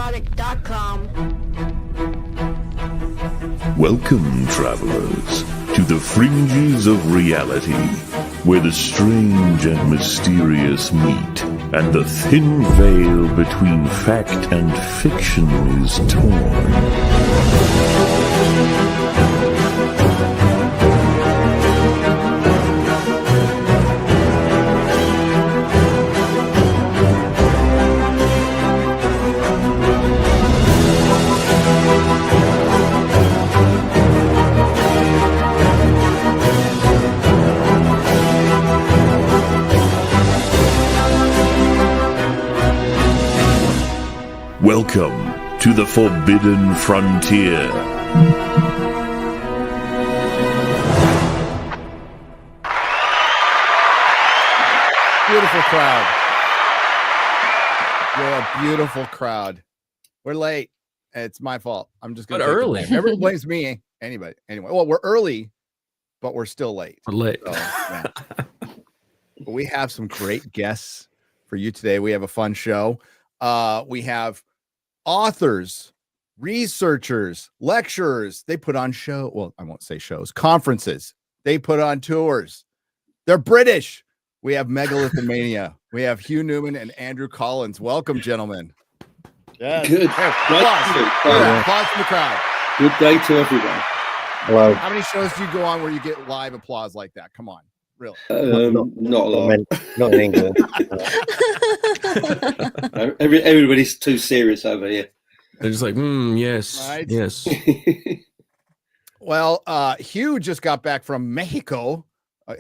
Nerdrotic.com. Welcome, travelers, to the fringes of reality, where the strange and mysterious meet, and the thin veil between fact and fiction is torn. Welcome to the Forbidden Frontier. Beautiful crowd. You're a beautiful crowd. We're late. It's my fault. I'm just going to early. Never blames me. Anybody. Anyway, well, we're early, but we're still late. We're late. So, yeah. But we have some great guests for you today. We have a fun show. We have authors, researchers, lecturers. They put on show. Well, I won't say shows, conferences. They put on tours. They're British. We have Megalithomania. We have Hugh Newman and Andrew Collins. Welcome, gentlemen. Yeah, good. Applause from the crowd. Good day to everyone. Hello. How many shows do you go on where you get live applause like that? Come on, really? Not a lot. Not in England. Everybody's too serious over here. They're just like, yes, Right. yes. Well, Hugh just got back from Mexico.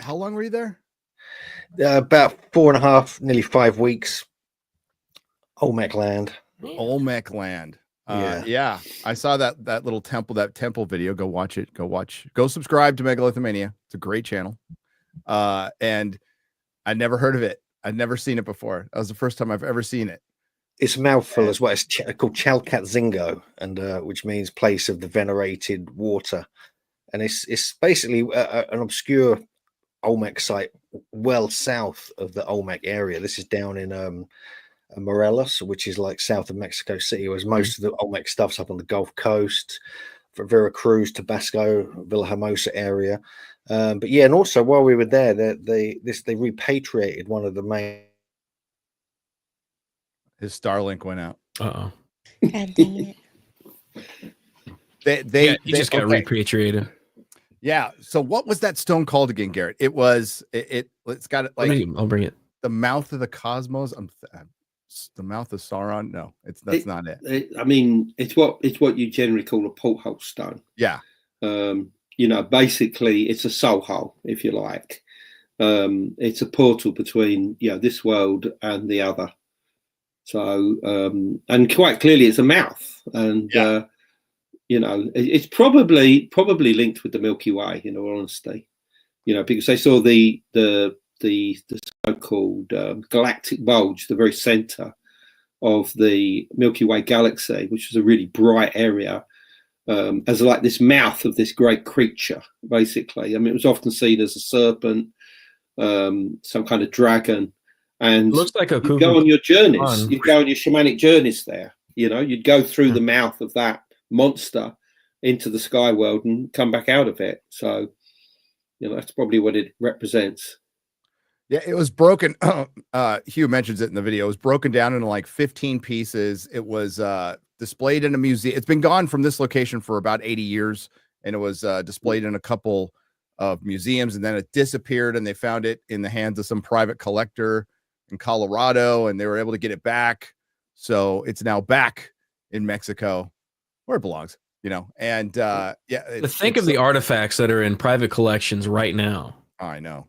How long were you there? About 4.5, nearly 5 weeks. Olmec land. Olmec land. Yeah. Yeah, I saw that little temple video. Go watch it. Go subscribe to Megalithomania. It's a great channel. And I never heard of it. I'd never seen it before. That was the first time I've ever seen it. It's a mouthful as well. It's called Chalcatzingo, and which means place of the venerated water. And it's basically an obscure Olmec site well south of the Olmec area. This is down in Morelos, which is like south of Mexico City, whereas most of the Olmec stuff's up on the Gulf Coast, for Veracruz, Tabasco, Villahermosa area. But yeah, and also while we were there, they repatriated one of the main. His Starlink went out. Uh-oh. God dang it. He just got repatriated. Yeah. So what was that stone called again, Garrett? It's got it like I'll bring it. the mouth of the cosmos. The mouth of Sauron. No, that's not it. I mean, it's what you generally call a porthole stone. Yeah. Basically, it's a soul hole, if you like. It's a portal between this world and the other. So, and quite clearly, it's a mouth, and it's probably linked with the Milky Way. In all honesty, because they saw the so-called galactic bulge, the very center of the Milky Way galaxy, which was a really bright area, as like this mouth of this great creature. Basically, I mean, it was often seen as a serpent, some kind of dragon. And it looks like you go on your journeys. You go on your shamanic journeys there. You'd go through the mouth of that monster into the sky world and come back out of it. So, that's probably what it represents. Yeah, it was broken. Hugh mentions it in the video. It was broken down into like 15 pieces. It was displayed in a museum. It's been gone from this location for about 80 years, and it was displayed in a couple of museums, and then it disappeared, and they found it in the hands of some private collector in Colorado, and they were able to get it back. So it's now back in Mexico where it belongs, and think of the artifacts that are in private collections right now. I know.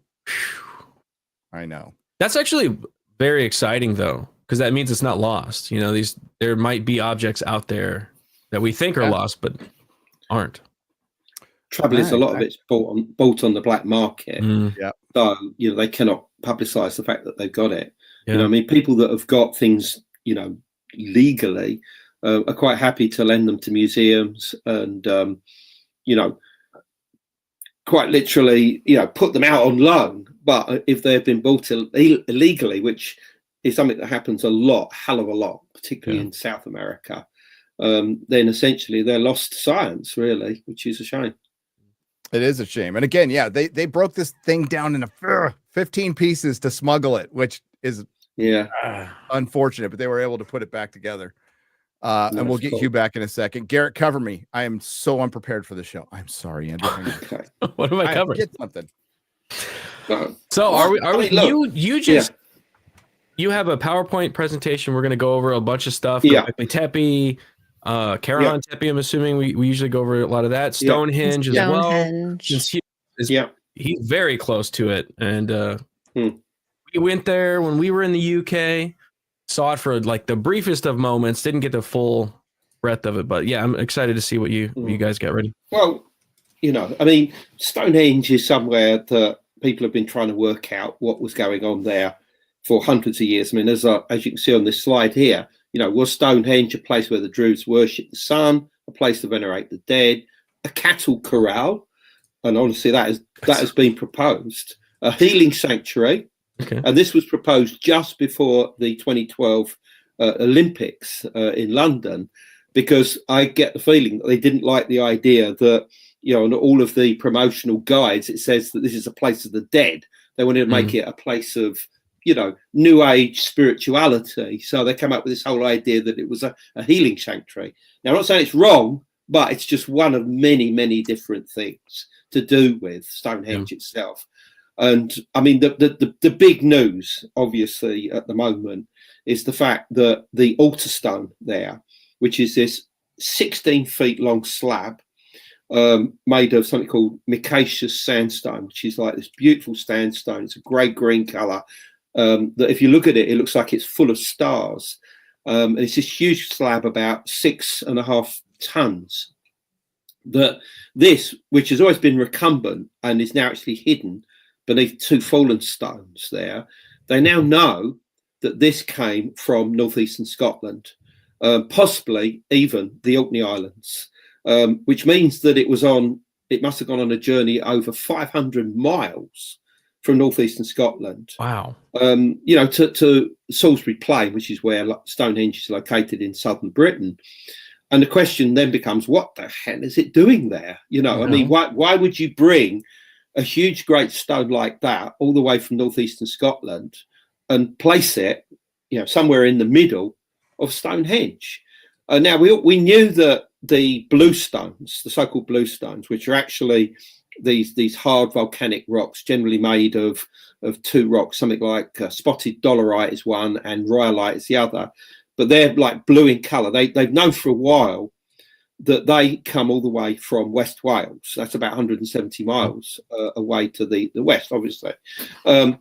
That's actually very exciting though, because that means it's not lost. There might be objects out there that we think are lost, but aren't. Trouble is, a lot of it's bought on the black market. Yeah. So they cannot publicize the fact that they've got it. Yeah. I mean, people that have got things, legally, are quite happy to lend them to museums and, quite literally, put them out on loan. But if they've been bought illegally, which is something that happens a lot, hell of a lot, particularly in South America, then essentially they're lost to science, really, which is a shame. It is a shame. And again, yeah, they broke this thing down into 15 pieces to smuggle it, which is unfortunate, but they were able to put it back together. And we'll get Hugh back in a second. Garrett, cover me. I am so unprepared for the show. I'm sorry, Andrew. Okay. What am I covering? Get something. So are we you just you have a PowerPoint presentation. We're going to go over a bunch of stuff. Göbekli Tepe, Karahan Tepe. I'm assuming we usually go over a lot of that. Stonehenge as well. Since he's very close to it, and we went there when we were in the UK. Saw it for like the briefest of moments. Didn't get the full breadth of it, but yeah, I'm excited to see what you guys get ready. Well, I mean, Stonehenge is somewhere that people have been trying to work out what was going on there for hundreds of years. I mean, as you can see on this slide here, was Stonehenge a place where the Druids worshipped the sun, a place to venerate the dead, a cattle corral, and honestly, that has been proposed, a healing sanctuary, and this was proposed just before the 2012 Olympics in London, because I get the feeling that they didn't like the idea that on all of the promotional guides it says that this is a place of the dead. They wanted to make it a place of new age spirituality. So they came up with this whole idea that it was a healing sanctuary. Now, I'm not saying it's wrong, but it's just one of many, many different things to do with Stonehenge itself. And I mean, the big news, obviously, at the moment is the fact that the altar stone there, which is this 16 feet long slab made of something called micaceous sandstone, which is like this beautiful sandstone. It's a grey-green colour. That if you look at it, it looks like it's full of stars. And it's this huge slab, about 6.5 tons. This, which has always been recumbent and is now actually hidden beneath 2 fallen stones there, they now know that this came from northeastern Scotland, possibly even the Orkney Islands, which means that it must have gone on a journey over 500 miles from northeastern Scotland. Wow. To Salisbury Plain, which is where Stonehenge is located in southern Britain. And the question then becomes, what the hell is it doing there? I mean, why would you bring a huge, great stone like that all the way from northeastern Scotland and place it, somewhere in the middle of Stonehenge? Now, we knew that the blue stones, the so-called blue stones, which are actually these hard volcanic rocks, generally made of 2 rocks, something like spotted dolerite is one and rhyolite is the other, but they're like blue in colour. They've known for a while that they come all the way from West Wales. That's about 170 miles away to the west, obviously. And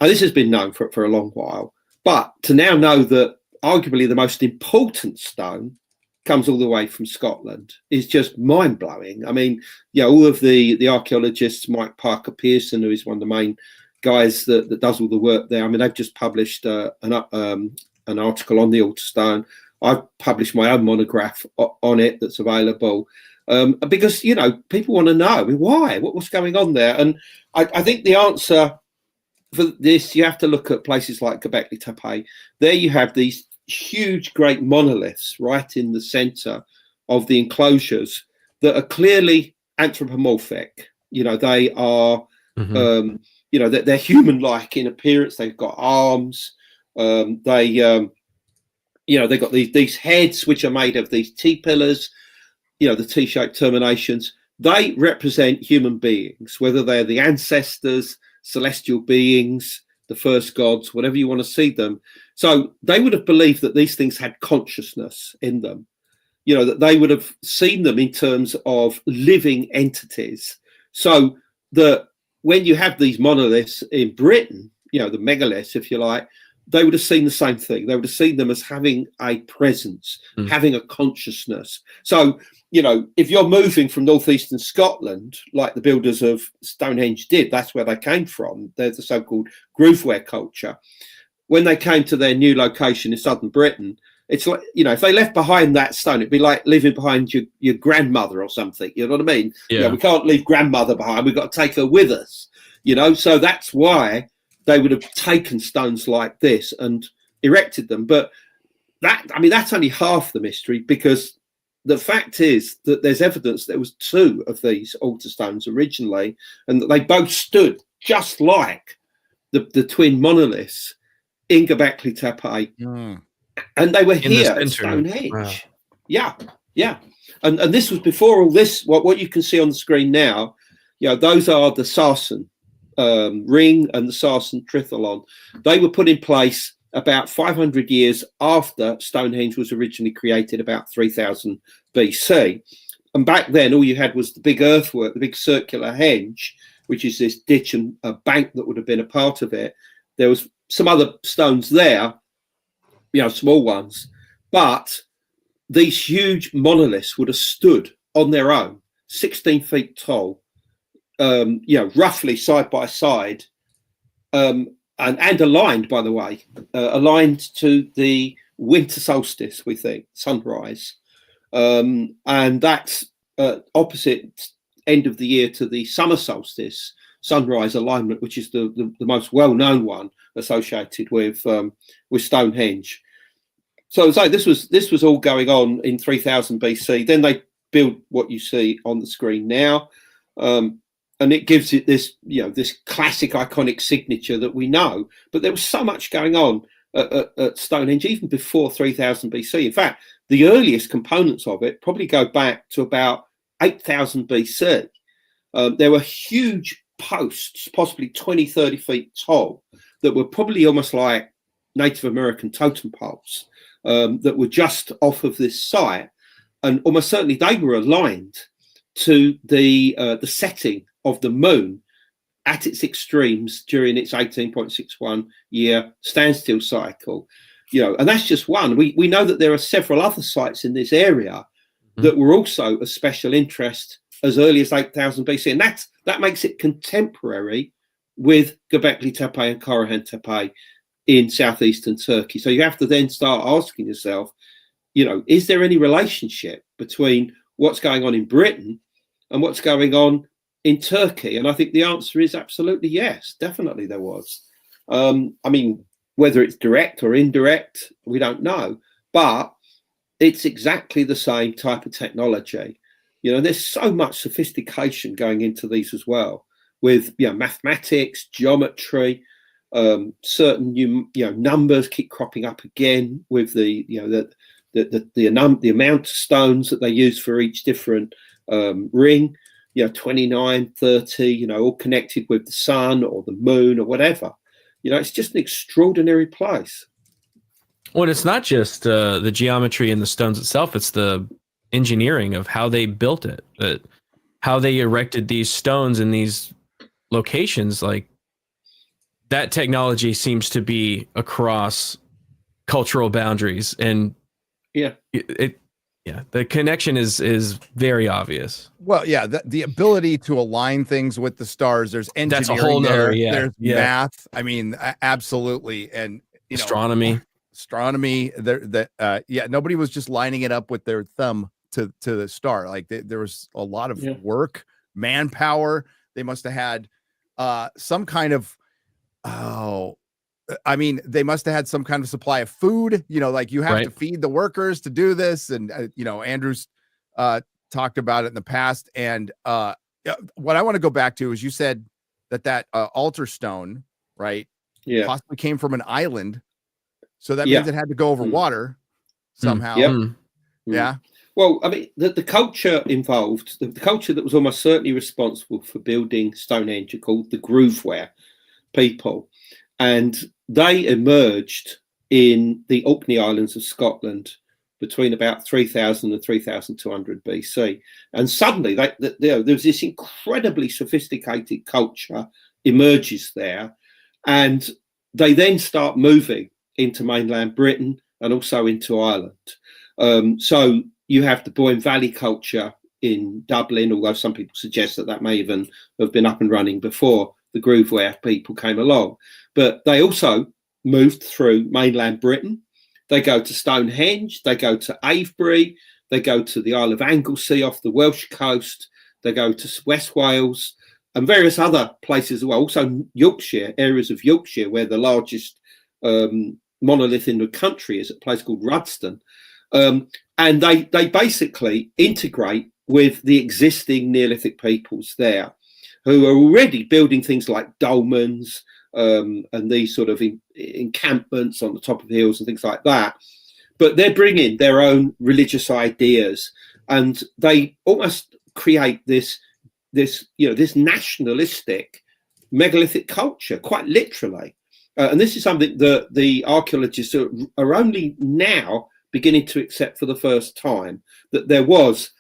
this has been known for a long while. But to now know that arguably the most important stone comes all the way from Scotland is just mind-blowing. I mean, all of the archaeologists, Mike Parker Pearson, who is one of the main guys that does all the work there. I mean, they've just published an article on the altar stone. I've published my own monograph on it that's available because, people want to know, I mean, why? What's going on there? And I think the answer for this, you have to look at places like Göbekli Tepe. There you have these huge, great monoliths right in the center of the enclosures that are clearly anthropomorphic. They are, they're human-like in appearance. They've got arms. They've got these heads which are made of these T-pillars, the T-shaped terminations. They represent human beings, whether they're the ancestors, celestial beings, the first gods, whatever you want to see them. So they would have believed that these things had consciousness in them, that they would have seen them in terms of living entities. So that when you have these monoliths in Britain, the megaliths, if you like, they would have seen the same thing. They would have seen them as having a presence, having a consciousness. So, if you're moving from northeastern Scotland, like the builders of Stonehenge did, that's where they came from. They're the so-called grooveware culture. When they came to their new location in southern Britain, it's like, if they left behind that stone, it'd be like leaving behind your grandmother or something. You know what I mean? Yeah. We can't leave grandmother behind. We've got to take her with us, So that's why they would have taken stones like this and erected them. But that's only half the mystery, because the fact is that there's evidence there was 2 of these altar stones originally, and that they both stood just like the twin monoliths in Göbekli Tepe, and they were here at Stonehenge. Wow. Yeah. And this was before all this. What you can see on the screen now, those are the Sarsen ring and the Sarsen tritholon. They were put in place about 500 years after Stonehenge was originally created, about 3000 BC. And back then, all you had was the big earthwork, the big circular henge, which is this ditch and a bank that would have been a part of it. There was some other stones there, small ones, but these huge monoliths would have stood on their own, 16 feet tall, roughly side by side, and aligned, by the way, aligned to the winter solstice, we think, sunrise. And that's opposite end of the year to the summer solstice, sunrise alignment, which is the most well-known one associated with Stonehenge. So this was all going on in 3000 BC. Then they build what you see on the screen now, and it gives it this this classic iconic signature that we know. But there was so much going on at Stonehenge even before 3000 BC. In fact, the earliest components of it probably go back to about 8000 BC. There were huge posts, possibly 20, 30 feet tall, that were probably almost like Native American totem poles, that were just off of this site, and almost certainly they were aligned to the setting of the moon at its extremes during its 18.61 year standstill cycle. And that's just one. We know that there are several other sites in this area that were also of special interest as early as 8000 BC, and that makes it contemporary with Göbekli Tepe and Karahan Tepe in southeastern Turkey. So you have to then start asking yourself, is there any relationship between what's going on in Britain and what's going on in Turkey? And I think the answer is absolutely yes. Definitely there was. Whether it's direct or indirect, we don't know, but it's exactly the same type of technology. There's so much sophistication going into these as well, with mathematics, geometry. Certain numbers keep cropping up again with the amount of stones that they use for each different ring. 29, 30. All connected with the sun or the moon or whatever. It's just an extraordinary place. Well, it's not just the geometry and the stones itself; it's the engineering of how they built it, how they erected these stones in these locations. Like, that technology seems to be across cultural boundaries, and the connection is very obvious. Well, yeah, the ability to align things with the stars. There's engineering. That's a whole nother, there's math. Absolutely, and astronomy. Nobody was just lining it up with their thumb to the star. Like, there was a lot of work, manpower. They must have had some kind of they must have had some kind of supply of food, like you have to feed the workers to do this. And, Andrew's talked about it in the past. And what I want to go back to is, you said that altar stone, right? Yeah. Possibly came from an island. So that means it had to go over water somehow. Yeah. Well, the culture involved, the culture that was almost certainly responsible for building Stonehenge, are called the Grooveware people. And they emerged in the Orkney Islands of Scotland between about 3000 and 3200 BC. And suddenly there was this incredibly sophisticated culture emerges there. And they then start moving into mainland Britain and also into Ireland. So you have the Boyne Valley culture in Dublin, although some people suggest that may even have been up and running before the Grooveware people came along. But they also moved through mainland Britain. They go to Stonehenge, they go to Avebury, they go to the Isle of Anglesey off the Welsh coast, they go to West Wales and various other places as well. Also Yorkshire, areas of Yorkshire where the largest monolith in the country is a place called Rudston. And they basically integrate with the existing Neolithic peoples there, who are already building things like dolmens and these sort of encampments on the top of hills and things like that. But they're bringing their own religious ideas, and they almost create this nationalistic megalithic culture, quite literally. And this is something that the archaeologists are only now beginning to accept for the first time, that there was,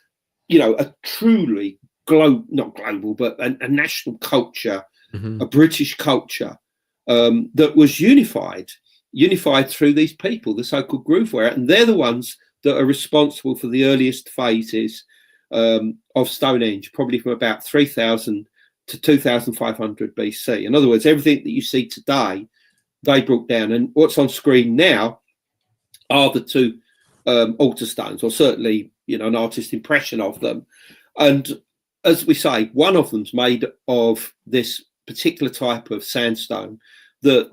a truly not global, but a national culture, a British culture that was unified through these people, the so-called Grooveware, and they're the ones that are responsible for the earliest phases of Stonehenge, probably from about 3000 to 2500 BC. In other words, everything that you see today, they brought down. And what's on screen now are the two altar stones, or certainly, an artist's impression of them. And as we say, one of them's made of this particular type of sandstone that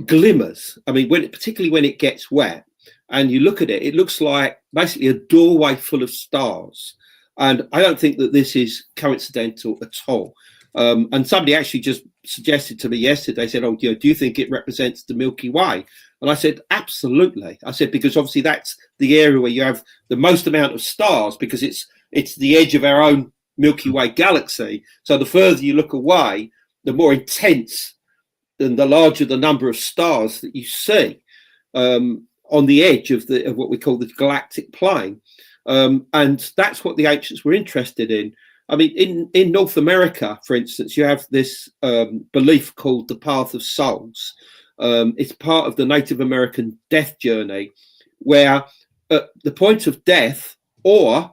glimmers. I mean, particularly when it gets wet and you look at it, it looks like basically a doorway full of stars. And I don't think that this is coincidental at all. And somebody actually just suggested to me yesterday, said, "Oh, do you think it represents the Milky Way?" And I said, absolutely. I said, because obviously that's the area where you have the most amount of stars, because it's the edge of our own Milky Way galaxy. So the further you look away, the more intense and the larger the number of stars that you see on the edge of what we call the galactic plane. And that's what the ancients were interested in. I mean, in North America, for instance, you have this belief called the Path of Souls. It's part of the Native American death journey, where at the point of death, or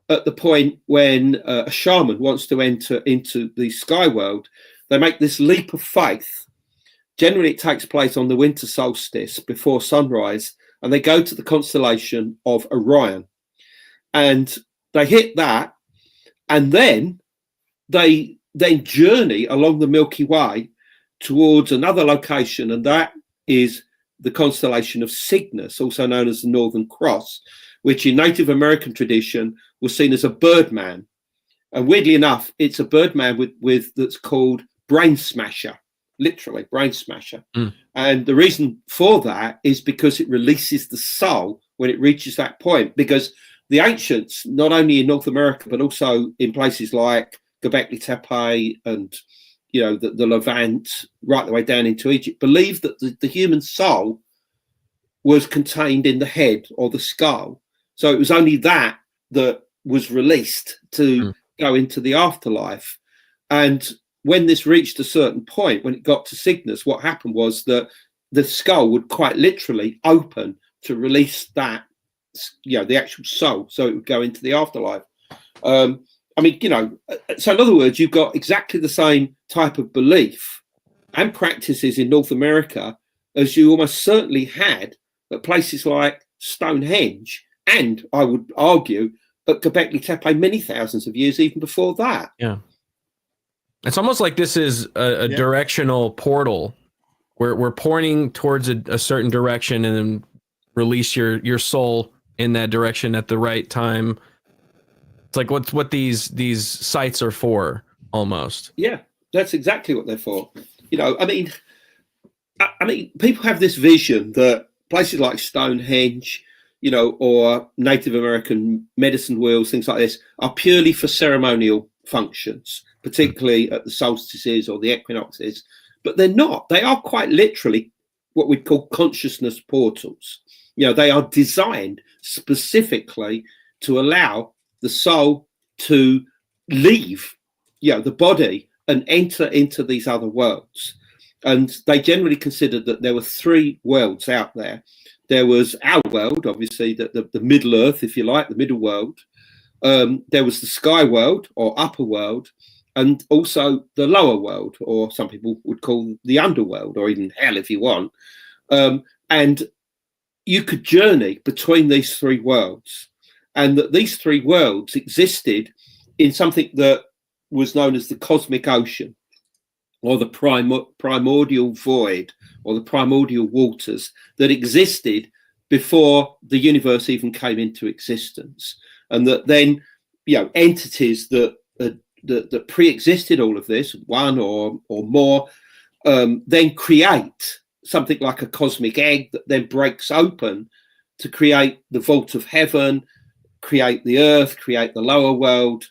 at the point when a shaman wants to enter into the sky world, they make this leap of faith. Generally, it takes place on the winter solstice before sunrise, and they go to the constellation of Orion. And they hit that, and then they journey along the Milky Way towards another location, and that is the constellation of Cygnus, also known as the Northern Cross, which in Native American tradition was seen as a birdman. And weirdly enough, it's a birdman with that's called Brain Smasher, literally Brain Smasher. And the reason for that is because it releases the soul when it reaches that point, because the ancients, not only in North America, but also in places like Göbekli Tepe and, the Levant, right the way down into Egypt, believed that the human soul was contained in the head or the skull. So it was only that was released to go into the afterlife. And when this reached a certain point, when it got to Cygnus, what happened was that the skull would quite literally open to release that, the actual soul, so it would go into the afterlife. So in other words, you've got exactly the same type of belief and practices in North America as you almost certainly had at places like Stonehenge, and I would argue at Göbekli Tepe many thousands of years even before that. Yeah. It's almost like this is a directional portal where we're pointing towards a certain direction and then release your soul in that direction at the right time. It's like what these sites are for, almost. Yeah, that's exactly what they're for. I mean, people have this vision that places like Stonehenge, or Native American medicine wheels, things like this, are purely for ceremonial functions, particularly at the solstices or the equinoxes. But they're not. They are quite literally what we'd call consciousness portals. They are designed specifically to allow the soul to leave, the body and enter into these other worlds. And they generally considered that there were three worlds out there. There was our world, obviously, the Middle Earth, if you like, the middle world. There was the sky world or upper world, and also the lower world, or some people would call the underworld, or even hell if you want. And you could journey between these three worlds, and that these three worlds existed in something that was known as the cosmic ocean. or the primordial void, or the primordial waters that existed before the universe even came into existence, and that then, you know, entities that pre-existed all of this, one or more, then create something like a cosmic egg that then breaks open to create the vault of heaven, create the earth, create the lower world.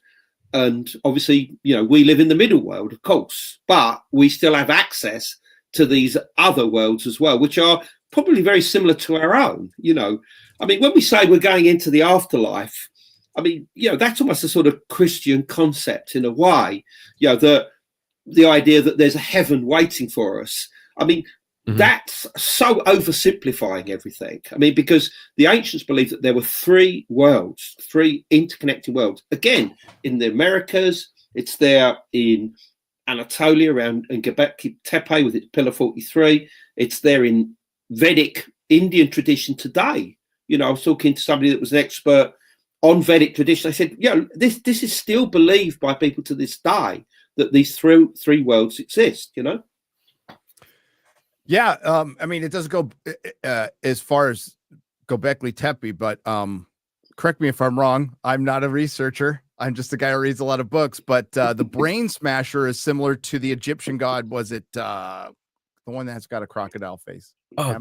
And obviously, you know, we live in the middle world, of course, but we still have access to these other worlds as well, which are probably very similar to our own. You know, I mean, when we say we're going into the afterlife, I mean, you know, that's almost a sort of Christian concept in a way, you know, the idea that there's a heaven waiting for us. I mean, that's so oversimplifying everything. I mean, because the ancients believed that there were three worlds, three interconnecting worlds. Again, in the Americas, it's there in Anatolia around in Göbekli Tepe with its Pillar 43. It's there in Vedic Indian tradition today. You know, I was talking to somebody that was an expert on Vedic tradition. I said, yeah, this is still believed by people to this day, that these three worlds exist, you know? Yeah, I mean, it doesn't go as far as Göbekli Tepe, but correct me if I'm wrong. I'm not a researcher. I'm just a guy who reads a lot of books. But the brain smasher is similar to the Egyptian god. Was it the one that's got a crocodile face? Oh,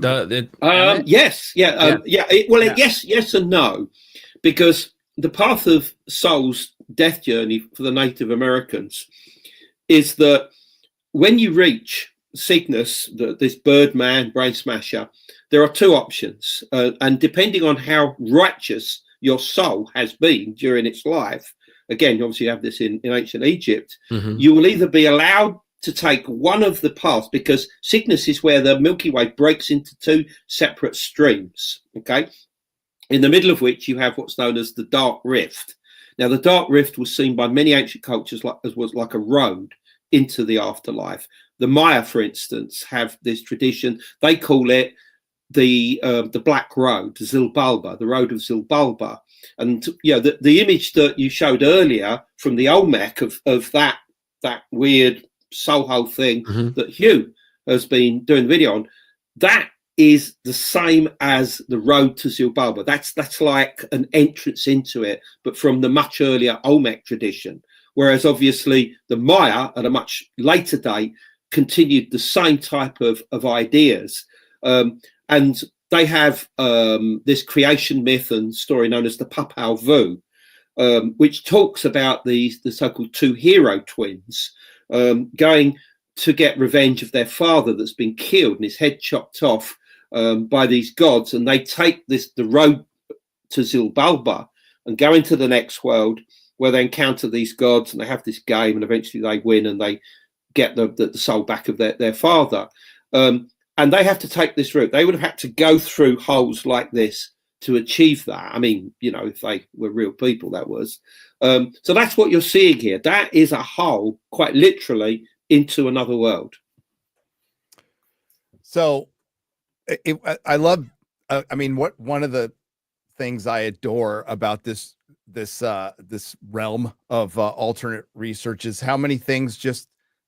yes, yeah. Yes and no, because the path of soul's death journey for the Native Americans is that when you reach Cygnus, this Birdman brain smasher, there are two options, and depending on how righteous your soul has been during its life, again, obviously you have this in ancient Egypt, you will either be allowed to take one of the paths, because Cygnus is where the Milky Way breaks into two separate streams, okay, in the middle of which you have what's known as the Dark Rift. Now, the Dark Rift was seen by many ancient cultures was like a road into the afterlife. The Maya, for instance, have this tradition. They call it the Black Road, Zilbalba, the Road of Zilbalba. And you know, the image that you showed earlier from the Olmec of that weird soul hole thing that Hugh has been doing the video on, that is the same as the Road to Zilbalba. That's like an entrance into it, but from the much earlier Olmec tradition. Whereas obviously the Maya at a much later date continued the same type of ideas. And they have this creation myth and story known as the Papal Vu, which talks about the so-called two hero twins going to get revenge of their father that's been killed and his head chopped off by these gods. And they take the road to Zilbalba and go into the next world, where they encounter these gods and they have this game, and eventually they win and they get the soul back of their father. And they have to take this route. They would have had to go through holes like this to achieve that. I mean, you know, if they were real people, that was. So that's what you're seeing here. That is a hole, quite literally, into another world. So I love, I mean, one of the things I adore about this realm of alternate research is how many things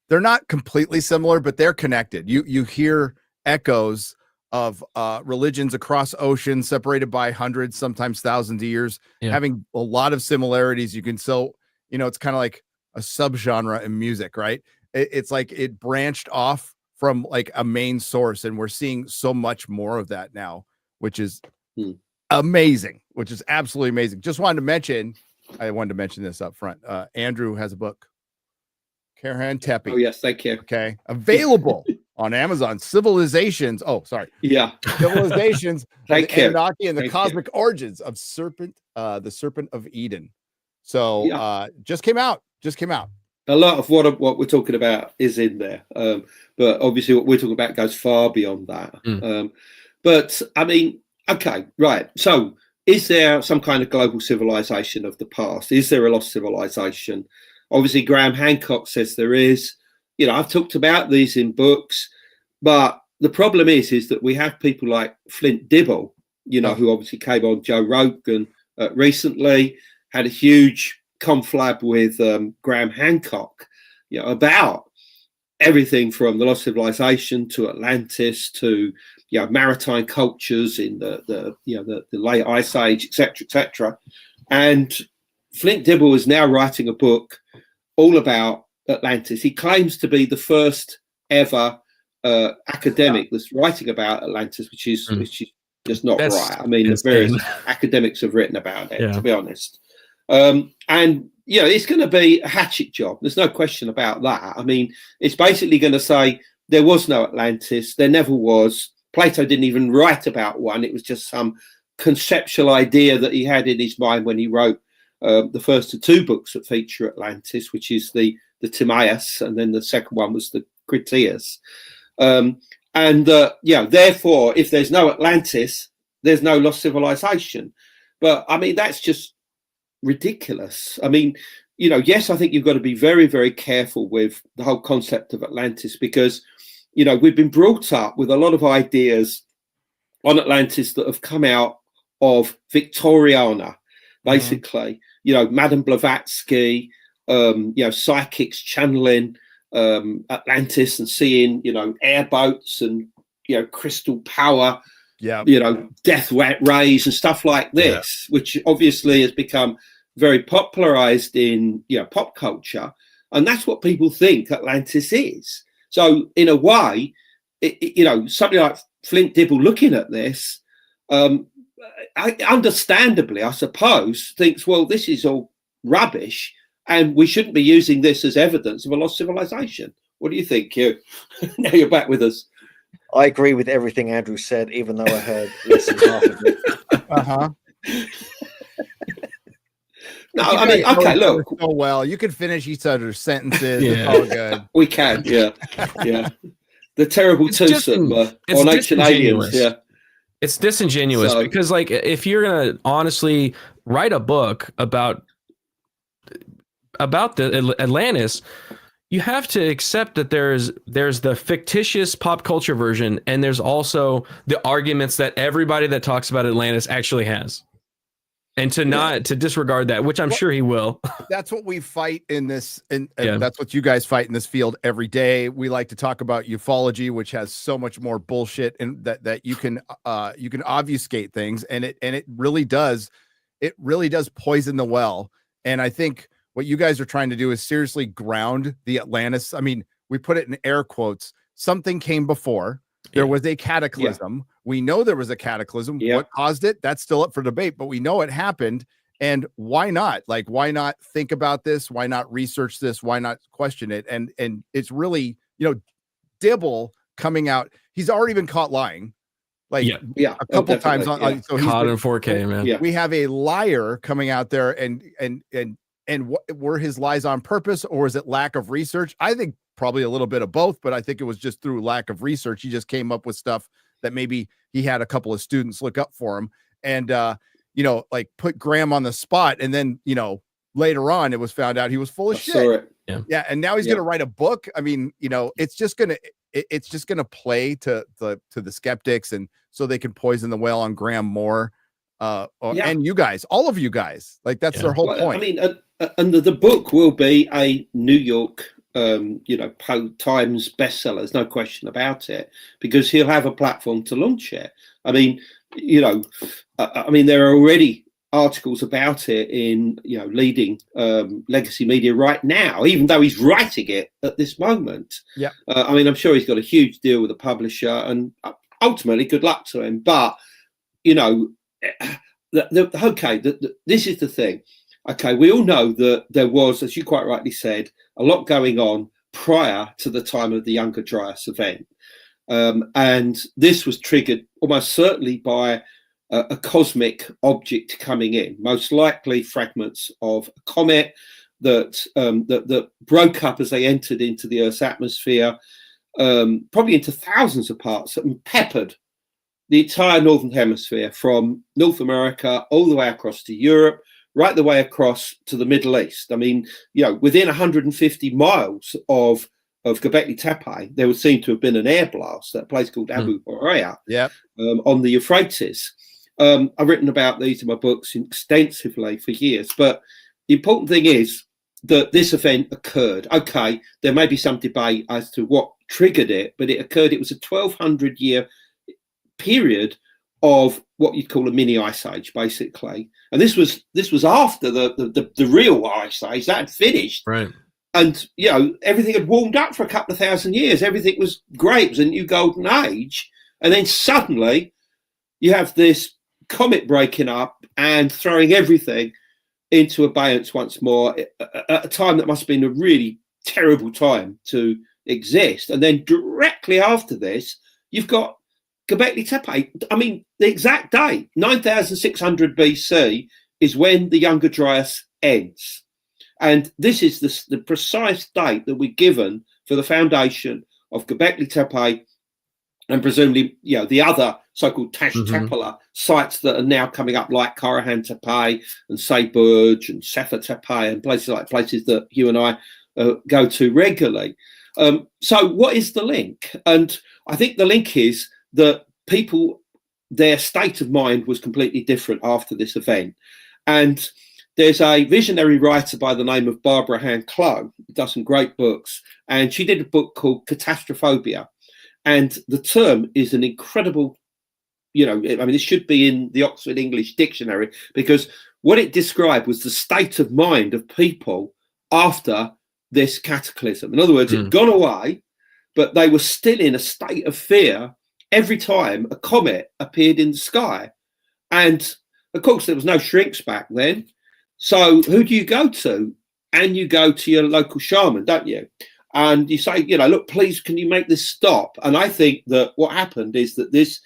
they're not completely similar, but they're connected. You hear echoes of religions across oceans, separated by hundreds, sometimes thousands of years, having a lot of similarities. You can it's kind of like a subgenre in music, right? It's like it branched off from like a main source, and we're seeing so much more of that now, which is amazing, which is absolutely amazing. I wanted to mention this up front. Andrew has a book, Karahan Tepe. Oh yes, thank you. Okay, available on Amazon. Civilizations. Oh, sorry. Yeah. Civilizations. Thank you. Anunnaki and the cosmic origins of the Serpent of Eden. So just came out. A lot of what we're talking about is in there, but obviously what we're talking about goes far beyond that. But I mean, okay, right. So, is there some kind of global civilization of the past? Is there a lost civilization? Obviously, Graham Hancock says there is. You know, I've talked about these in books, but the problem is that we have people like Flint Dibble, you know, who obviously came on Joe Rogan recently, had a huge conflab with Graham Hancock, you know, about everything from the lost civilization to Atlantis to maritime cultures in the late Ice Age, etc. And Flint Dibble is now writing a book all about Atlantis. He claims to be the first ever academic that's writing about Atlantis, which is just not right. I mean, the various academics have written about it, to be honest. And it's going to be a hatchet job. There's no question about that. I mean, it's basically going to say there was no Atlantis, there never was. Plato didn't even write about one. It was just some conceptual idea that he had in his mind when he wrote the first of two books that feature Atlantis, which is the Timaeus, and then the second one was the Critias. Therefore, if there's no Atlantis, there's no lost civilization. But I mean, that's just ridiculous. I mean, yes, I think you've got to be very, very careful with the whole concept of Atlantis, because we've been brought up with a lot of ideas on Atlantis that have come out of Victoriana, basically. Madame Blavatsky, psychics channeling Atlantis and seeing airboats and crystal power, death rays and stuff like this, which obviously has become very popularized in pop culture, and that's what people think Atlantis is. So in a way, somebody like Flint Dibble looking at this, understandably, I suppose, thinks, well, this is all rubbish, and we shouldn't be using this as evidence of a lost civilization. What do you think, Hugh? Now you're back with us. I agree with everything Andrew said, even though I heard less than half of it. No, I mean, okay, look. So well, you can finish each other's sentences. It's all good. We can, yeah. The terrible twosome on ancient aliens, It's disingenuous because, like, if you're gonna honestly write a book about the Atlantis, you have to accept that there's the fictitious pop culture version, and there's also the arguments that everybody that talks about Atlantis actually has. And to disregard that, which I'm sure he will. That's what we fight in this, and that's what you guys fight in this field every day. We like to talk about ufology, which has so much more bullshit, and that you can obfuscate things, and it really does poison the well. And I think what you guys are trying to do is seriously ground the Atlantis. I mean, we put it in air quotes. Something came before. There was a cataclysm. Yeah. We know there was a cataclysm. Yeah. What caused it? That's still up for debate, but we know it happened. And why not? Like, why not think about this? Why not research this? Why not question it? And it's really, Dibble coming out. He's already been caught lying. Like a couple times on so he's caught in 4K, man. Yeah. We have a liar coming out there, and were his lies on purpose, or is it lack of research? I think probably a little bit of both, but I think it was just through lack of research. He just came up with stuff that maybe he had a couple of students look up for him, and like put Graham on the spot, and then later on it was found out he was full of shit. Yeah, and now he's gonna write a book. I mean, it's just gonna play to the skeptics, and so they can poison the well on Graham more, and you guys, all of you guys, like that's their whole point. I mean, and the book will be a New York Times bestseller. There's no question about it, because he'll have a platform to launch it. I mean, there are already articles about it in leading legacy media right now, even though he's writing it at this moment. I'm sure he's got a huge deal with the publisher, and ultimately good luck to him. But this is the thing. Okay, we all know that there was, as you quite rightly said, a lot going on prior to the time of the Younger Dryas event. And this was triggered almost certainly by a cosmic object coming in, most likely fragments of a comet that broke up as they entered into the Earth's atmosphere, probably into thousands of parts, and peppered the entire Northern Hemisphere from North America all the way across to Europe, right the way across to the Middle East. I mean, within 150 miles of Göbekli Tepe, there would seem to have been an air blast at a place called Abu Huraira on the Euphrates. I've written about these in my books extensively for years. But the important thing is, that this event occurred. Okay, there may be some debate as to what triggered it, but it occurred. It was a 1,200-year period of what you'd call a mini ice age, basically. And this was after the real ice age that had finished. Right. And everything had warmed up for a couple of thousand years. Everything was great. It was a new golden age. And then suddenly you have this comet breaking up and throwing everything into abeyance once more at a time that must have been a really terrible time to exist. And then directly after this, you've got Göbekli Tepe. I mean, the exact date, 9,600 BC, is when the Younger Dryas ends. And this is the precise date that we're given for the foundation of Göbekli Tepe and presumably, the other so-called Tash Tepeler sites that are now coming up, like Karahan Tepe and Seyburge and Sefer Tepe and places that you and I go to regularly. So what is the link? And I think the link is that people, their state of mind was completely different after this event. And there's a visionary writer by the name of Barbara Han-Clough, who does some great books, and she did a book called Catastrophobia. And the term is an incredible, this should be in the Oxford English Dictionary, because what it described was the state of mind of people after this cataclysm. In other words, it had gone away, but they were still in a state of fear every time a comet appeared in the sky. And of course, there was no shrinks back then. So who do you go to? And you go to your local shaman, don't you? And you say, look, please, can you make this stop? And I think that what happened is that this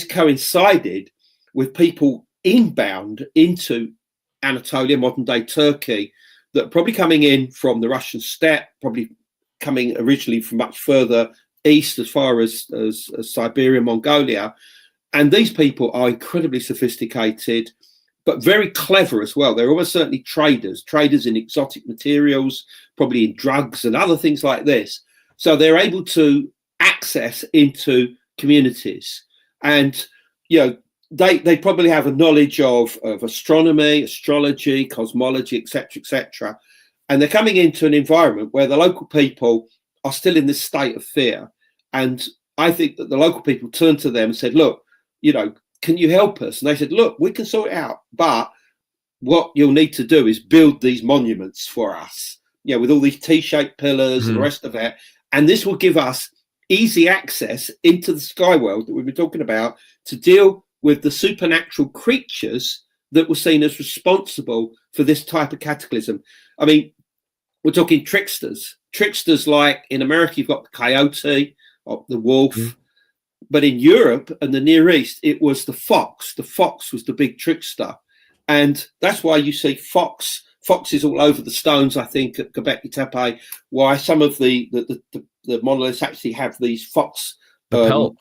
coincided with people inbound into Anatolia, modern day Turkey, that are probably coming in from the Russian steppe, probably coming originally from much further east, as far as Siberia, Mongolia. And these people are incredibly sophisticated, but very clever as well. They're almost certainly traders in exotic materials, probably in drugs and other things like this. So they're able to access into communities. And, they probably have a knowledge of astronomy, astrology, cosmology, etc. And they're coming into an environment where the local people are still in this state of fear. And I think that the local people turned to them and said, look, can you help us? And they said, look, we can sort it out, but what you'll need to do is build these monuments for us, with all these T-shaped pillars and the rest of it. And this will give us easy access into the sky world that we've been talking about to deal with the supernatural creatures that were seen as responsible for this type of cataclysm. I mean, we're talking tricksters like in America, you've got the coyote, or the wolf. But in Europe and the Near East, it was the fox. The fox was the big trickster. And that's why you see foxes all over the stones, I think, at Göbekli Tepe, why some of the monoliths actually have these fox pelts.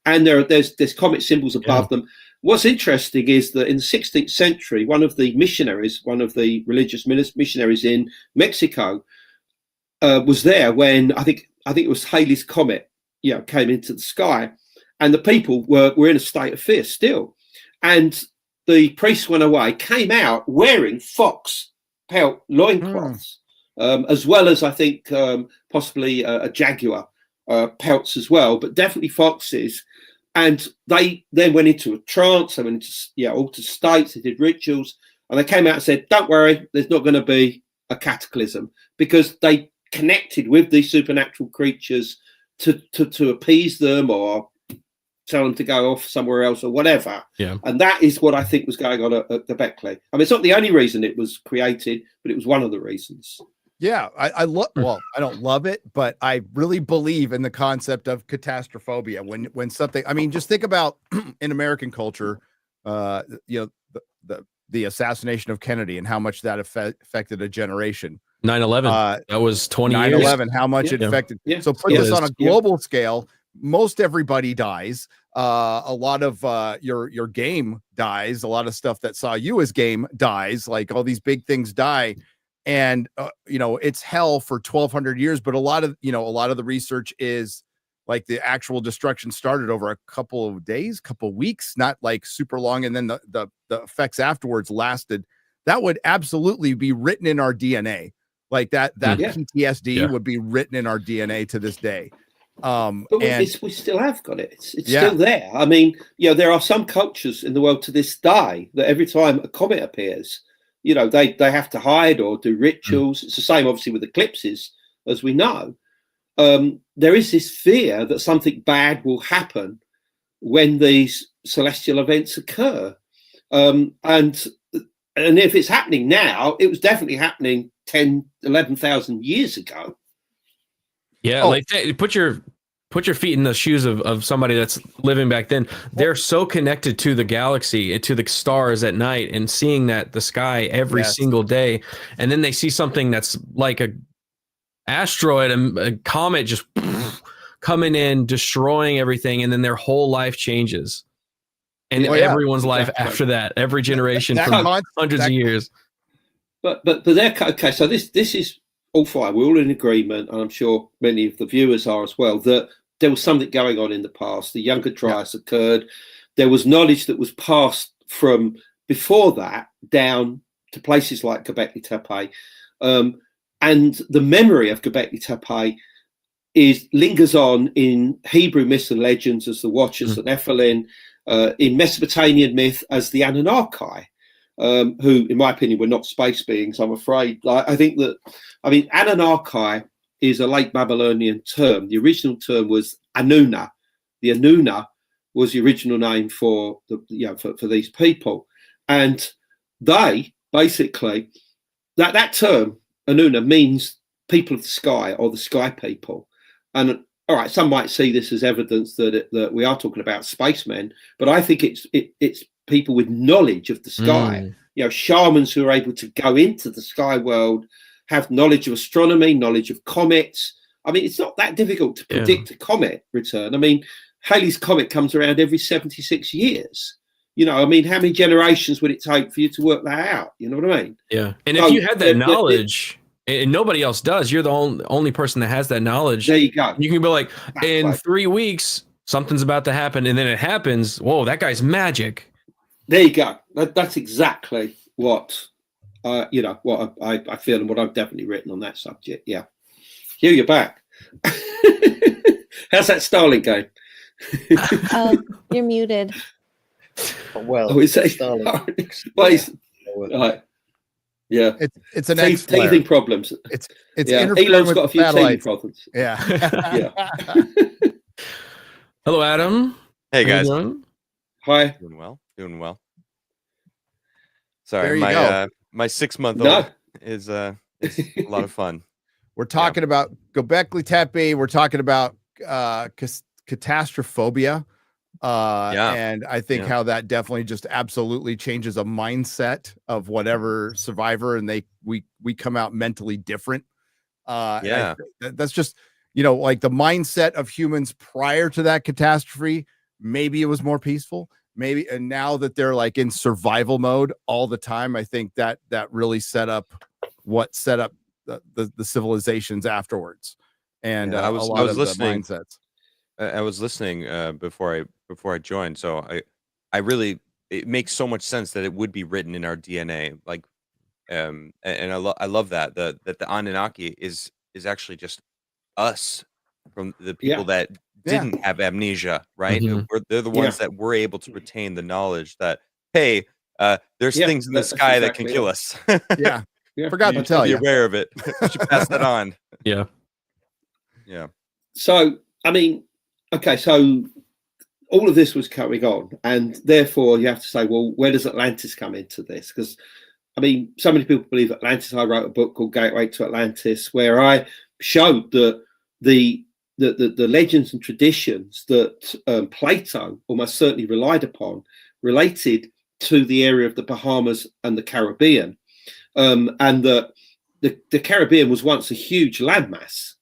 And there's comet symbols above them. What's interesting is that in the 16th century, one of the religious missionaries in Mexico was there when I think it was Halley's Comet, came into the sky, and the people were in a state of fear still. And the priests went away, came out wearing fox pelt loincloths, as well as I think possibly a jaguar pelts as well, but definitely foxes. And they then went into a trance. They went into altered states. They did rituals, and they came out and said, "Don't worry, there's not going to be a cataclysm," because they connected with these supernatural creatures to appease them or tell them to go off somewhere else or whatever. And that is what I think was going on at Göbekli. I mean, it's not the only reason it was created, but it was one of the reasons. Yeah, I love. Well, I don't love it, but I really believe in the concept of catastrophobia. When something, I mean, just think about in American culture, the assassination of Kennedy and how much that affected a generation. 9/11. That was 20 years. 9/11. How much it affected. Yeah. So put this on a global scale. Most everybody dies. A lot of your game dies. A lot of stuff that saw you as game dies. Like all these big things die. And it's hell for 1,200 years, but a lot of the research is like the actual destruction started over a couple of days, couple of weeks, not like super long, and then the effects afterwards lasted that would absolutely be written in our DNA. Like that PTSD would be written in our DNA to this day. But we still have got it. It's still there. I mean, there are some cultures in the world to this day that every time a comet appears, they have to hide or do rituals. It's the same, obviously, with eclipses, as we know. There is this fear that something bad will happen when these celestial events occur. And if it's happening now, it was definitely happening 10, 11,000 years ago. Yeah, like put your feet in the shoes of somebody that's living back then. They're so connected to the galaxy and to the stars at night and seeing the sky every single day. And then they see something that's like a asteroid, a comet just coming in, destroying everything, and then their whole life changes. And everyone's life after that, every generation for hundreds of years. But they're okay. So this is all fine. We're all in agreement, and I'm sure many of the viewers are as well, that there was something going on in the past. The Younger Dryas occurred. There was knowledge that was passed from before that down to places like Göbekli Tepe. And the memory of Göbekli Tepe lingers on in Hebrew myths and legends as the Watchers, the Nephilim, in Mesopotamian myth as the Anunnaki, who, in my opinion, were not space beings, I'm afraid. Anunnaki is a late Babylonian term. The original term was Anuna. The Anuna was the original name for for these people, and they basically that term Anuna means people of the sky or the sky people. And all right, some might see this as evidence that we are talking about spacemen, but I think it's people with knowledge of the sky. Shamans who are able to go into the sky world, have knowledge of astronomy, knowledge of comets. I mean, it's not that difficult to predict a comet return. I mean, Halley's Comet comes around every 76 years. How many generations would it take for you to work that out? You know what I mean? Yeah. And if you had that knowledge and nobody else does, you're the only person that has that knowledge. There you go. You can be like, in 3 weeks, something's about to happen. And then it happens. Whoa, that guy's magic. There you go. That's exactly what what I feel and what I've definitely written on that subject. Yeah. Hugh, you're back. How's that Starlink going? You're muted. Well, is that Starlink? Right. Yeah. It's an teething problems. It's Elon's got a few teething problems. Yeah. Yeah. Hello, Adam. Hey guys. Hi. Doing well. Sorry, my 6-month-old is a lot of fun. We're talking about Göbekli Tepe. We're talking about catastrophobia. And I think how that definitely just absolutely changes a mindset of whatever survivor, and we come out mentally different. That's just like the mindset of humans prior to that catastrophe. Maybe it was more peaceful. Maybe, and now that they're like in survival mode all the time, I think that really set up the civilizations afterwards. And I was listening. Mindsets. I was listening before I joined, so I really, it makes so much sense that it would be written in our DNA. Like, and I love that the Anunnaki is actually just us, from the people that didn't have amnesia, right? They're the ones that were able to retain the knowledge that, hey, there's things in the sky that can kill us. Forgot to tell you. Be aware of it. You should pass that on. Yeah. So, I mean, okay, so all of this was going on, and therefore you have to say, well, where does Atlantis come into this? Because, I mean, so many people believe Atlantis. I wrote a book called Gateway to Atlantis, where I showed that the legends and traditions that Plato almost certainly relied upon related to the area of the Bahamas and the Caribbean, and that the Caribbean was once a huge landmass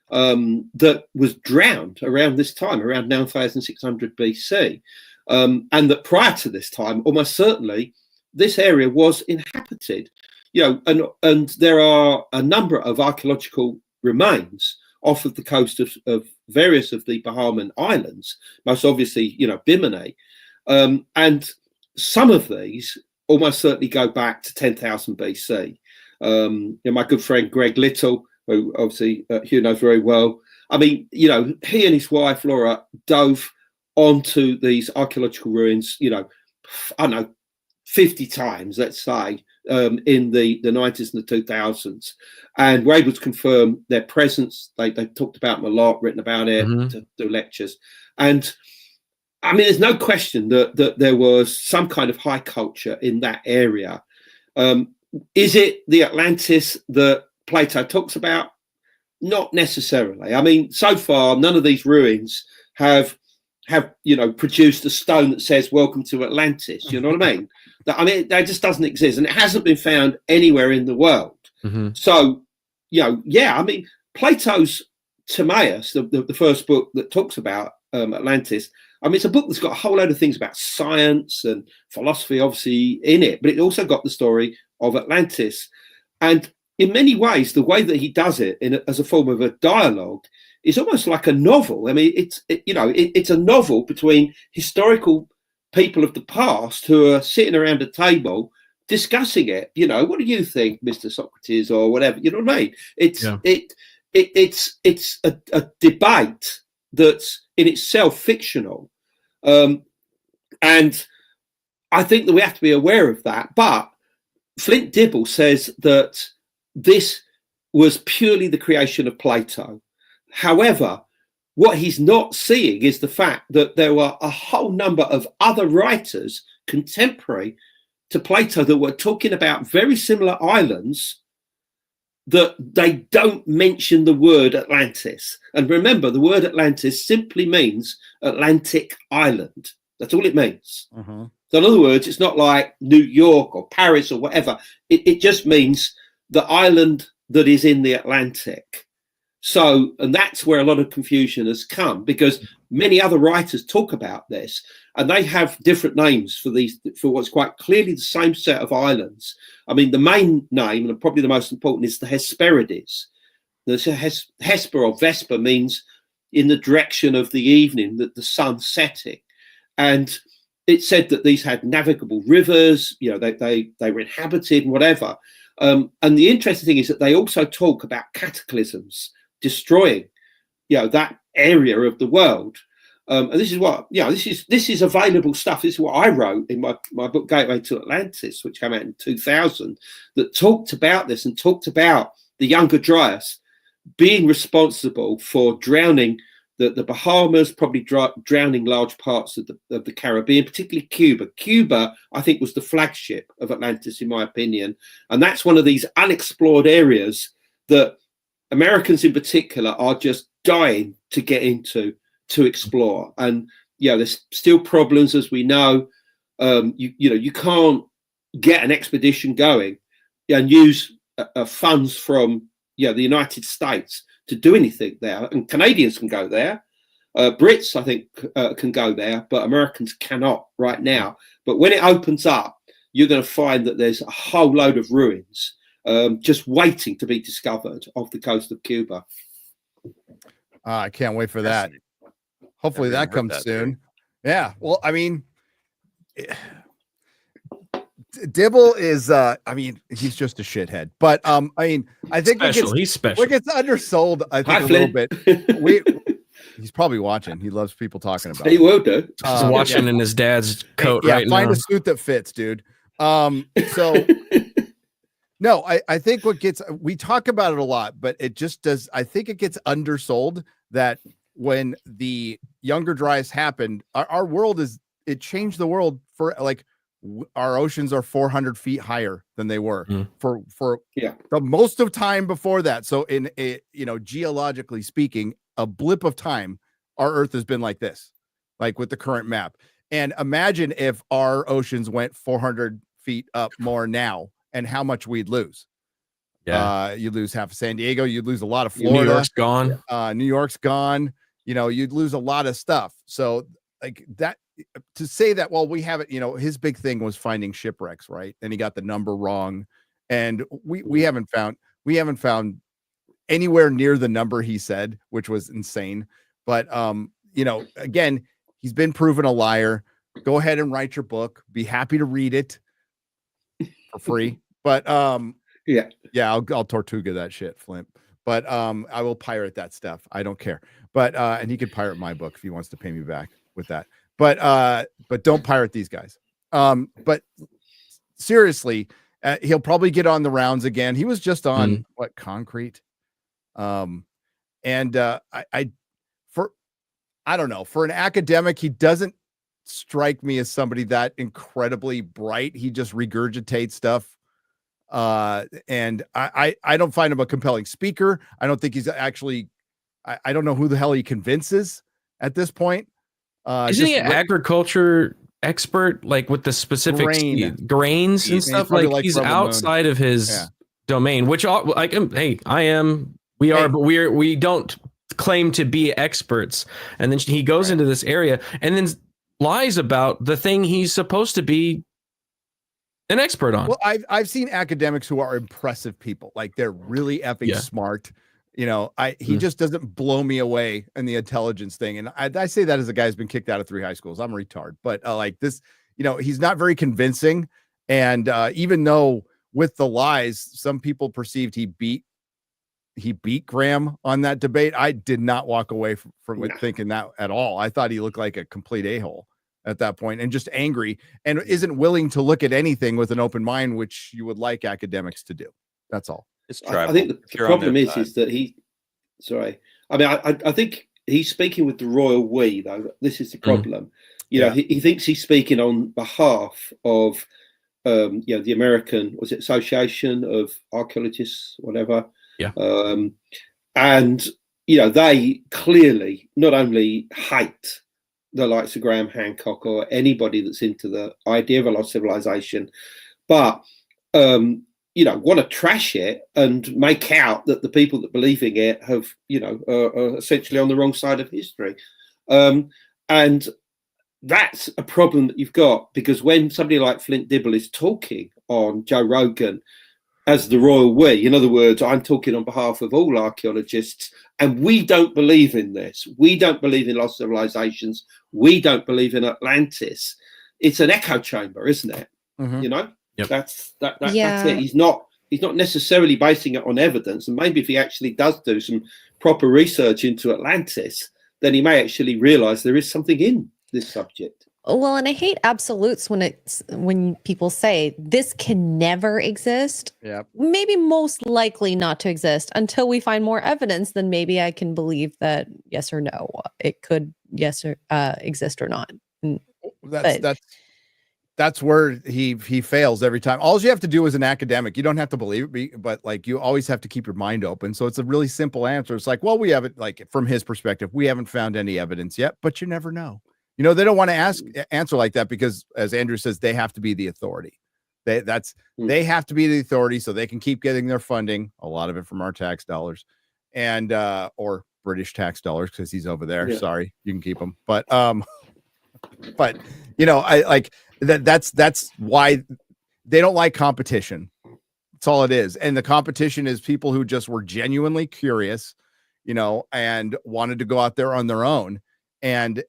that was drowned around this time, around 9600 BC, and that prior to this time, almost certainly, this area was inhabited. And there are a number of archaeological remains off of the coast of various of the Bahamian islands, most obviously, Bimini. And some of these almost certainly go back to 10,000 BC. My good friend Greg Little, who obviously Hugh knows very well. I mean, he and his wife Laura dove onto these archaeological ruins, I don't know, 50 times, let's say, in the 90s and the 2000s, and were able to confirm their presence. They talked about them a lot, written about it, to do lectures. And I mean, there's no question that there was some kind of high culture in that area. Is it the Atlantis that Plato talks about? Not necessarily. I mean, so far, none of these ruins have produced a stone that says "Welcome to Atlantis." You know what I mean? That just doesn't exist, and it hasn't been found anywhere in the world. So, I mean, Plato's Timaeus, the first book that talks about Atlantis. I mean, it's a book that's got a whole load of things about science and philosophy, obviously, in it, but it also got the story of Atlantis. And in many ways, the way that he does it as a form of a dialogue is almost like a novel. I mean, it's a novel between historical people of the past who are sitting around a table discussing it. What do you think, Mr. Socrates, or whatever? You know what I mean? It's a debate that's in itself fictional, and I think that we have to be aware of that. But Flint Dibble says that this was purely the creation of Plato. However, what he's not seeing is the fact that there were a whole number of other writers contemporary to Plato that were talking about very similar islands, that they don't mention the word Atlantis. And remember, the word Atlantis simply means Atlantic island. That's all it means. So in other words, it's not like New York or Paris or whatever. It just means the island that is in the Atlantic. So, and that's where a lot of confusion has come, because many other writers talk about this, and they have different names for what's quite clearly the same set of islands. I mean, the main name, and probably the most important, is the Hesperides. The Hesper or Vesper means in the direction of the evening, that the sun's setting. And it said that these had navigable rivers, they were inhabited and whatever. And the interesting thing is that they also talk about cataclysms destroying, that area of the world. And this is what, this is available stuff. This is what I wrote in my book, Gateway to Atlantis, which came out in 2000, that talked about this and talked about the younger Dryas being responsible for drowning the Bahamas, probably drowning large parts of the Caribbean, particularly Cuba. Cuba, I think, was the flagship of Atlantis, in my opinion. And that's one of these unexplored areas that Americans in particular are just dying to get into, to explore. And there's still problems, as we know. You can't get an expedition going and use funds from the United States to do anything there. And Canadians can go there. Brits, I think, can go there, but Americans cannot right now. But when it opens up, you're going to find that there's a whole load of ruins just waiting to be discovered off the coast of Cuba. I can't wait for that. Hopefully that comes soon. Yeah. Well, I mean, Dibble is he's just a shithead. But I think he's special. What gets undersold, I think, little bit. He's probably watching. He loves people talking about it. He will do. He's watching in his dad's coat right now. Find a suit that fits, dude. So no, I think we talk about it a lot, but it just does. I think it gets undersold that when the younger Dryas happened, our world it changed the world for our oceans are 400 feet higher than they were for the most of time before that. So in geologically speaking, a blip of time, our Earth has been like this, like with the current map. And imagine if our oceans went 400 feet up more now, and how much we'd lose. You'd lose half of San Diego. You'd lose a lot of Florida. New York's gone. New York's gone. You'd lose a lot of stuff. So like that, to say that, well, we haven't, his big thing was finding shipwrecks, right? And he got the number wrong. And we haven't found anywhere near the number he said, which was insane. But, again, he's been proven a liar. Go ahead and write your book. Be happy to read it. for free. But yeah, I'll Tortuga that shit, Flint. But I will pirate that stuff. I don't care. But and he could pirate my book if he wants to pay me back with that. But don't pirate these guys. But seriously, he'll probably get on the rounds again. He was just on Concrete. And I don't know, for an academic, he doesn't strike me as somebody that incredibly bright. He just regurgitates stuff. And I don't find him a compelling speaker. I don't think he's actually, I don't know who the hell he convinces at this point. Isn't he an agriculture expert, like with the specific grains and stuff? Like he's outside of his domain, which like, hey, but we don't claim to be experts. And then he goes into this area and then lies about the thing he's supposed to be an expert on. Well, I've seen academics who are impressive people, like they're really effing smart. You know, he just doesn't blow me away in the intelligence thing. And I say that as a guy who's been kicked out of 3 high schools. I'm a retard, but like this, you know, he's not very convincing. And even though with the lies, some people perceived he beat Graham on that debate, I did not walk away from thinking that at all. I thought he looked like a complete a-hole at that point and just angry and isn't willing to look at anything with an open mind, which you would like academics to do. That's all. I think the problem is that I think he's speaking with the royal we, though. This is the problem. You know, he thinks he's speaking on behalf of the American, was it Association of Archaeologists, whatever. Yeah. And you know, they clearly not only hate the likes of Graham Hancock or anybody that's into the idea of a lost civilization, but you know, want to trash it and make out that the people that believe in it have, you know, are essentially on the wrong side of history. And that's a problem that you've got, because when somebody like Flint Dibble is talking on Joe Rogan as the royal we, in other words, I'm talking on behalf of all archaeologists, and we don't believe in this. We don't believe in lost civilizations. We don't believe in Atlantis. It's an echo chamber, isn't it? You know? Yep. That's it. He's not necessarily basing it on evidence, and maybe if he actually does do some proper research into Atlantis, then he may actually realize there is something in this subject. Well, and I hate absolutes when people say this can never exist. Yeah. Maybe most likely not to exist until we find more evidence. Then maybe I can believe that yes or no, it could exist or not. That's where he fails every time. All you have to do as an academic, you don't have to believe it, but like you always have to keep your mind open. So it's a really simple answer. It's like, well, we haven't, like from his perspective, we haven't found any evidence yet, but you never know. You know, they don't want to answer like that because, as Andrew says, they have to be the authority. They have to be the authority so they can keep getting their funding, a lot of it from our tax dollars, and or British tax dollars because he's over there. Yeah. Sorry, you can keep them, but you know, I like that. That's why they don't like competition. That's all it is, and the competition is people who just were genuinely curious, you know, and wanted to go out there on their own, and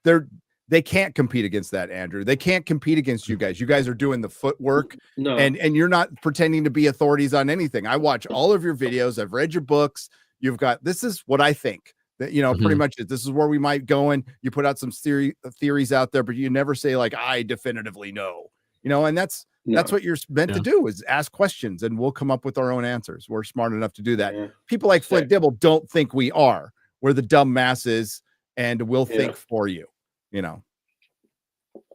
they can't compete against that, Andrew. They can't compete against you guys. You guys are doing the footwork, and you're not pretending to be authorities on anything. I watch all of your videos. I've read your books. You've got, this is what I think that, you know, pretty much this is where we might go. And you put out some theories out there, but you never say like, I definitively know, you know, and that's what you're meant to do, is ask questions and we'll come up with our own answers. We're smart enough to do that. Yeah. People like Flint Dibble don't think we are. We're the dumb masses and we'll think for you, you know.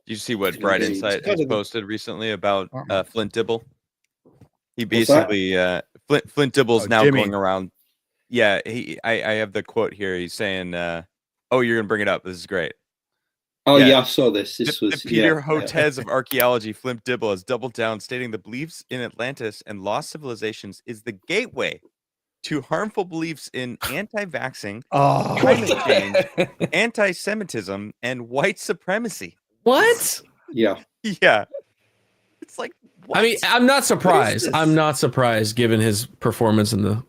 You see what Bright Insight has posted recently about Flint Dibble? He basically Flint Dibble's now Jimmy. Going around. Yeah, I have the quote here. He's saying, "Oh, you're gonna bring it up. This is great." Oh yeah, I saw this. This was the Peter Hotez of archaeology. Flint Dibble has doubled down, stating the beliefs in Atlantis and lost civilizations is the gateway to harmful beliefs in anti-vaxxing, climate change, anti-Semitism, and white supremacy. What? Yeah. Yeah. It's like, what? I mean, I'm not surprised. I'm not surprised given his performance in the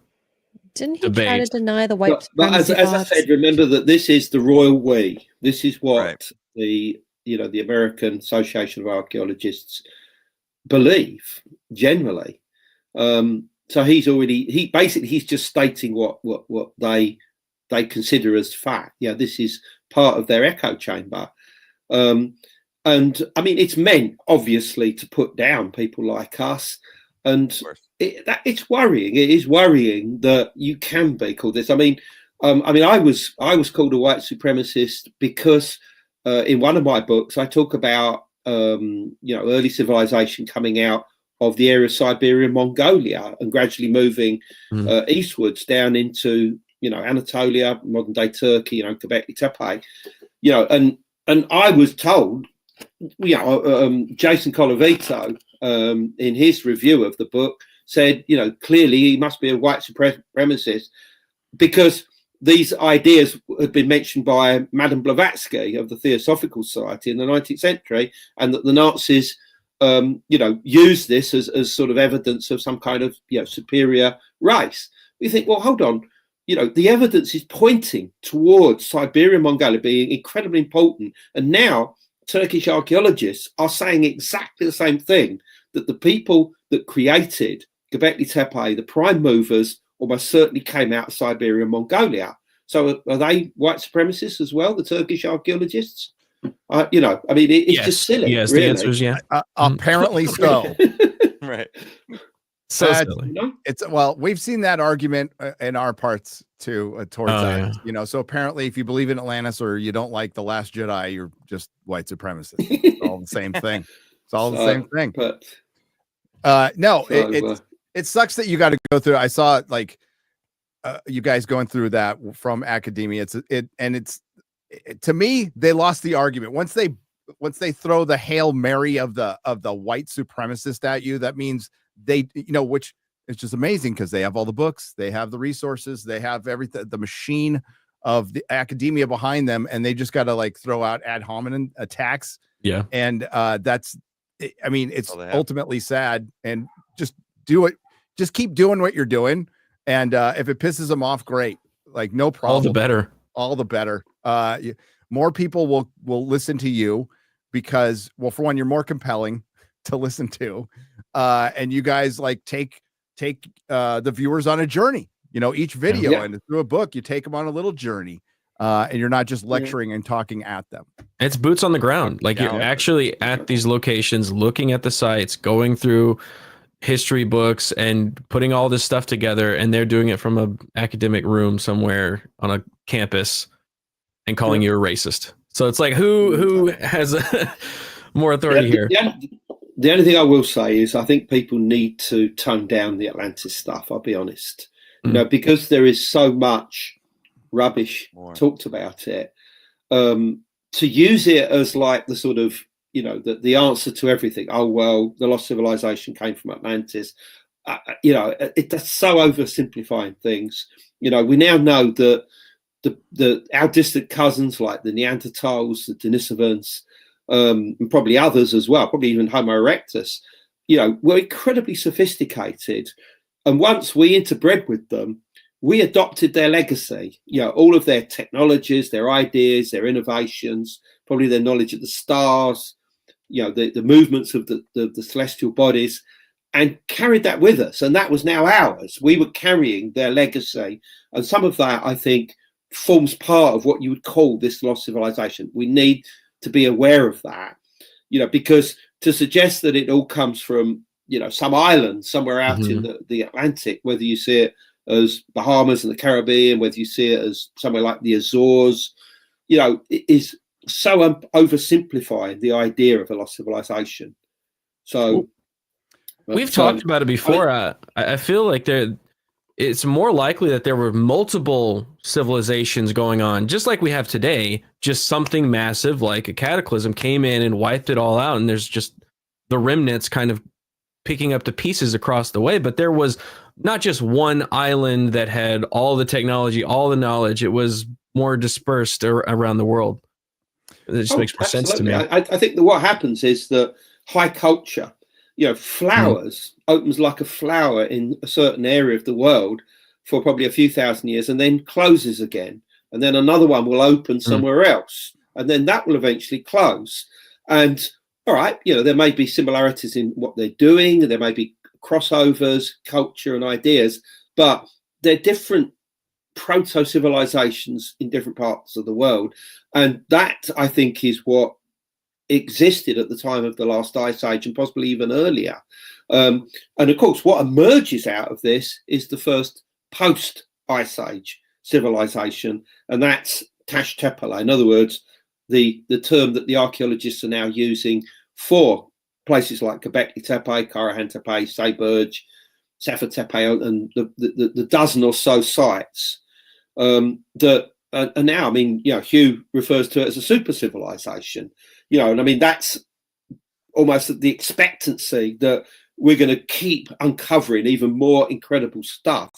Didn't he debate. try to deny the white but as I said, remember that this is the royal we. This is what the American Association of Archaeologists believe generally. So he's just stating what they consider as fact. Yeah, this is part of their echo chamber. And I mean, it's meant obviously to put down people like us, and it's worrying. It is worrying that you can be called this. I mean, I was called a white supremacist because in one of my books I talk about early civilization coming out of the area of Siberia and Mongolia and gradually moving eastwards down into Anatolia, modern day Turkey, Göbekli Tepe, and I was told, Jason Colavito in his review of the book said, clearly he must be a white supremacist because these ideas had been mentioned by Madame Blavatsky of the Theosophical Society in the 19th century, and that the Nazis use this as sort of evidence of some kind of superior race. You think, well, hold on, the evidence is pointing towards Siberia and Mongolia being incredibly important, and now Turkish archaeologists are saying exactly the same thing, that the people that created Göbekli Tepe, the prime movers, almost certainly came out of Siberia and Mongolia. So are they white supremacists as well, the Turkish archaeologists? I mean, it's just silly. Yes, really. the answer is yeah. Apparently so. Right. So silly. We've seen that argument in our parts too towards that. Yeah. So apparently, if you believe in Atlantis or you don't like the Last Jedi, you're just white supremacist. It's all the same thing. It's all the same thing. But it sucks that you got to go through. I saw you guys going through that from academia. To me, they lost the argument once they throw the Hail Mary of the white supremacist at you. That means they, which is just amazing because they have all the books, they have the resources, they have everything, the machine of the academia behind them, and they just got to throw out ad hominem attacks. Yeah, and it's ultimately sad. And just do it. Just keep doing what you're doing, and if it pisses them off, great. No problem. All the better. All the better. More people will listen to you because, well, for one, you're more compelling to listen to, and you guys take the viewers on a journey. Each video and through a book, you take them on a little journey, and you're not just lecturing and talking at them. It's boots on the ground. You're actually at these locations, looking at the sites, going through history books and putting all this stuff together, and they're doing it from an academic room somewhere on a campus and calling you a racist. So it's who has more authority here? The only thing I will say is I think people need to tone down the Atlantis stuff. I'll be honest, because there is so much rubbish talked about it. To use it as the sort of the answer to everything. Oh well, the lost civilization came from Atlantis. That's so oversimplifying things. We now know that our distant cousins like the Neanderthals, the Denisovans, and probably others as well, probably even Homo erectus, were incredibly sophisticated. And once we interbred with them, we adopted their legacy, all of their technologies, their ideas, their innovations, probably their knowledge of the stars, the movements of the celestial bodies, and carried that with us. And that was now ours. We were carrying their legacy. And some of that, I think, forms part of what you would call this lost civilization. We need to be aware of that, because to suggest that it all comes from, some island somewhere out in the Atlantic, whether you see it as Bahamas and the Caribbean, whether you see it as somewhere like the Azores, it is so oversimplifying the idea of a lost civilization. So we've talked about it before. I feel like it's more likely that there were multiple civilizations going on, just like we have today. Just something massive like a cataclysm came in and wiped it all out, and there's just the remnants kind of picking up the pieces across the way. But there was not just one island that had all the technology, all the knowledge. It was more dispersed around the world. It just makes more sense to me. I think that what happens is that high culture, flowers opens like a flower in a certain area of the world for probably a few thousand years and then closes again. And then another one will open somewhere else. And then that will eventually close. And all right, there may be similarities in what they're doing, there may be crossovers, culture and ideas, but they're different proto-civilizations in different parts of the world. And that, I think, is what existed at the time of the last ice age and possibly even earlier. And of course, what emerges out of this is the first post-ice age civilization, and that's Tash Tepele. In other words, the term that the archaeologists are now using for places like Göbekli Tepe, Karahan Tepe, Seyburge, Sefer Tepe, and the dozen or so sites that are now, I mean, Hugh refers to it as a super civilization, and I mean, that's almost the expectancy that we're going to keep uncovering even more incredible stuff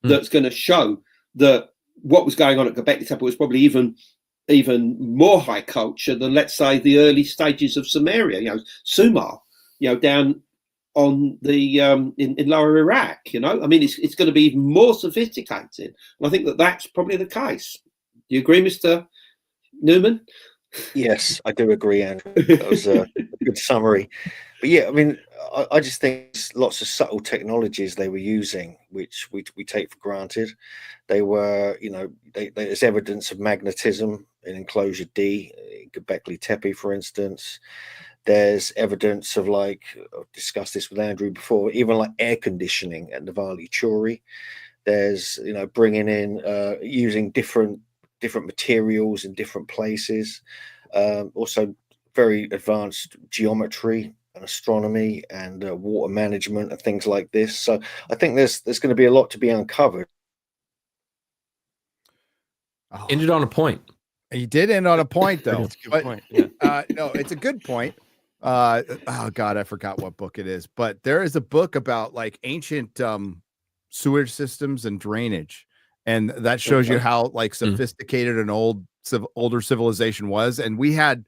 that's going to show that what was going on at Göbekli Tepe was probably even more high culture than, let's say, the early stages of Sumeria, Sumer, down on the in lower Iraq. I mean, it's going to be even more sophisticated, and I think that's probably the case. Do you agree, Mr. Newman? Yes, I do agree, Andrew. That was a good summary. But yeah, I mean, I just think there's lots of subtle technologies they were using, which we take for granted. They were, there's evidence of magnetism in enclosure D, Göbekli Tepe, for instance. There's evidence of, like, I've discussed this with Andrew before, even like air conditioning at Navali Chori. There's, bringing in, using different materials in different places. Also very advanced geometry and astronomy and water management and things like this. So I think there's going to be a lot to be uncovered. Ended on a point. He did end on a point, though. That's a good point. Yeah. No, it's a good point. Oh God, I forgot what book it is, but there is a book about like ancient sewage systems and drainage, and that shows you how like sophisticated an older civilization was. And we've had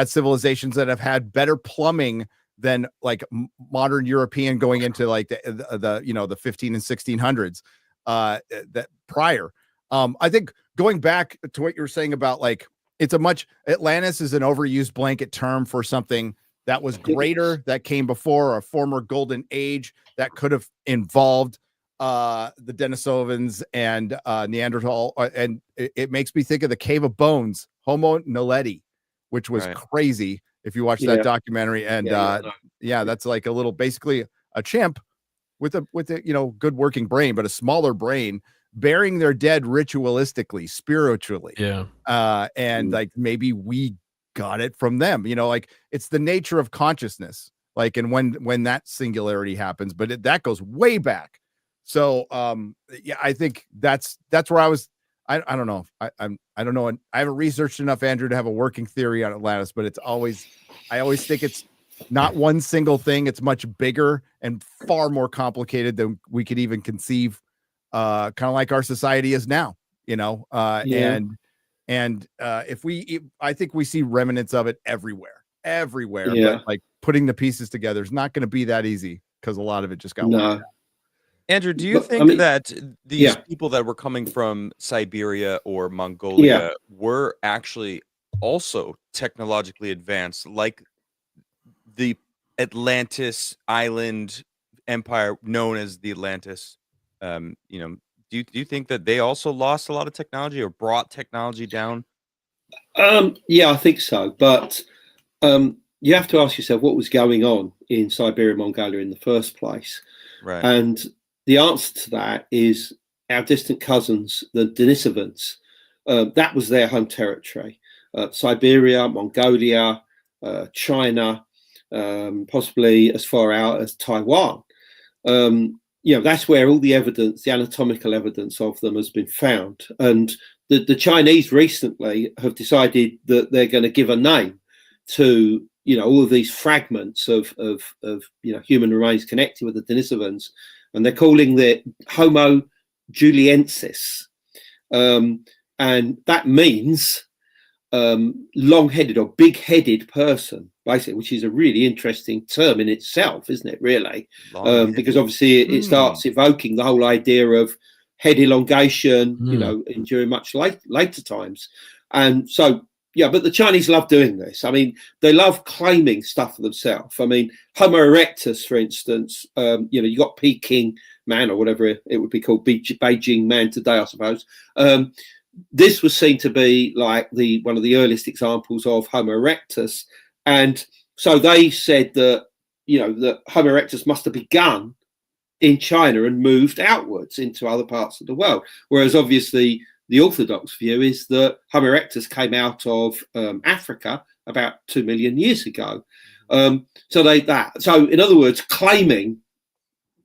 civilizations that have had better plumbing than like modern European going into like the 15 and 1600s that prior. I think going back to what you were saying about like Atlantis is an overused blanket term for something that was greater, that came before a former golden age that could have involved the Denisovans and Neanderthal, and it makes me think of the Cave of Bones, Homo naledi, which was crazy if you watch that documentary. And that's like a little, basically a chimp with a good working brain, but a smaller brain, burying their dead ritualistically, spiritually. And like maybe we got it from them, like it's the nature of consciousness, like, and when that singularity happens, but that goes way back. So I think that's where I was. I don't know. I don't know. I haven't researched enough, Andrew, to have a working theory on Atlantis, but I always think it's not one single thing. It's much bigger and far more complicated than we could even conceive. Kind of like our society is now, and I think we see remnants of it everywhere, but like putting the pieces together is not going to be that easy because a lot of it just got wiped out. Andrew, do you think that these people that were coming from Siberia or Mongolia were actually also technologically advanced, like the Atlantis island empire known as the Atlantis? Do you think that they also lost a lot of technology or brought technology down? I think so. But you have to ask yourself what was going on in Siberia, Mongolia in the first place. Right. And the answer to that is our distant cousins, the Denisovans. That was their home territory. Siberia, Mongolia, China, possibly as far out as Taiwan. That's where all the evidence, the anatomical evidence of them has been found. And the Chinese recently have decided that they're going to give a name to, all of these fragments of human remains connected with the Denisovans. And they're calling it Homo juliensis. And that means long-headed or big-headed person, basically, which is a really interesting term in itself, isn't it, really? Because obviously it starts evoking the whole idea of head elongation, during much later times. And so yeah, but the Chinese love doing this. I mean, they love claiming stuff for themselves. I mean, Homo erectus, for instance, you got Peking man or whatever it would be called, Beijing man today, I suppose. This was seen to be like one of the earliest examples of Homo erectus. And so they said that, that Homo erectus must have begun in China and moved outwards into other parts of the world. Whereas obviously the orthodox view is that Homo erectus came out of Africa about 2 million years ago. So in other words, claiming,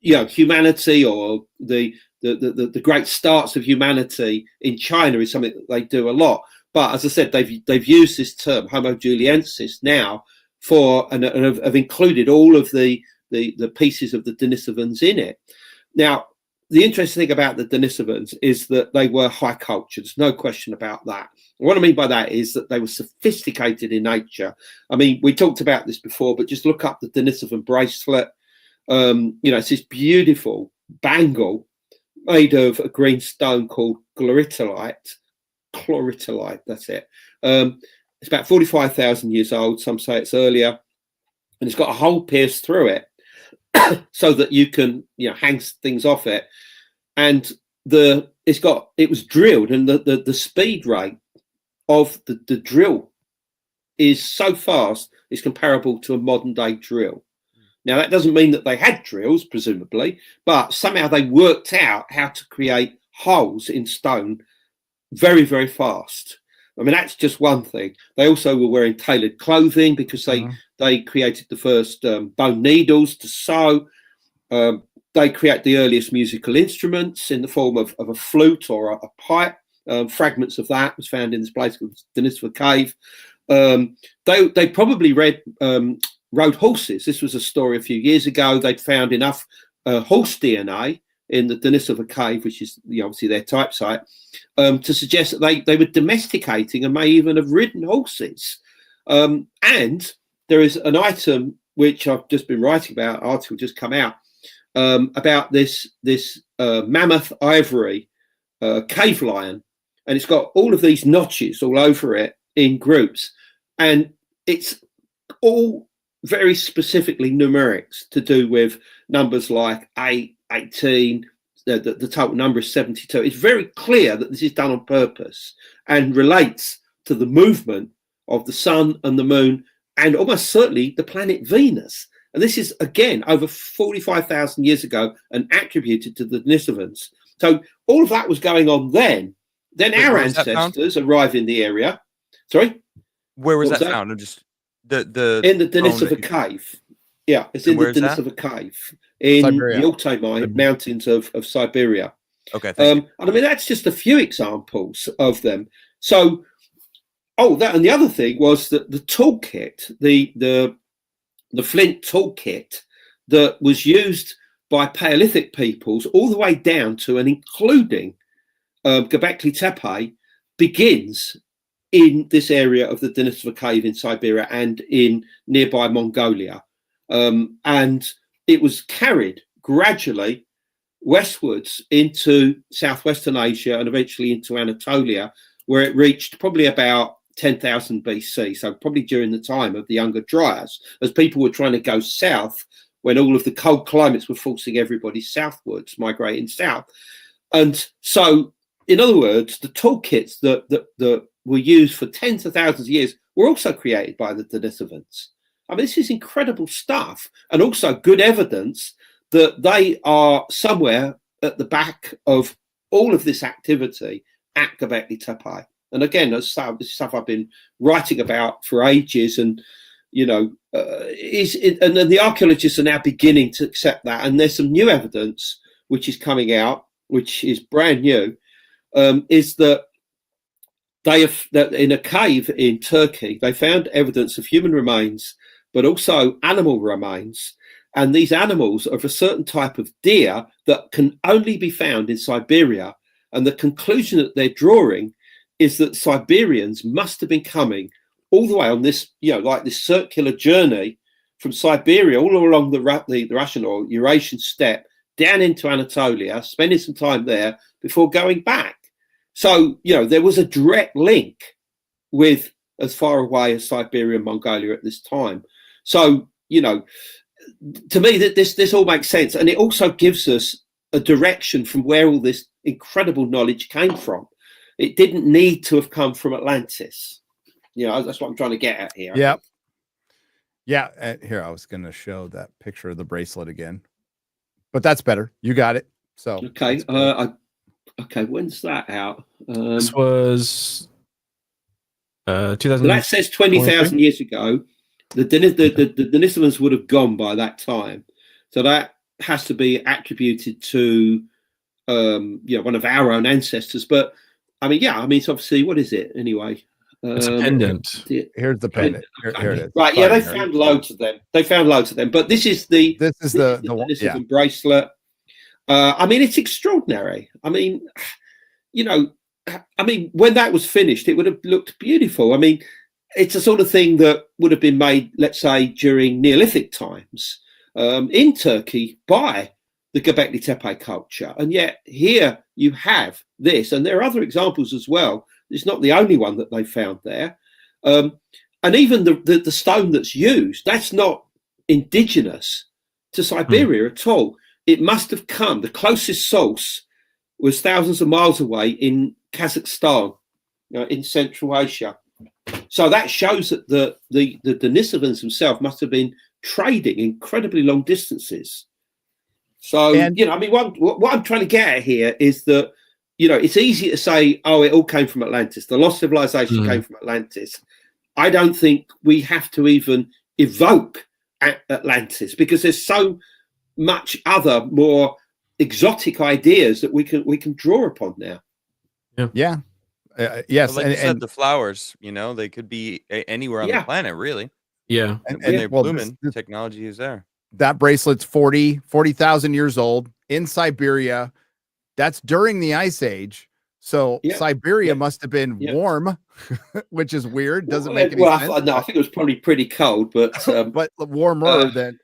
humanity or the great starts of humanity in China is something that they do a lot. But as I said, they've used this term Homo juliensis now and have included all of the pieces of the Denisovans in it. Now, the interesting thing about the Denisovans is that they were high culture. There's no question about that. And what I mean by that is that they were sophisticated in nature. I mean, we talked about this before, but just look up the Denisovan bracelet. It's this beautiful bangle made of a green stone called chloritolite. That's it. It's about 45,000 years old. Some say it's earlier, and it's got a hole pierced through it so that you can, hang things off it. And it was drilled, and the speed rate of the drill is so fast it's comparable to a modern day drill. Now, that doesn't mean that they had drills, presumably, but somehow they worked out how to create holes in stone very, very fast. I mean, that's just one thing. They also were wearing tailored clothing because they created the first bone needles to sew. They create the earliest musical instruments in the form of a flute or a pipe. Fragments of that was found in this place called Denisova Cave. They probably rode horses. This was a story a few years ago. They'd found enough horse DNA in the Denisova Cave, which is obviously their type site, to suggest that they were domesticating and may even have ridden horses. And there is an item which I've just been writing about, an article just come out, about this mammoth ivory cave lion, and it's got all of these notches all over it in groups, and it's all very specifically numerics to do with numbers like 8, 18. The total number is 72. It's very clear that this is done on purpose and relates to the movement of the sun and the moon, and almost certainly the planet Venus. And this is, again, over 45,000 years ago and attributed to the Denisovans. So all of that was going on then. Then our ancestors arrive in the area. Sorry? Where was that found? Just in the Denisova Cave. Yeah, it's in the Denisova Cave in Siberia. The Altai mountains of Siberia. Okay. And I mean, that's just a few examples of them. So, and the other thing was that the toolkit, the flint toolkit that was used by Paleolithic peoples all the way down to and including Göbekli Tepe begins in this area of the Denisova Cave in Siberia and in nearby Mongolia. And it was carried gradually westwards into southwestern Asia and eventually into Anatolia, where it reached probably about 10,000 BC, so probably during the time of the Younger Dryas, as people were trying to go south when all of the cold climates were forcing everybody southwards, migrating south. And so, in other words, the toolkits that were used for tens of thousands of years were also created by the Denisovans. I mean, this is incredible stuff, and also good evidence that they are somewhere at the back of all of this activity at Göbekli Tepe. And again, this is stuff I've been writing about for ages, and and the archaeologists are now beginning to accept that. And there's some new evidence which is coming out, which is brand new, is that that in a cave in Turkey they found evidence of human remains, but also animal remains. And these animals are of a certain type of deer that can only be found in Siberia. And the conclusion that they're drawing is that Siberians must have been coming all the way on this, like this circular journey from Siberia all along the Russian or Eurasian steppe down into Anatolia, spending some time there before going back. So, there was a direct link with as far away as Siberia and Mongolia at this time. So, you know, to me, that this all makes sense, and it also gives us a direction from where all this incredible knowledge came from. It didn't need to have come from Atlantis. You know, that's what I'm trying to get at here. Yeah. Yeah. Here, I was going to show that picture of the bracelet again, but that's better. You got it. So, okay. Okay. When's that out? This was 2000. So that says 20,000 years ago. The Denisovans would have gone by that time. So that has to be attributed to, you know, one of our own ancestors. But I mean, yeah, I mean, it's obviously, what is it anyway? It's a pendant. Here's the pendant. Here it is. Right. Yeah, they found loads of them. But this is the Denisovan bracelet. I mean, it's extraordinary. I mean, you know, I mean, when that was finished, it would have looked beautiful. I mean, it's a sort of thing that would have been made, let's say, during Neolithic times in Turkey by the Göbekli Tepe culture. And yet here you have this, and there are other examples as well. It's not the only one that they found there. And even the stone that's used, that's not indigenous to Siberia at all. It must have come, the closest source was thousands of miles away in Kazakhstan, in Central Asia. So that shows that the Denisovans themselves must have been trading incredibly long distances. So, you know, I mean, what I'm trying to get at here is that, you know, it's easy to say, oh, it all came from Atlantis. The lost civilization came from Atlantis. I don't think we have to even evoke Atlantis, because there's so much other more exotic ideas that we can draw upon now. Yeah. Yes. Well, like you said, the flowers, you know, they could be anywhere on the planet, really. Yeah. And when they're blooming, technology is there. That bracelet's 40,000 years old in Siberia. That's during the Ice Age. So Siberia must have been warm, which is weird. Doesn't make any sense. No, I think it was probably pretty cold, but but warmer than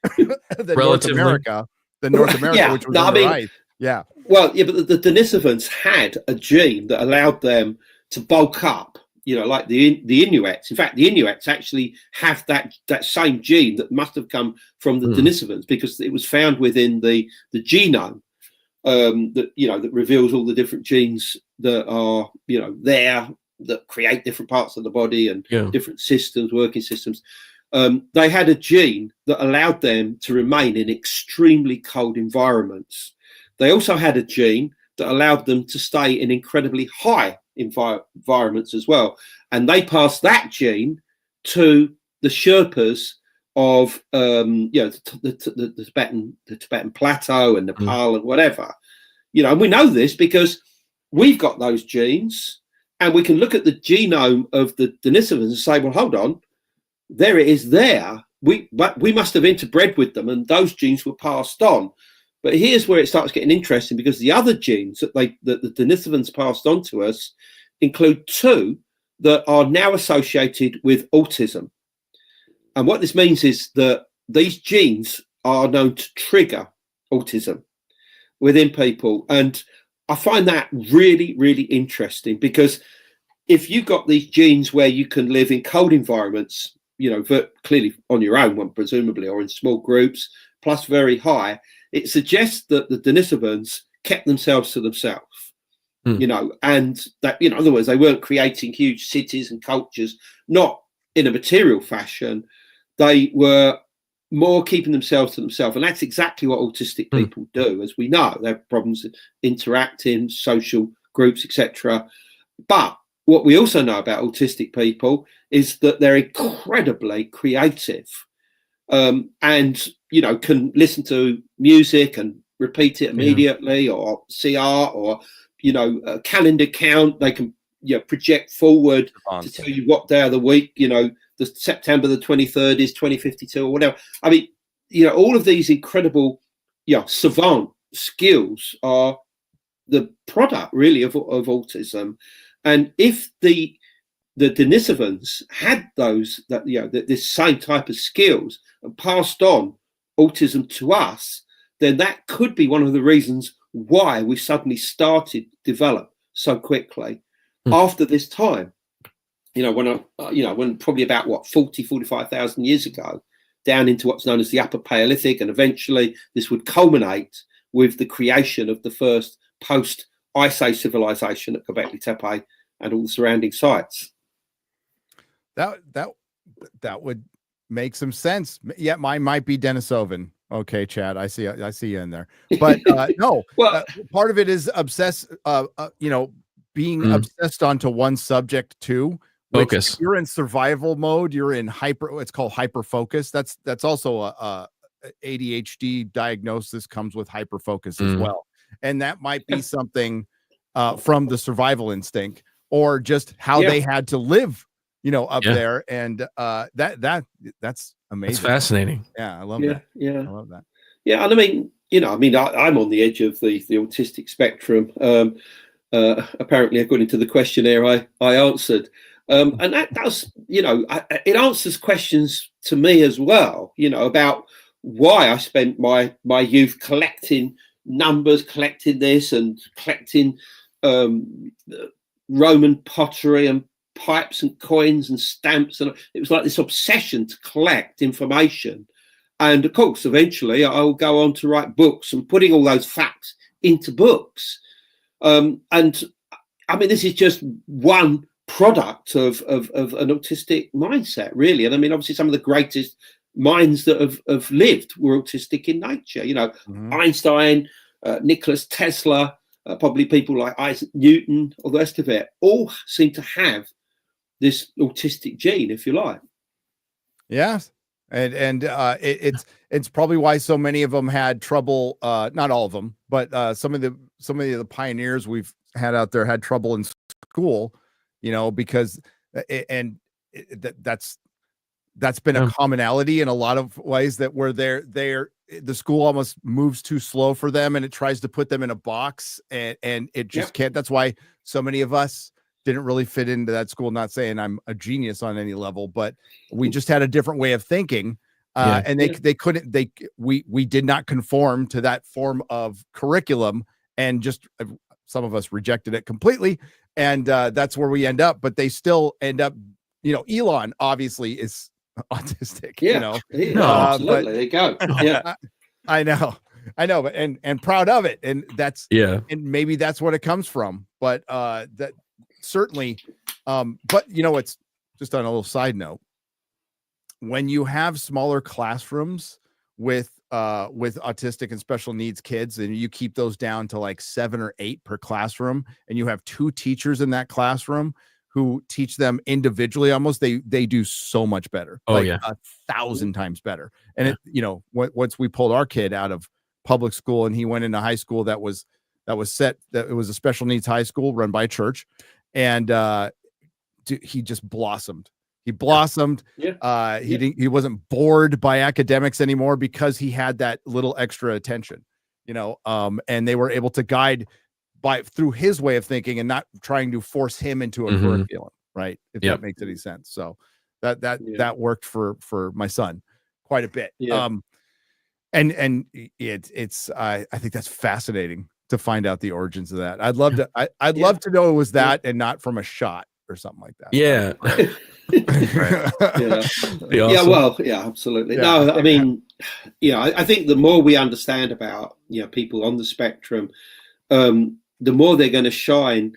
North America. Which was under ice. Yeah. Well, yeah, but the Denisovans had a gene that allowed them to bulk up, you know, like the Inuits. In fact, the Inuits actually have that same gene that must have come from the Denisovans, because it was found within the genome that, you know, that reveals all the different genes that are, you know, there, that create different parts of the body and different systems, working systems. They had a gene that allowed them to remain in extremely cold environments. They also had a gene that allowed them to stay in incredibly high environments as well. And they passed that gene to the Sherpas of, you know, the Tibetan plateau and Nepal and whatever. You know, and we know this because we've got those genes, and we can look at the genome of the Denisovans and say, well, hold on, there it is there. But we must have interbred with them, and those genes were passed on. But here's where it starts getting interesting, because the other genes that the Denisovans passed on to us include two that are now associated with autism. And what this means is that these genes are known to trigger autism within people. And I find that really, really interesting, because if you've got these genes where you can live in cold environments, you know, clearly on your own, one presumably, or in small groups, plus very high, it suggests that the Denisovans kept themselves to themselves, you know, and that, you know, in other words, they weren't creating huge cities and cultures, not in a material fashion. They were more keeping themselves to themselves. And that's exactly what autistic people do, as we know. They have problems interacting, social groups, etc. But what we also know about autistic people is that they're incredibly creative. And, you know, can listen to music and repeat it immediately, or see art, or, you know, a calendar count. They can, you know, project forward to tell you what day of the week, you know, the September the 23rd is 2052 or whatever. I mean, you know, all of these incredible, you know, savant skills are the product really of autism. And if the Denisovans had those, that, you know, this same type of skills and passed on autism to us, then that could be one of the reasons why we suddenly started to develop so quickly after this time. when probably about 45,000 years ago, down into what's known as the Upper Paleolithic, and eventually this would culminate with the creation of the first post-Ice Age civilization at Göbekli Tepe and all the surrounding sites. That would make some sense. Yeah, mine might be Denisovan. Okay, Chad, I see you in there. But no, part of it is being obsessed onto one subject too. Focus. You're in survival mode. You're in it's called hyper focus. That's also a ADHD diagnosis comes with hyper focus as well. And that might be something from the survival instinct or just how they had to live, up there. And that's amazing. It's fascinating. Yeah, I love that. Yeah. I love that. Yeah, and I'm on the edge of the autistic spectrum. Apparently, according to the questionnaire I answered. And that does, it answers questions to me as well, about why I spent my youth collecting numbers, collecting this and collecting Roman pottery and pipes and coins and stamps. And it was like this obsession to collect information. And of course, eventually I'll go on to write books and putting all those facts into books. And I mean, this is just one product of an autistic mindset, really. And I mean, obviously some of the greatest minds that have lived were autistic in nature, Einstein, Nikola Tesla, probably people like Isaac Newton, all the rest of it, all seem to have this autistic gene, if you like. Yes. And it's probably why so many of them had trouble, not all of them, but some of the pioneers we've had out there had trouble in school, because that's been a commonality in a lot of ways, that where the school almost moves too slow for them and it tries to put them in a box and it just can't. That's why so many of us didn't really fit into that school. Not saying I'm a genius on any level, but we just had a different way of thinking. And we did not conform to that form of curriculum, and just some of us rejected it completely. And that's where we end up, but they still end up, Elon obviously is autistic, absolutely. There you go. Yeah. I know, but and proud of it. And that's, and maybe that's what it comes from, but that certainly, but it's just on a little side note, when you have smaller classrooms with autistic and special needs kids, and you keep those down to like 7 or 8 per classroom, and you have 2 teachers in that classroom who teach them individually, almost they do so much better. 1,000 times better. And once we pulled our kid out of public school and he went into high school, that it was a special needs high school run by a church, and he just blossomed. He blossomed. He wasn't bored by academics anymore because he had that little extra attention, and they were able to guide through his way of thinking and not trying to force him into a curriculum, right? If that makes any sense. So that worked for my son quite a bit. And it's I think that's fascinating to find out the origins of that. I'd love to know it was that and not from a shot or something like that. Yeah. Absolutely. No, I mean, I think the more we understand about people on the spectrum, the more they're going to shine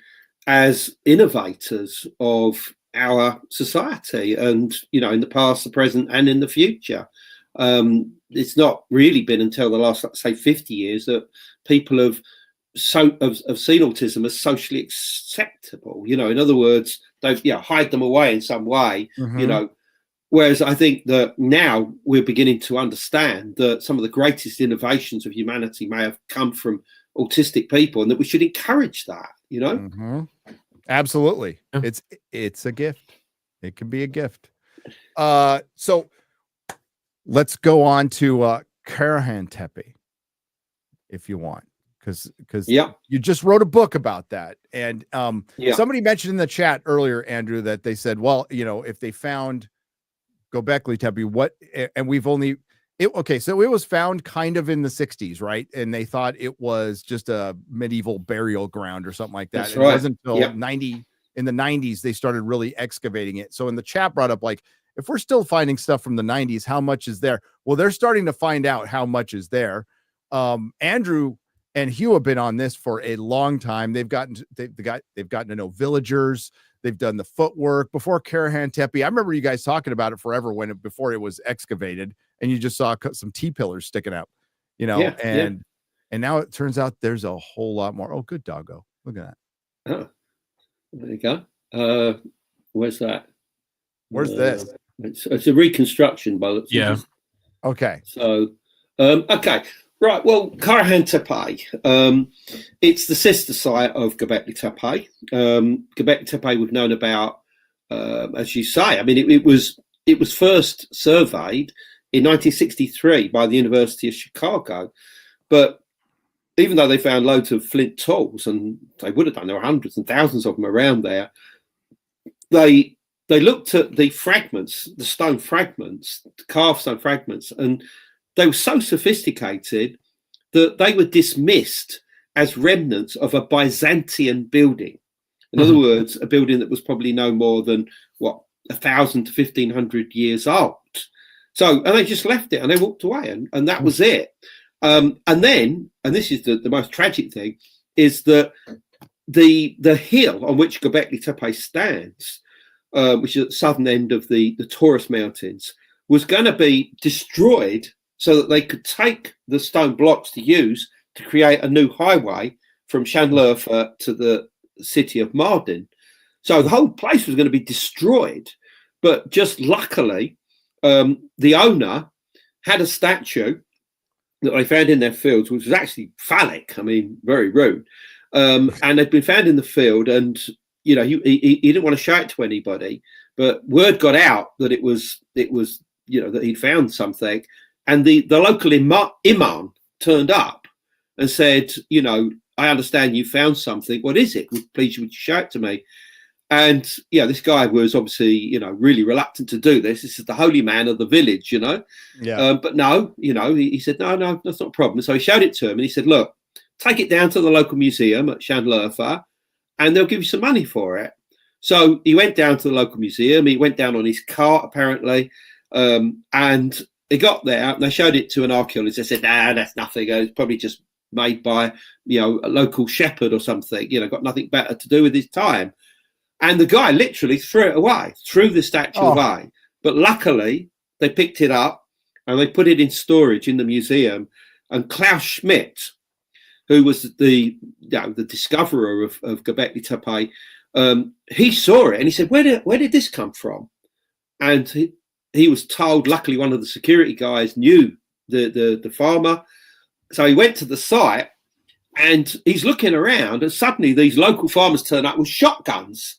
as innovators of our society, and in the past, the present, and in the future. It's not really been until the last, say, 50 years that people have seen autism as socially acceptable. In other words, they've hide them away in some way. Whereas I think that now we're beginning to understand that some of the greatest innovations of humanity may have come from autistic people, and that we should encourage that. Absolutely. It's a gift. It can be a gift. So let's go on to Karahan Tepe, if you want, because you just wrote a book about that. And somebody mentioned in the chat earlier, Andrew, that they said, well, if they found Göbekli Tepe, and we've only so it was found kind of in the 60s, right? And they thought it was just a medieval burial ground or something like that. That's right. It wasn't until in the 90s, they started really excavating it. So in the chat brought up, like, if we're still finding stuff from the 90s, how much is there? Well, they're starting to find out how much is there. Andrew and Hugh have been on this for a long time. They've gotten to know villagers. They've done the footwork before Karahan Tepe. I remember you guys talking about it forever before it was excavated, and you just saw some T-pillars sticking out, and now it turns out there's a whole lot more. Oh, good doggo. Look at that. Oh, there you go. Where's that? Where's this? It's a reconstruction by the Okay. So, okay. Right. Well, Karahan Tepe, it's the sister site of Göbekli Tepe. Göbekli Tepe we've known about, as you say. I mean, it was first surveyed in 1963 by the University of Chicago, but even though they found loads of flint tools, and they would have done, there were hundreds and thousands of them around there, they looked at the fragments, the stone fragments, the carved stone fragments, and they were so sophisticated that they were dismissed as remnants of a Byzantine building. In other words, a building that was probably no more than 1,000 to 1,500 years old. So, and they just left it and they walked away, and that was it. And then, and this is the most tragic thing, is that the hill on which Göbekli Tepe stands, which is at the southern end of the Taurus Mountains, was going to be destroyed so that they could take the stone blocks to use to create a new highway from Şanlıurfa to the city of Mardin. So the whole place was going to be destroyed. But just luckily, the owner had a statue that they found in their fields, which was actually phallic. I mean, very rude. And they'd been found in the field, and he didn't want to show it to anybody, but word got out that it was that he'd found something, and the local imam turned up and said, I understand you found something. What is it? Please, would you show it to me? And this guy was obviously, really reluctant to do this. This is the holy man of the village, but no, he said, no, that's not a problem. So he showed it to him, and he said, look, take it down to the local museum at Şanlıurfa, and they'll give you some money for it. So he went down to the local museum. He went down on his cart, apparently, and they got there and they showed it to an archaeologist. They said, nah, that's nothing. It's probably just made by, a local shepherd or something, got nothing better to do with his time. And the guy literally threw it away, threw the statue away. But luckily, they picked it up and they put it in storage in the museum. And Klaus Schmidt, who was the discoverer of Göbekli Tepe, he saw it and he said, where did this come from? And he was told, luckily one of the security guys knew the farmer. So he went to the site and he's looking around, and suddenly these local farmers turn up with shotguns,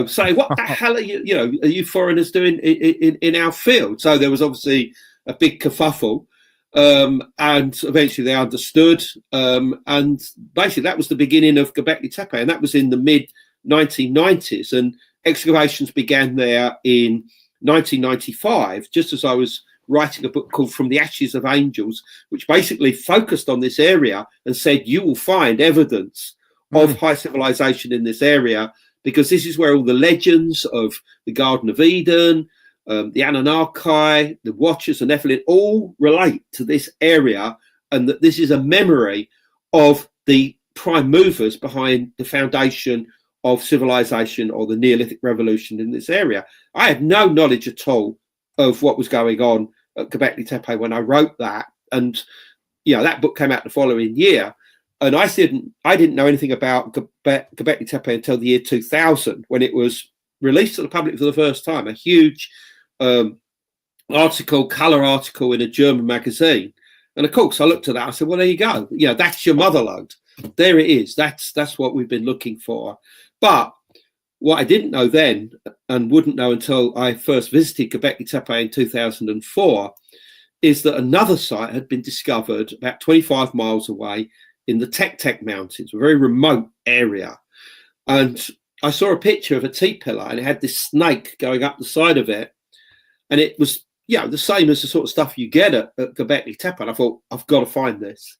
saying, what the hell are you foreigners doing in our field? So there was obviously a big kerfuffle. And eventually they understood, and basically that was the beginning of Göbekli Tepe, and that was in the mid 1990s, and excavations began there in 1995, just as I was writing a book called From the Ashes of Angels, which basically focused on this area and said you will find evidence of high civilization in this area, because this is where all the legends of the Garden of Eden, the Anunnaki, the Watchers, and Nephilim all relate to this area, and that this is a memory of the prime movers behind the foundation of civilization or the Neolithic revolution in this area. I had no knowledge at all of what was going on at Göbekli Tepe when I wrote that, and that book came out the following year, and I didn't know anything about Göbekli Tepe until the year 2000, when it was released to the public for the first time, a huge color article in a German magazine. And of course I looked at that, I said, well, there you go, that's your motherlode, there it is, that's what we've been looking for. But what I didn't know then, and wouldn't know until I first visited Göbekli Tepe in 2004, is that another site had been discovered about 25 miles away in the Tepe Mountains, a very remote area. And I saw a picture of a T-pillar, and it had this snake going up the side of it. And it was, the same as the sort of stuff you get at Göbekli Tepe. And I thought, I've got to find this.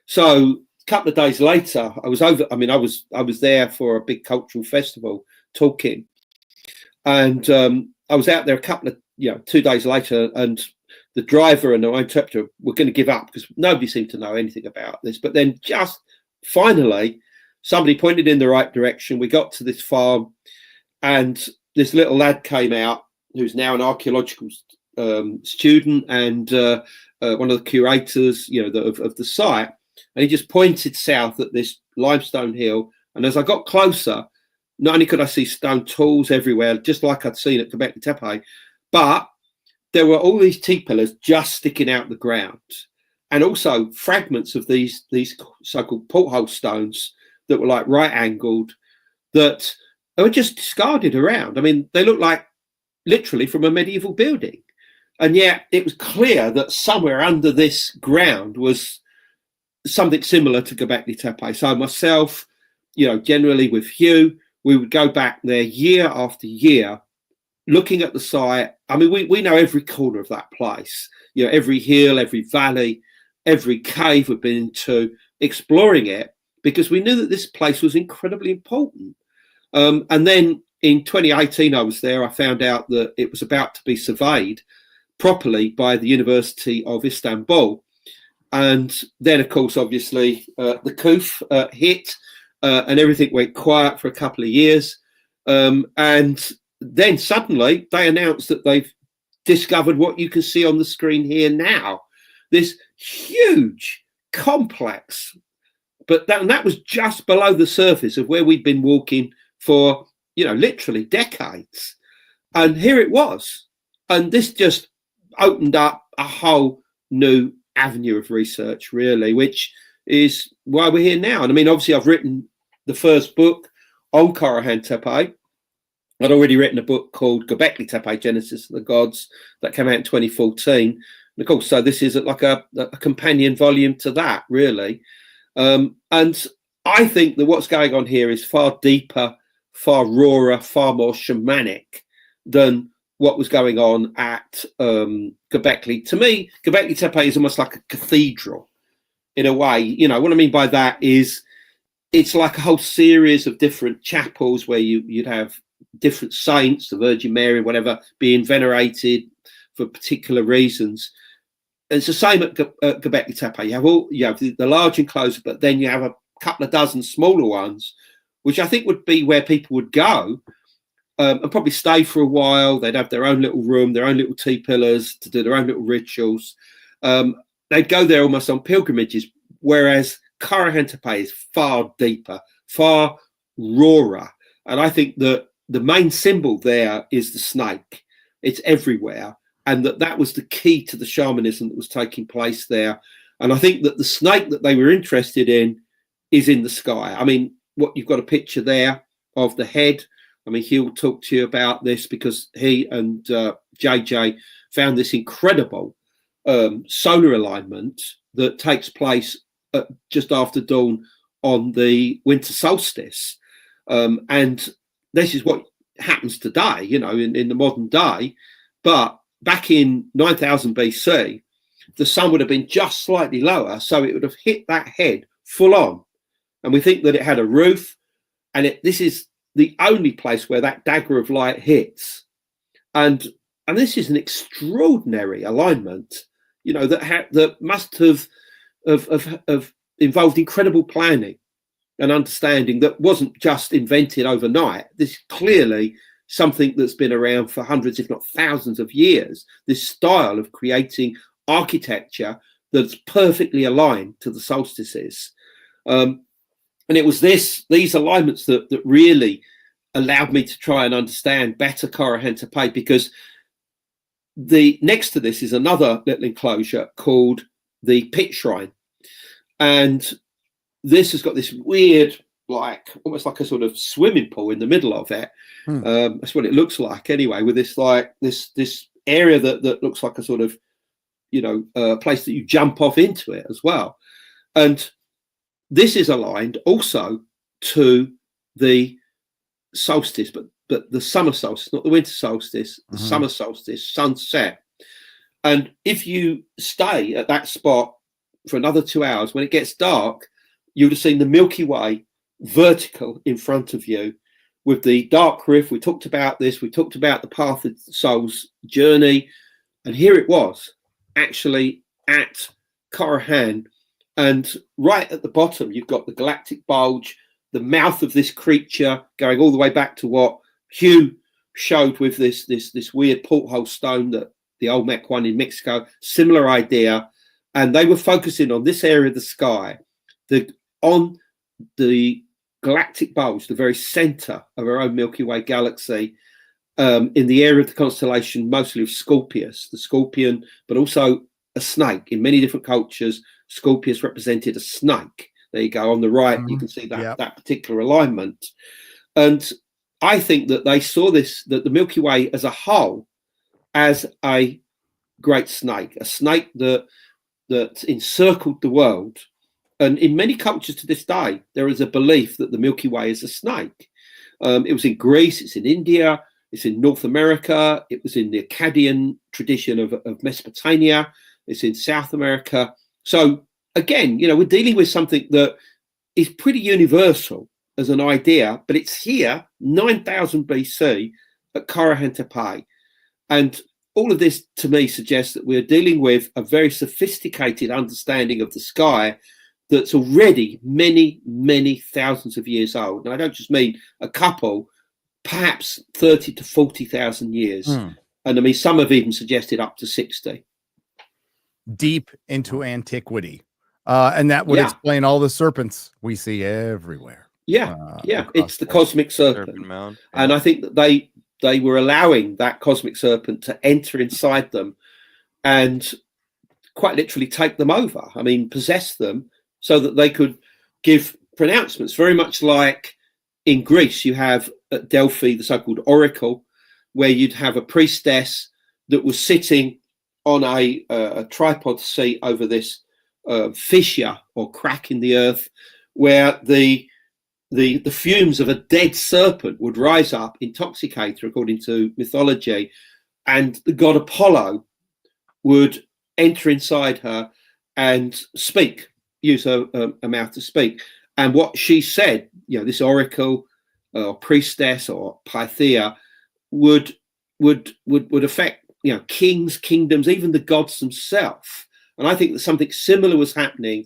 So a couple of days later, I was there for a big cultural festival talking. And I was out there a couple of 2 days later, and the driver and my interpreter were going to give up because nobody seemed to know anything about this. But then just finally, somebody pointed in the right direction. We got to this farm, and this little lad came out who's now an archaeological student and one of the curators, of the site. And he just pointed south at this limestone hill. And as I got closer, not only could I see stone tools everywhere, just like I'd seen at Göbekli Tepe, but there were all these T-pillars just sticking out the ground, and also fragments of these so-called porthole stones that were like right-angled, that they were just discarded around. I mean, they looked like literally from a medieval building. And yet it was clear that somewhere under this ground was something similar to Göbekli Tepe. So myself, generally with Hugh, we would go back there year after year, looking at the site. I mean, we know every corner of that place, every hill, every valley, every cave we've been into, exploring it, because we knew that this place was incredibly important. And then in 2018, I was there. I found out that it was about to be surveyed properly by the University of Istanbul. And then, of course, obviously, the coup hit and everything went quiet for a couple of years. And then suddenly they announced that they've discovered what you can see on the screen here now, this huge complex. But that was just below the surface of where we'd been walking for, literally decades. And here it was. And this just opened up a whole new avenue of research, really, which is why we're here now. And I mean, obviously, I've written the first book on Karahan Tepe. I'd already written a book called Göbekli Tepe, Genesis of the Gods, that came out in 2014. And of course, so this is like a companion volume to that, really. And I think that what's going on here is far deeper, far rawer, far more shamanic than what was going on at Göbekli. To me, Göbekli Tepe is almost like a cathedral in a way. What I mean by that is it's like a whole series of different chapels where you'd have different saints, the Virgin Mary, whatever, being venerated for particular reasons. And it's the same at Göbekli Tepe. You have the large enclosure, but then you have a couple of dozen smaller ones, which I think would be where people would go and probably stay for a while. They'd have their own little room, their own little T-pillars to do their own little rituals. They'd go there almost on pilgrimages, whereas Karahan Tepe is far deeper, far rawer. And I think that the main symbol there is the snake. It's everywhere. And that was the key to the shamanism that was taking place there. And I think that the snake that they were interested in is in the sky. I mean, what you've got a picture there of the head. I mean, he'll talk to you about this because he and JJ found this incredible solar alignment that takes place just after dawn on the winter solstice. And this is what happens today, in the modern day. But back in 9000 BC, the sun would have been just slightly lower, so it would have hit that head full on. And we think that it had a roof, and this is the only place where that dagger of light hits. And this is an extraordinary alignment, that must have involved incredible planning and understanding that wasn't just invented overnight. This is clearly something that's been around for hundreds, if not thousands of years, this style of creating architecture that's perfectly aligned to the solstices. And it was these alignments that really allowed me to try and understand better Karahan Tepe, because next to this is another little enclosure called the Pit Shrine. And this has got this weird, almost like a sort of swimming pool in the middle of it. That's what it looks like anyway, with this this area that looks like a sort of, place that you jump off into it as well. And this is aligned also to the solstice, but the summer solstice, not the winter solstice, the summer solstice, sunset. And if you stay at that spot for another 2 hours, when it gets dark, you would have seen the Milky Way vertical in front of you. with the dark rift. We talked about this. We talked about the path of the soul's journey, and here it was, actually at Karahan, and right at the bottom you've got the galactic bulge, the mouth of this creature, going all the way back to what Hugh showed with this weird porthole stone that the Olmec one in Mexico. Similar idea, and they were focusing on this area of the sky, on the galactic bulge, the very center of our own Milky Way galaxy, in the area of the constellation mostly of Scorpius, the scorpion, but also a snake. In many different cultures, Scorpius represented a snake. There you go. On the right, you can see that that particular alignment. And I think that they saw this, that the Milky Way as a whole, as a great snake, a snake that encircled the world. And in many cultures to this day, there is a belief that the Milky Way is a snake. It was in Greece, it's in India, it's in North America, it was in the Akkadian tradition of Mesopotamia, it's in South America. So again, you know, we're dealing with something that is pretty universal as an idea, but it's here, 9000 BC at Karahan Tepe. And all of this to me suggests that we're dealing with a very sophisticated understanding of the sky that's already many, many thousands of years old. And I don't just mean a couple, perhaps 30 to 40,000 years. And I mean, some have even suggested up to 60. Deep into antiquity. And that would explain all the serpents we see everywhere. It's the cosmic serpent. Mound. And I think that they were allowing that cosmic serpent to enter inside them and quite literally take them over. I mean, possess them, so that they could give pronouncements, very much like in Greece, you have at Delphi, the so-called oracle, where you'd have a priestess that was sitting on a tripod seat over this fissure or crack in the earth, where the fumes of a dead serpent would rise up, intoxicate her, according to mythology, and the god Apollo would enter inside her and speak, use her mouth to speak. And what she said, you know, this oracle or priestess or Pythia would affect, you know, kings, kingdoms, even the gods themselves. And I think that something similar was happening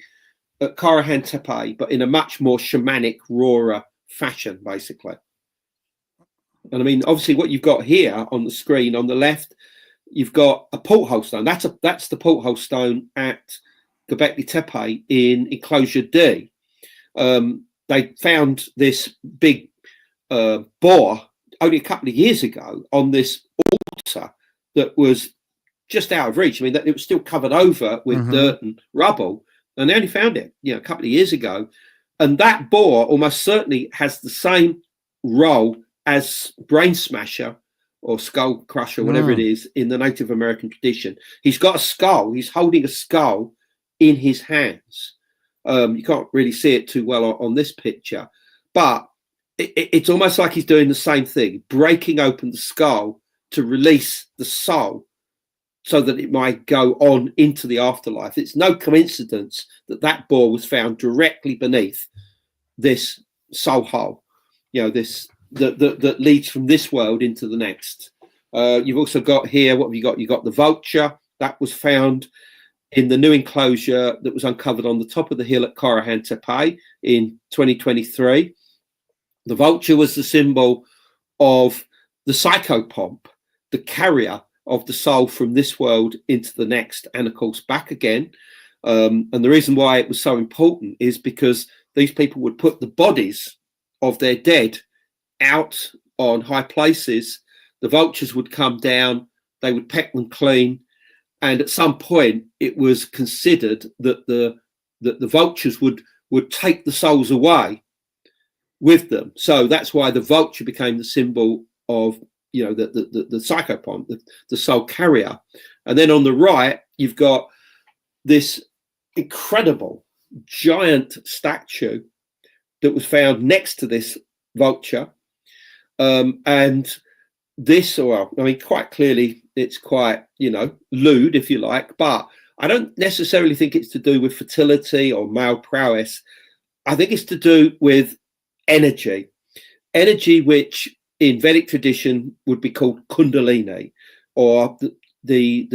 at Karahan Tepe, but in a much more shamanic, rawer fashion, basically. And I mean, obviously, what you've got here on the screen on the left, you've got a porthole stone. That's the porthole stone at Göbekli Tepe in enclosure D. They found this big boar only a couple of years ago on this altar that was just out of reach. I mean, that it was still covered over with dirt and rubble, and they only found it, you know, a couple of years ago. And that boar almost certainly has the same role as Brain Smasher or Skull Crusher, whatever it is, in the Native American tradition. He's got a skull. He's holding a skull in his hands. You can't really see it too well on this picture, but it's almost like he's doing the same thing, breaking open the skull to release the soul so that it might go on into the afterlife. It's no coincidence that that boar was found directly beneath this soul hole, you know, this that leads from this world into the next. You've also got here, what have you got? You've got the vulture that was found in the new enclosure that was uncovered on the top of the hill at Karahan Tepe in 2023. The vulture was the symbol of the psychopomp, the carrier of the soul from this world into the next, and of course back again. And the reason why it was so important is because these people would put the bodies of their dead out on high places. The vultures would come down, they would peck them clean, and at some point it was considered that the vultures would take the souls away with them. So that's why the vulture became the symbol of, you know, the psychopomp, the soul carrier. And then on the right, you've got this incredible giant statue that was found next to this vulture. And this, well, I mean, quite clearly, it's quite, you know, lewd, if you like, but I don't necessarily think it's to do with fertility or male prowess. I think it's to do with energy. energy which in Vedic tradition would be called Kundalini, or the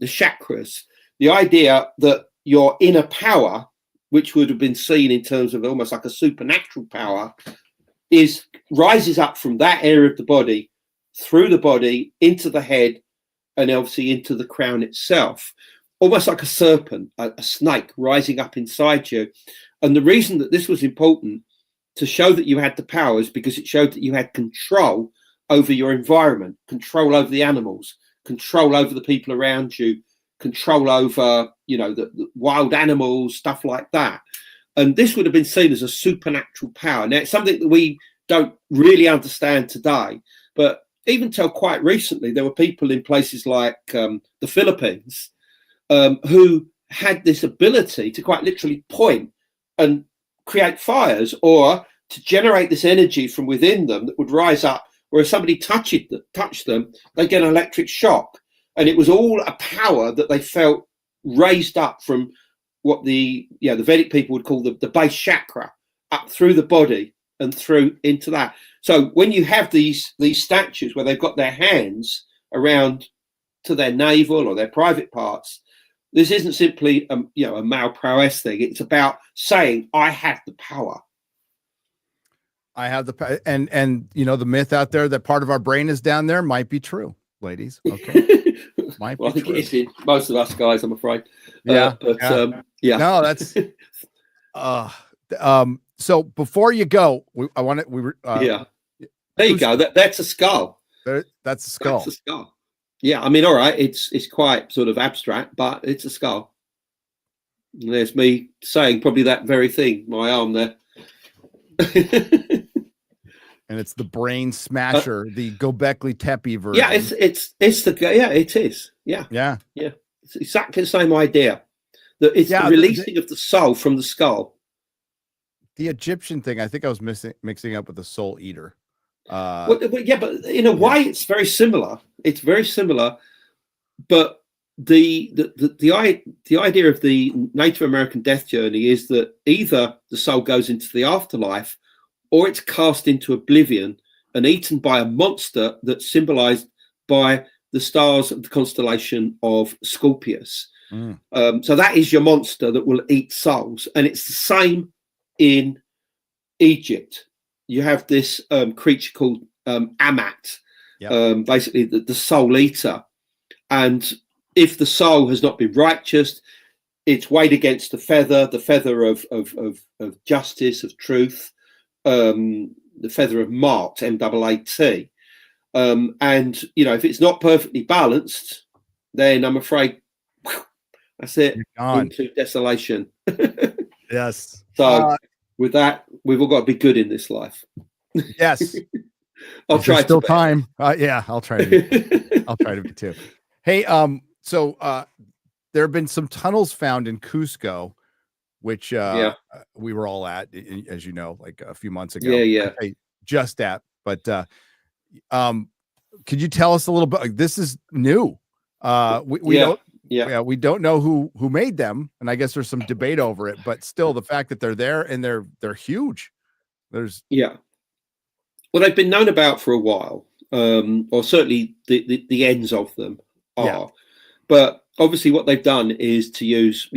chakras. The idea that your inner power, which would have been seen in terms of almost like a supernatural power, rises up from that area of the body, through the body, into the head, and obviously into the crown itself, almost like a serpent, a snake rising up inside you. And the reason that this was important to show that you had the power is because it showed that you had control over your environment, control over the animals, control over the people around you, control over, the wild animals, stuff like that. And this would have been seen as a supernatural power. Now, it's something that we don't really understand today, but even till quite recently, there were people in places like the Philippines who had this ability to quite literally point and create fires, or to generate this energy from within them that would rise up, where if somebody touched them, they get an electric shock. And it was all a power that they felt raised up from what the Vedic people would call the base chakra, up through the body and through into that. So when you have these statues where they've got their hands around to their navel or their private parts, this isn't simply a male prowess thing. It's about saying, I have the power. I have the and the myth out there that part of our brain is down there might be true, ladies. Okay. Might well, I be think true. it is in most of us guys, I'm afraid. Yeah. Yeah. No, that's so before you go, there you go. That's a skull. That's a skull. That's a skull. Yeah, I mean, all right, it's quite sort of abstract, but it's a skull. And there's me saying probably that very thing, my arm there. And it's the brain smasher, the Göbekli Tepe version. Yeah, it is. Yeah. It's exactly the same idea. That it's the releasing of the soul from the skull. The Egyptian thing, I think I was mixing up with the Soul Eater. But in a way, it's very similar. It's very similar, but the idea of the Native American death journey is that either the soul goes into the afterlife, or it's cast into oblivion and eaten by a monster that's symbolized by the stars of the constellation of Scorpius. So that is your monster that will eat souls, and it's the same in Egypt. You have this creature called Amat, basically the soul eater. And if the soul has not been righteous, it's weighed against the feather of justice, of truth, the feather of Mart, M-A-A-T. And, if it's not perfectly balanced, then I'm afraid that's it, into desolation. Yes. So with that, we've all got to be good in this life. Yes. I'll try. Still time. Yeah, I'll try to be too. Hey, so there have been some tunnels found in Cusco, which we were all at, as you know, like a few months ago. Yeah. Just at, but could you tell us a little bit? This is new. We don't know who made them, and I guess there's some debate over it. But still, the fact that they're there and they're huge. Well, they've been known about for a while, or certainly the ends of them are. Yeah. But obviously, what they've done is to use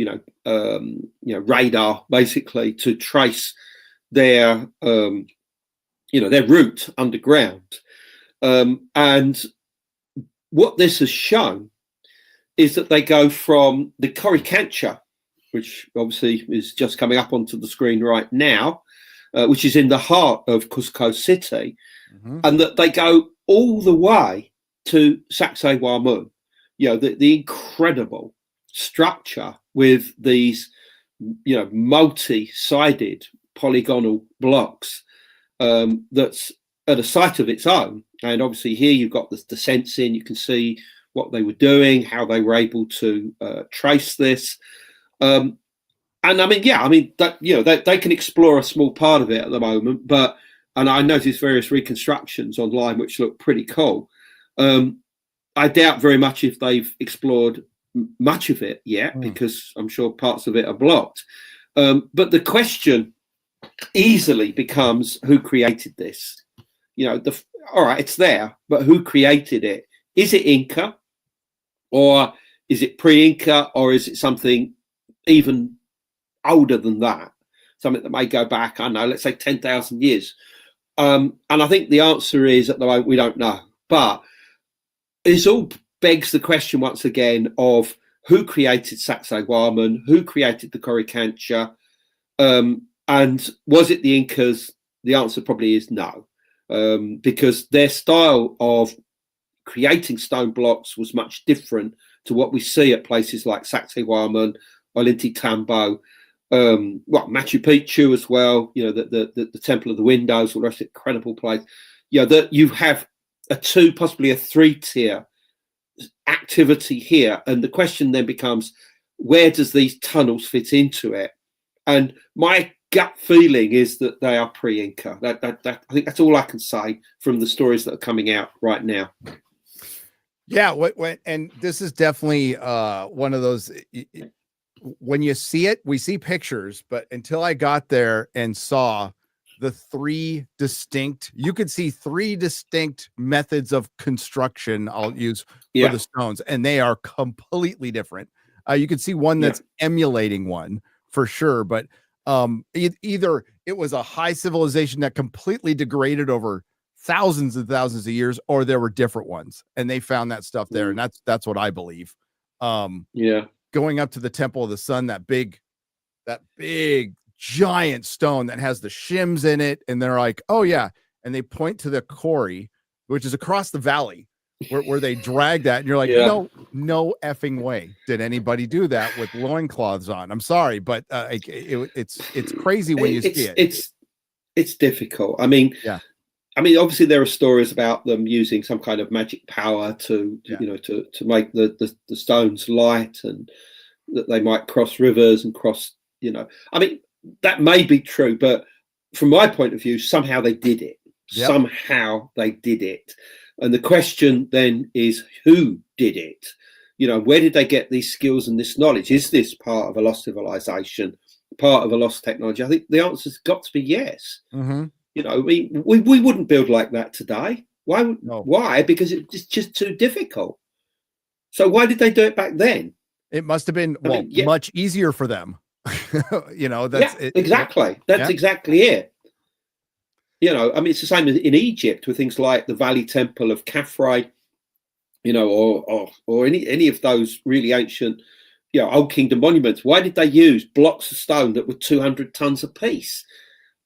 radar basically to trace their their route underground, and what this has shown is that they go from the Coricancha, which obviously is just coming up onto the screen right now, which is in the heart of Cusco City, and that they go all the way to Sacsayhuamun. The incredible structure with these, multi-sided polygonal blocks that's at a site of its own. And obviously here you've got the sensing, you can see what they were doing, how they were able to trace this. And they can explore a small part of it at the moment, and I noticed various reconstructions online which look pretty cool. I doubt very much if they've explored much of it yet, because I'm sure parts of it are blocked. But the question easily becomes who created this. You know, all right, it's there, but who created it? Is it Inca, or is it pre-Inca, or is it something even older than that? Something that may go back, I don't know, let's say 10,000 years. And I think the answer is, at the moment, we don't know. But it all begs the question once again of who created Sacsayhuaman, who created the Coricancha, and was it the Incas? The answer probably is no, because their style of creating stone blocks was much different to what we see at places like Sacsayhuaman, Ollantaytambo, Machu Picchu as well. You know, the Temple of the Windows, all the rest, incredible place. You know, that you have possibly a 3-tier activity here, and the question then becomes, where does these tunnels fit into it? And my gut feeling is that they are pre-Inca. I think that's all I can say from the stories that are coming out right now. Yeah, and this is definitely one of those. When you see it, we see pictures, but until I got there and saw the you could see 3 distinct methods of construction I'll use for the stones, and they are completely different. You could see one that's emulating one for sure, but either it was a high civilization that completely degraded over thousands and thousands of years, or there were different ones, and they found that stuff there, and that's what I believe. Going up to the Temple of the Sun, that big giant stone that has the shims in it, and they're like, oh yeah, and they point to the quarry, which is across the valley, where they drag that, and you're like, no effing way did anybody do that with loincloths on. I'm sorry, but it's crazy when you see it. It's difficult. I mean, obviously there are stories about them using some kind of magic power to make the stones light, and that they might cross rivers and cross, I mean, that may be true, but from my point of view, somehow they did it. Somehow they did it. And the question then is, who did it? Where did they get these skills and this knowledge? Is this part of a lost civilization, part of a lost technology? I think the answer's got to be yes. We wouldn't build like that today. Why? Why? Because it's just too difficult. So why did they do it back then? It must have been much easier for them. Exactly. That's exactly it. I mean, it's the same in Egypt with things like the Valley Temple of Khafre, or any of those really ancient, Old Kingdom monuments. Why did they use blocks of stone that were 200 tons apiece?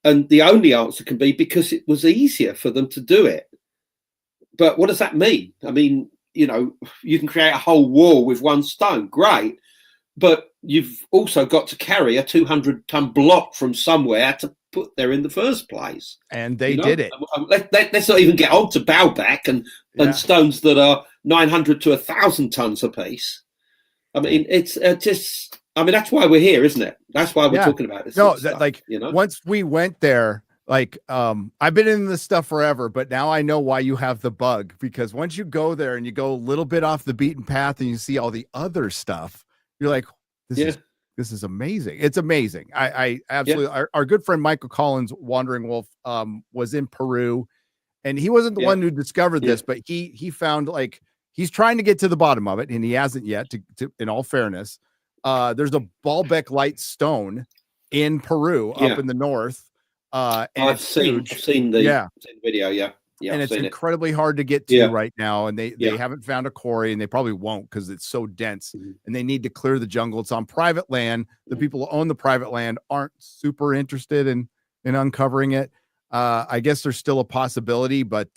And the only answer can be because it was easier for them to do it. But what does that mean? I mean, you can create a whole wall with one stone, great, but you've also got to carry a 200-ton block from somewhere to put there in the first place. And they did it. Let's not even get on to Baalbek and stones that are 900 to 1,000 tons apiece. I mean, it's just, I mean, that's why we're here, isn't it? That's why we're talking about this. No, once we went there, I've been in this stuff forever, but now I know why you have the bug, because once you go there and you go a little bit off the beaten path and you see all the other stuff, you're like, this is amazing. It's amazing. I absolutely, our good friend Michael Collins, Wandering Wolf, was in Peru, and he wasn't the one who discovered this, but he found, he's trying to get to the bottom of it, and he hasn't yet, to in all fairness. There's a Baalbek light stone in Peru, up in the north. And I've seen the video. And it's incredibly hard to get to right now. And they haven't found a quarry, and they probably won't, because it's so dense, and they need to clear the jungle. It's on private land. The people who own the private land aren't super interested in uncovering it. I guess there's still a possibility, but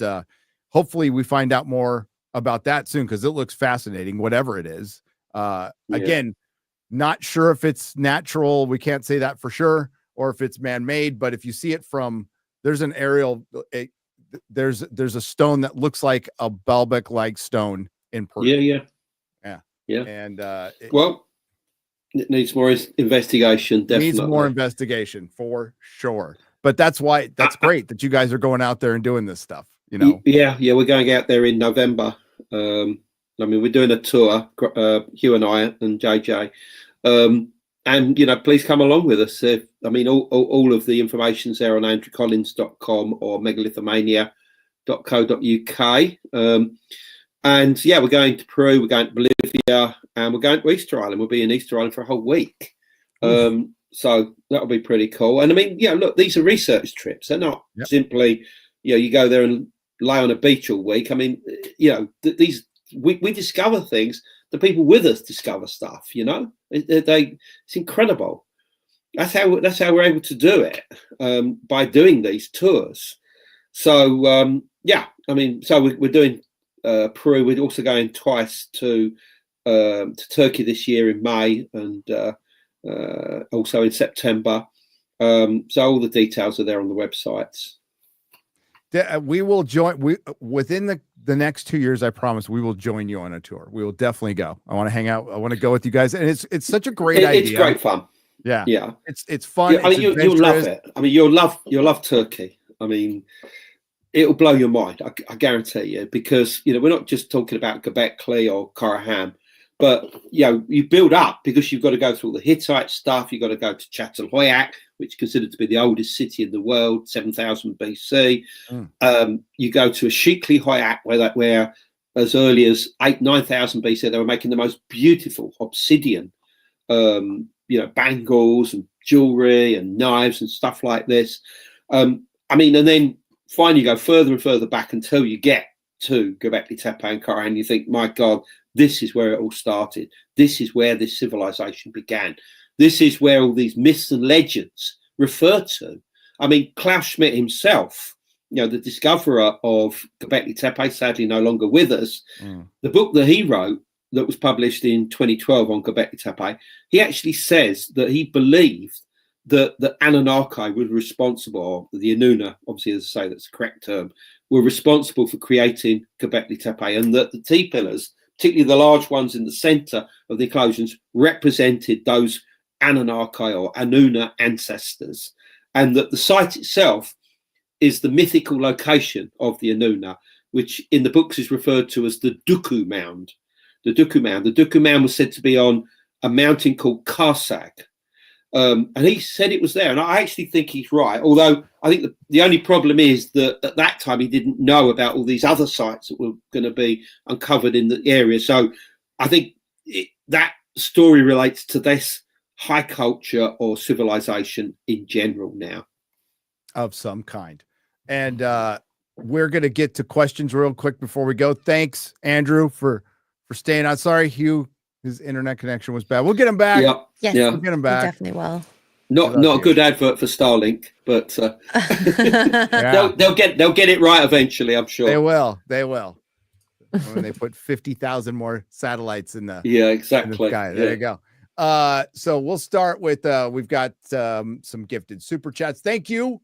hopefully we find out more about that soon, because it looks fascinating, whatever it is. Again, not sure if it's natural. We can't say that for sure, or if it's man-made, but if you see it from, there's an aerial, there's a stone that looks like a Baalbek-like stone in Peru. Yeah. And it needs more investigation. Definitely needs more investigation for sure. But that's why great that you guys are going out there and doing this stuff. Yeah, we're going out there in November. I mean, we're doing a tour, Hugh and I and JJ, and please come along with us. I mean, all of the information's there on andrewcollins.com or megalithomania.co.uk. And yeah, we're going to Peru, we're going to Bolivia, and we're going to Easter Island. We'll be in Easter Island for a whole week. So that'll be pretty cool. And I mean, look, these are research trips. They're not simply, you go there and lay on a beach all week. I mean, these we discover things. The people with us discover stuff. It's incredible. That's how we're able to do it, by doing these tours. So I mean, so we're doing Peru. We're also going twice to Turkey this year in May and also in September. So all the details are there on the websites. We will join within the next 2 years. I promise we will join you on a tour. We will definitely go. I want to hang out. I want to go with you guys, and it's such a great idea. It's great fun. Yeah. It's fun. Yeah, I mean, you'll love it. I mean, you'll love Turkey. I mean, it'll blow your mind. I guarantee you, because we're not just talking about Göbekli or Karahan, but you build up, because you've got to go through all the Hittite stuff. You've got to go to Çatalhöyük, which is considered to be the oldest city in the world, 7,000 BC. You go to Ashikli Hoyak, where as early as 9,000 BC they were making the most beautiful obsidian, bangles and jewelry and knives and stuff like this. I mean, and then finally you go further and further back until you get to Göbekli Tepe and Karahan, and you think, my God, this is where it all started. This is where this civilization began. This is where all these myths and legends refer to. I mean, Klaus Schmidt himself, the discoverer of Göbekli Tepe, sadly no longer with us, the book that he wrote that was published in 2012 on Göbekli Tepe, he actually says that he believed that the Anunnaki were responsible, or the Inuna, obviously, as I say, that's the correct term, were responsible for creating Göbekli Tepe, and that the T-pillars, particularly the large ones in the center of the enclosures, represented those Anunnaki or Anuna ancestors, and that the site itself is the mythical location of the Anuna, which in the books is referred to as the Duku Mound. The Duku Mound. The Duku Mound was said to be on a mountain called Karsag. And he said it was there. And I actually think he's right. Although I think the only problem is that at that time he didn't know about all these other sites that were going to be uncovered in the area. So I think that story relates to this high culture or civilization in general now. Of some kind. And we're going to get to questions real quick before we go. Thanks, Andrew, for staying on. Sorry, Hugh, his internet connection was bad. We'll get him back. Yes, we'll get him back. Definitely will. Not a good advert for Starlink, but they'll get it right eventually, I'm sure. They will. When they put 50,000 more satellites in the exactly. In the sky. There you go. So we'll start with we've got some gifted super chats. Thank you,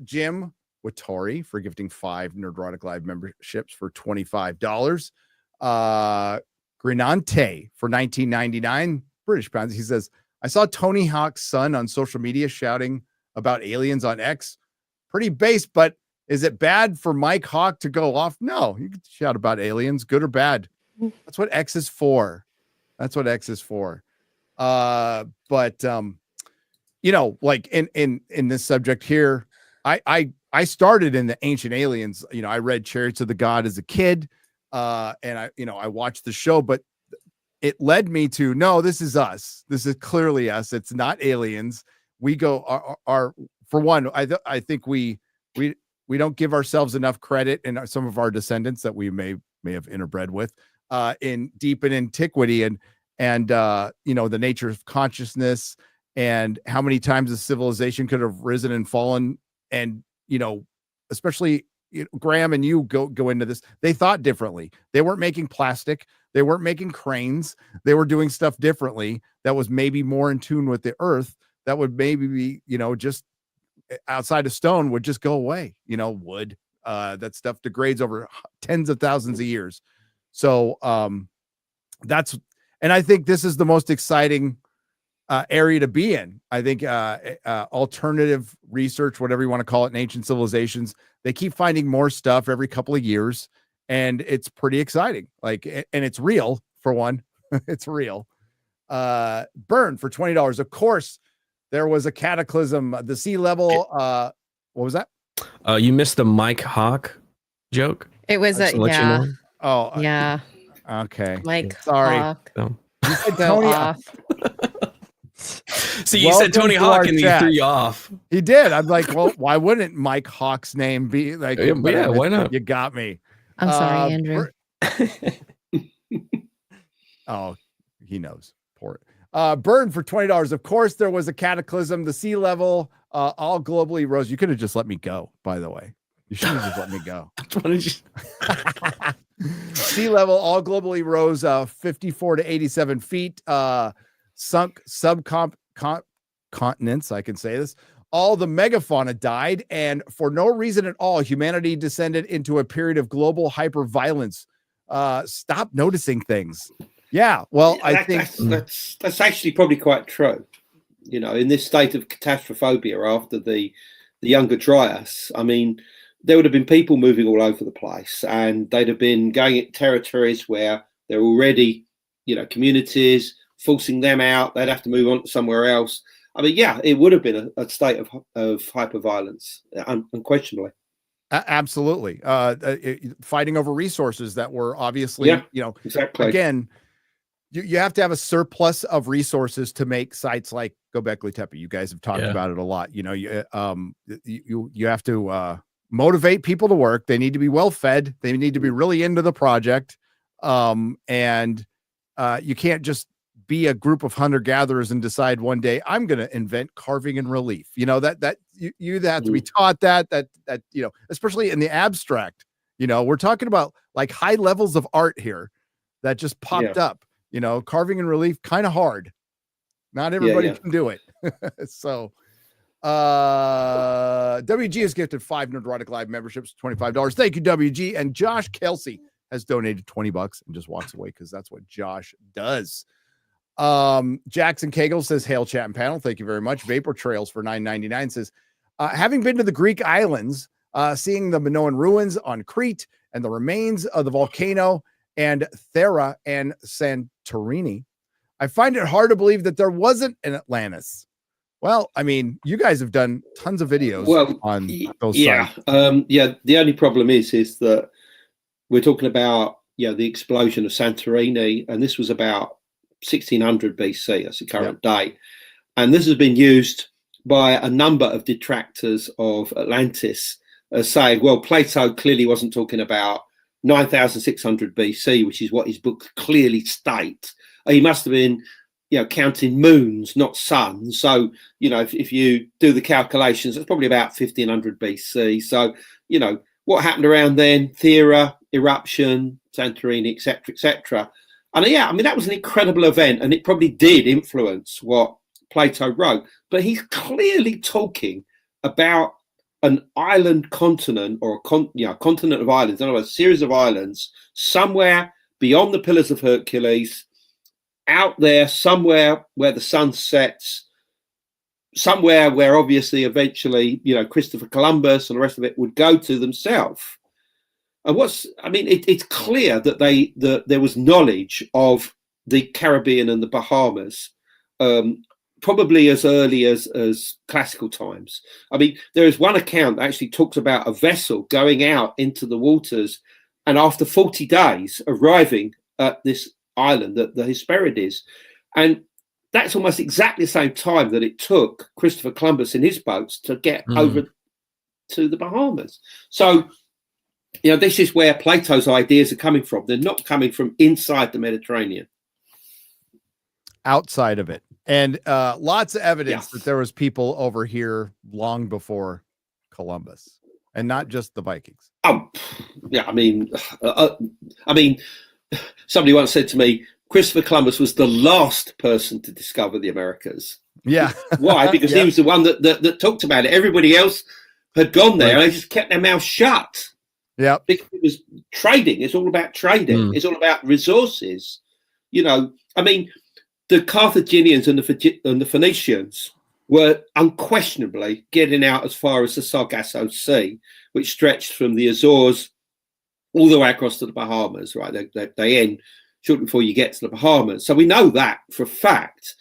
Jim Wattori, for gifting 5 Nerdrotic Live memberships for $25. Grinante for $19.99 British pounds. He says, I saw Tony Hawk's son on social media shouting about aliens on X. Pretty base, but is it bad for Mike Hawk to go off? No, you can shout about aliens, good or bad. That's what X is for. But like in this subject here, I started in the Ancient Aliens. I read Chariots of the God as a kid, and I watched the show, but it led me to, no, this is us. This is clearly us. It's not aliens. We go our for one, I think we don't give ourselves enough credit, and some of our descendants that we may have interbred with in deep in antiquity, and the nature of consciousness, and how many times a civilization could have risen and fallen. And especially Graham and you go into this, they thought differently. They weren't making plastic, they weren't making cranes, they were doing stuff differently that was maybe more in tune with the earth, that would maybe be just outside of stone would just go away. Wood, that stuff degrades over tens of thousands of years. So and I think this is the most exciting area to be in. I think alternative research, whatever you want to call it, in ancient civilizations, they keep finding more stuff every couple of years, and it's pretty exciting. And it's real, for one. It's real. Burn for $20. Of course, there was a cataclysm. The sea level. What was that? You missed the Mike Hawk joke. It was Just to let you know. Oh, yeah. Okay. Mike Sorry. Hawk. So. You said Go Tony off. See, you said Tony Hawk and he threw you off. He did. I'm like, well, why wouldn't Mike Hawk's name be like? Yeah, why not? You got me. I'm sorry, Andrew. Oh, he knows. Poor. Burn for $20. Of course, there was a cataclysm. The sea level all globally rose. You could have just let me go, by the way. You should have just let me go. Sea level all globally rose 54 to 87 feet. Sunk subcontinents. I can say this. All the megafauna died, and for no reason at all, humanity descended into a period of global hyperviolence. Stop noticing things. Yeah, well, I think that's actually probably quite true. You know, in this state of catastrophophobia after the younger Dryas, I mean, there would have been people moving all over the place, and they'd have been going at territories where there are already, you know, communities, forcing them out. They'd have to move on to somewhere else. I mean, yeah, it would have been a state of hyperviolence, unquestionably. Absolutely. Fighting over resources that were obviously, you know, exactly. Again, you have to have a surplus of resources to make sites like Göbekli Tepe. You guys have talked about it a lot. You know, you have to motivate people to work. They need to be well fed. They need to be really into the project. And you can't just be a group of hunter-gatherers and decide one day I'm going to invent carving and relief. You know, that you have to be taught that you know, especially in the abstract. You know, we're talking about like high levels of art here that just popped up. You know, carving and relief, kind of hard. Not everybody can do it. So WG has gifted 5 Nerdrotic Live memberships, $25. Thank you, WG. And Josh Kelsey has donated $20 and just walks away because that's what Josh does. Jackson Cagle says, hail chat and panel. Thank you very much. Vapor Trails for $9.99 says, having been to the Greek islands, seeing the Minoan ruins on Crete and the remains of the volcano and Thera and Santorini, I find it hard to believe that there wasn't an Atlantis. Well, I mean, you guys have done tons of videos on those sites. The only problem is that we're talking about the explosion of Santorini, and this was about 1600 BC. That's the current date, and this has been used by a number of detractors of Atlantis as saying, well, Plato clearly wasn't talking about 9600 BC, which is what his book clearly states. He must have been, counting moons, not suns. So, if you do the calculations, it's probably about 1500 BC. So, what happened around then? Thera, eruption, Santorini, etc., etc. And that was an incredible event, and it probably did influence what Plato wrote. But he's clearly talking about an island continent, or a continent of islands, in other words, a series of islands somewhere beyond the Pillars of Hercules, out there somewhere where the sun sets, somewhere where obviously eventually, Christopher Columbus and the rest of it would go to themselves. And it's clear that there was knowledge of the Caribbean and the Bahamas, probably as early as classical times. I mean, there is one account that actually talks about a vessel going out into the waters and after 40 days arriving at this island, the Hesperides. And that's almost exactly the same time that it took Christopher Columbus in his boats to get over to the Bahamas. So, this is where Plato's ideas are coming from. They're not coming from inside the Mediterranean. Outside of it. And lots of evidence that there was people over here long before Columbus, and not just the Vikings. Somebody once said to me, Christopher Columbus was the last person to discover the Americas. Yeah. Why? Because he was the one that talked about it. Everybody else had gone there, and they just kept their mouth shut. Yeah. Because it was trading. It's all about trading. It's all about resources. The Carthaginians and the Phoenicians were unquestionably getting out as far as the Sargasso Sea, which stretched from the Azores all the way across to the Bahamas. Right, they end shortly before you get to the Bahamas. So we know that for a fact.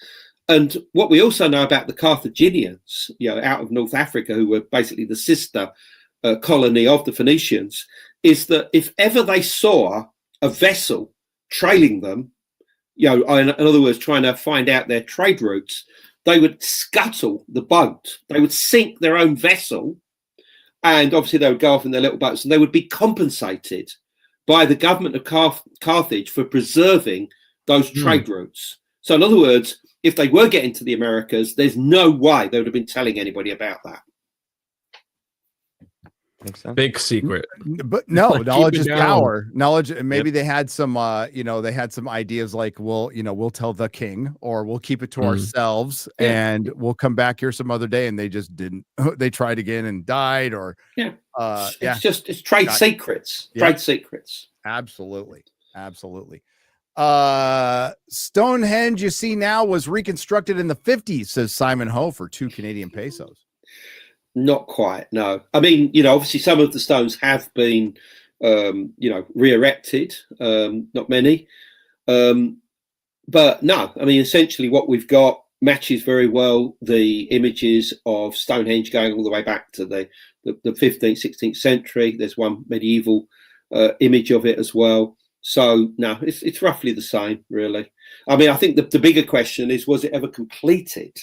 And what we also know about the Carthaginians, out of North Africa, who were basically the sister colony of the Phoenicians, is that if ever they saw a vessel trailing them, in other words, trying to find out their trade routes, they would scuttle the boat. They would sink their own vessel, and obviously they would go off in their little boats, and they would be compensated by the government of Carthage for preserving those trade routes. So in other words, if they were getting to the Americas, there's no way they would have been telling anybody about that. Big secret. But no, Like, knowledge keep is it down. power. Knowledge. Maybe they had some, they had some ideas like, we'll tell the king, or we'll keep it to ourselves, and we'll come back here some other day. And they just didn't. They tried again and died, or it's trade secrets. Yeah. Trade secrets. Absolutely. Stonehenge, you see now, was reconstructed in the 50s, says Simon Ho, for 2 Canadian pesos. Not quite, no. I mean, obviously some of the stones have been, re-erected, not many. But no, I mean, essentially what we've got matches very well the images of Stonehenge going all the way back to the 15th, 16th century. There's one medieval image of it as well. So no, it's roughly the same, really. I mean, I think the bigger question is, was it ever completed?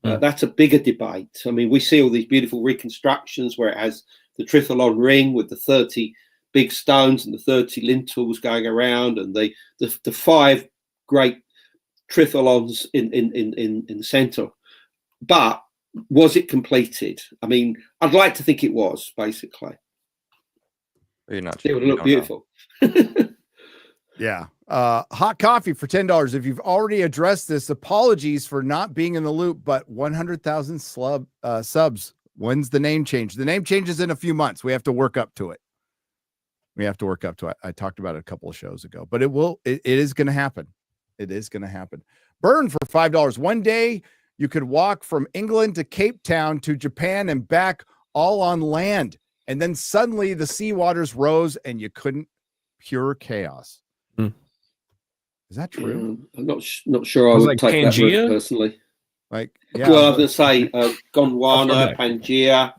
That's a bigger debate. I mean, we see all these beautiful reconstructions where it has the Tritholon ring with the 30 big stones and the 30 lintels going around, and the 5 great Tritholons in the center. But was it completed? I mean, I'd like to think it was, basically. You're not sure. It would look beautiful. Yeah. Hot coffee for $10. If you've already addressed this, apologies for not being in the loop, but 100,000 subs. When's the name change? The name changes in a few months. We have to work up to it. I talked about it a couple of shows ago, but it is going to happen. It is going to happen. Burn for $5. One day you could walk from England to Cape Town to Japan and back, all on land. And then suddenly the sea waters rose and you couldn't. Pure chaos. Is that true? I'm not sure I would take that route personally. Well, I was going to say Gondwana, Pangaea.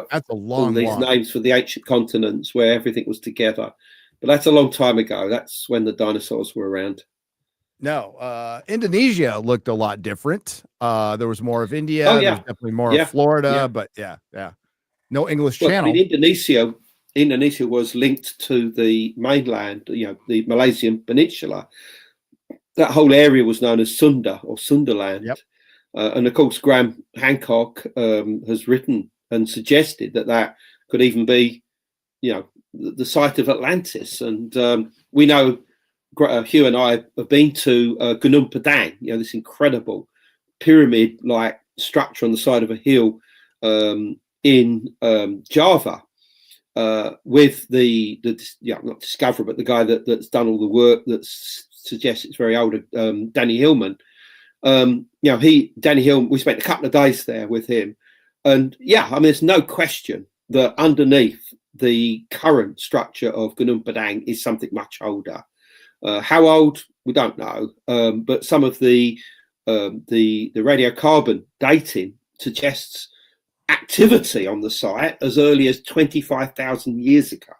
That's a long all these walk. Names for the ancient continents where everything was together. But that's a long time ago. That's when the dinosaurs were around. No, Indonesia looked a lot different. There was more of India. Oh, yeah. There's definitely more of Florida, but yeah. No English channel. I mean, Indonesia was linked to the mainland, the Malaysian peninsula. That whole area was known as Sunda or Sundaland. Yep. And of course, Graham Hancock has written and suggested that could even be, the site of Atlantis. And we know, Hugh and I have been to Gunung Padang, this incredible pyramid-like structure on the side of a hill in Java. With not Discoverer, but the guy that's done all the work that suggests it's very old, Danny Hillman. Danny Hillman, we spent a couple of days there with him, and I mean, there's no question that underneath the current structure of Gunung Padang is something much older. How old, we don't know, but some of the radiocarbon dating suggests activity on the site as early as 25,000 years ago.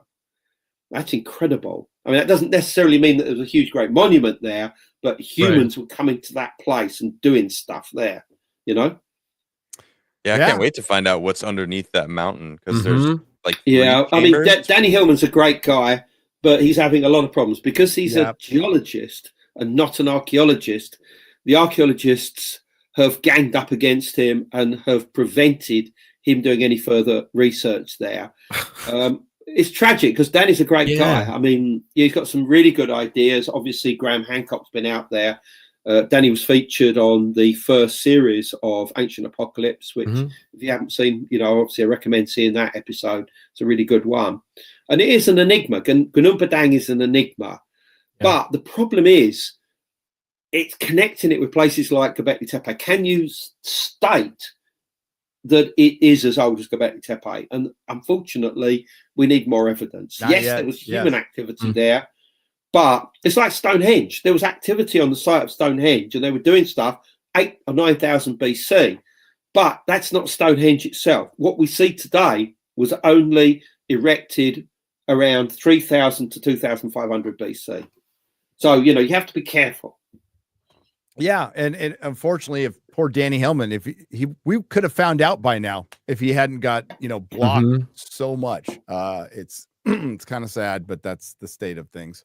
That's incredible. I mean, that doesn't necessarily mean that there's a huge, great monument there, but humans were coming to that place and doing stuff there, Yeah, I can't wait to find out what's underneath that mountain, because there's like I mean, Danny Hillman's a great guy, but he's having a lot of problems because he's a geologist and not an archaeologist. The archaeologists have ganged up against him and have prevented him doing any further research there. It's tragic because Danny's a great guy. I mean, he's got some really good ideas. Obviously, Graham Hancock's been out there. Danny was featured on the first series of Ancient Apocalypse, which if you haven't seen, obviously I recommend seeing that episode. It's a really good one. And it is an enigma. Gunung Padang is an enigma. But the problem is, it's connecting it with places like Göbekli Tepe. Can you state that it is as old as Göbekli Tepe? And unfortunately, we need more evidence. There was human activity there, But it's like Stonehenge. There was activity on the site of Stonehenge, and they were doing stuff 8 or 9,000 BC. But that's not Stonehenge itself. What we see today was only erected around 3,000 to 2,500 BC. So, you know, you have to be careful. Yeah, and unfortunately, if poor Danny Hellman, if we could have found out by now if he hadn't got, you know, blocked so much. It's it's kind of sad, but that's the state of things.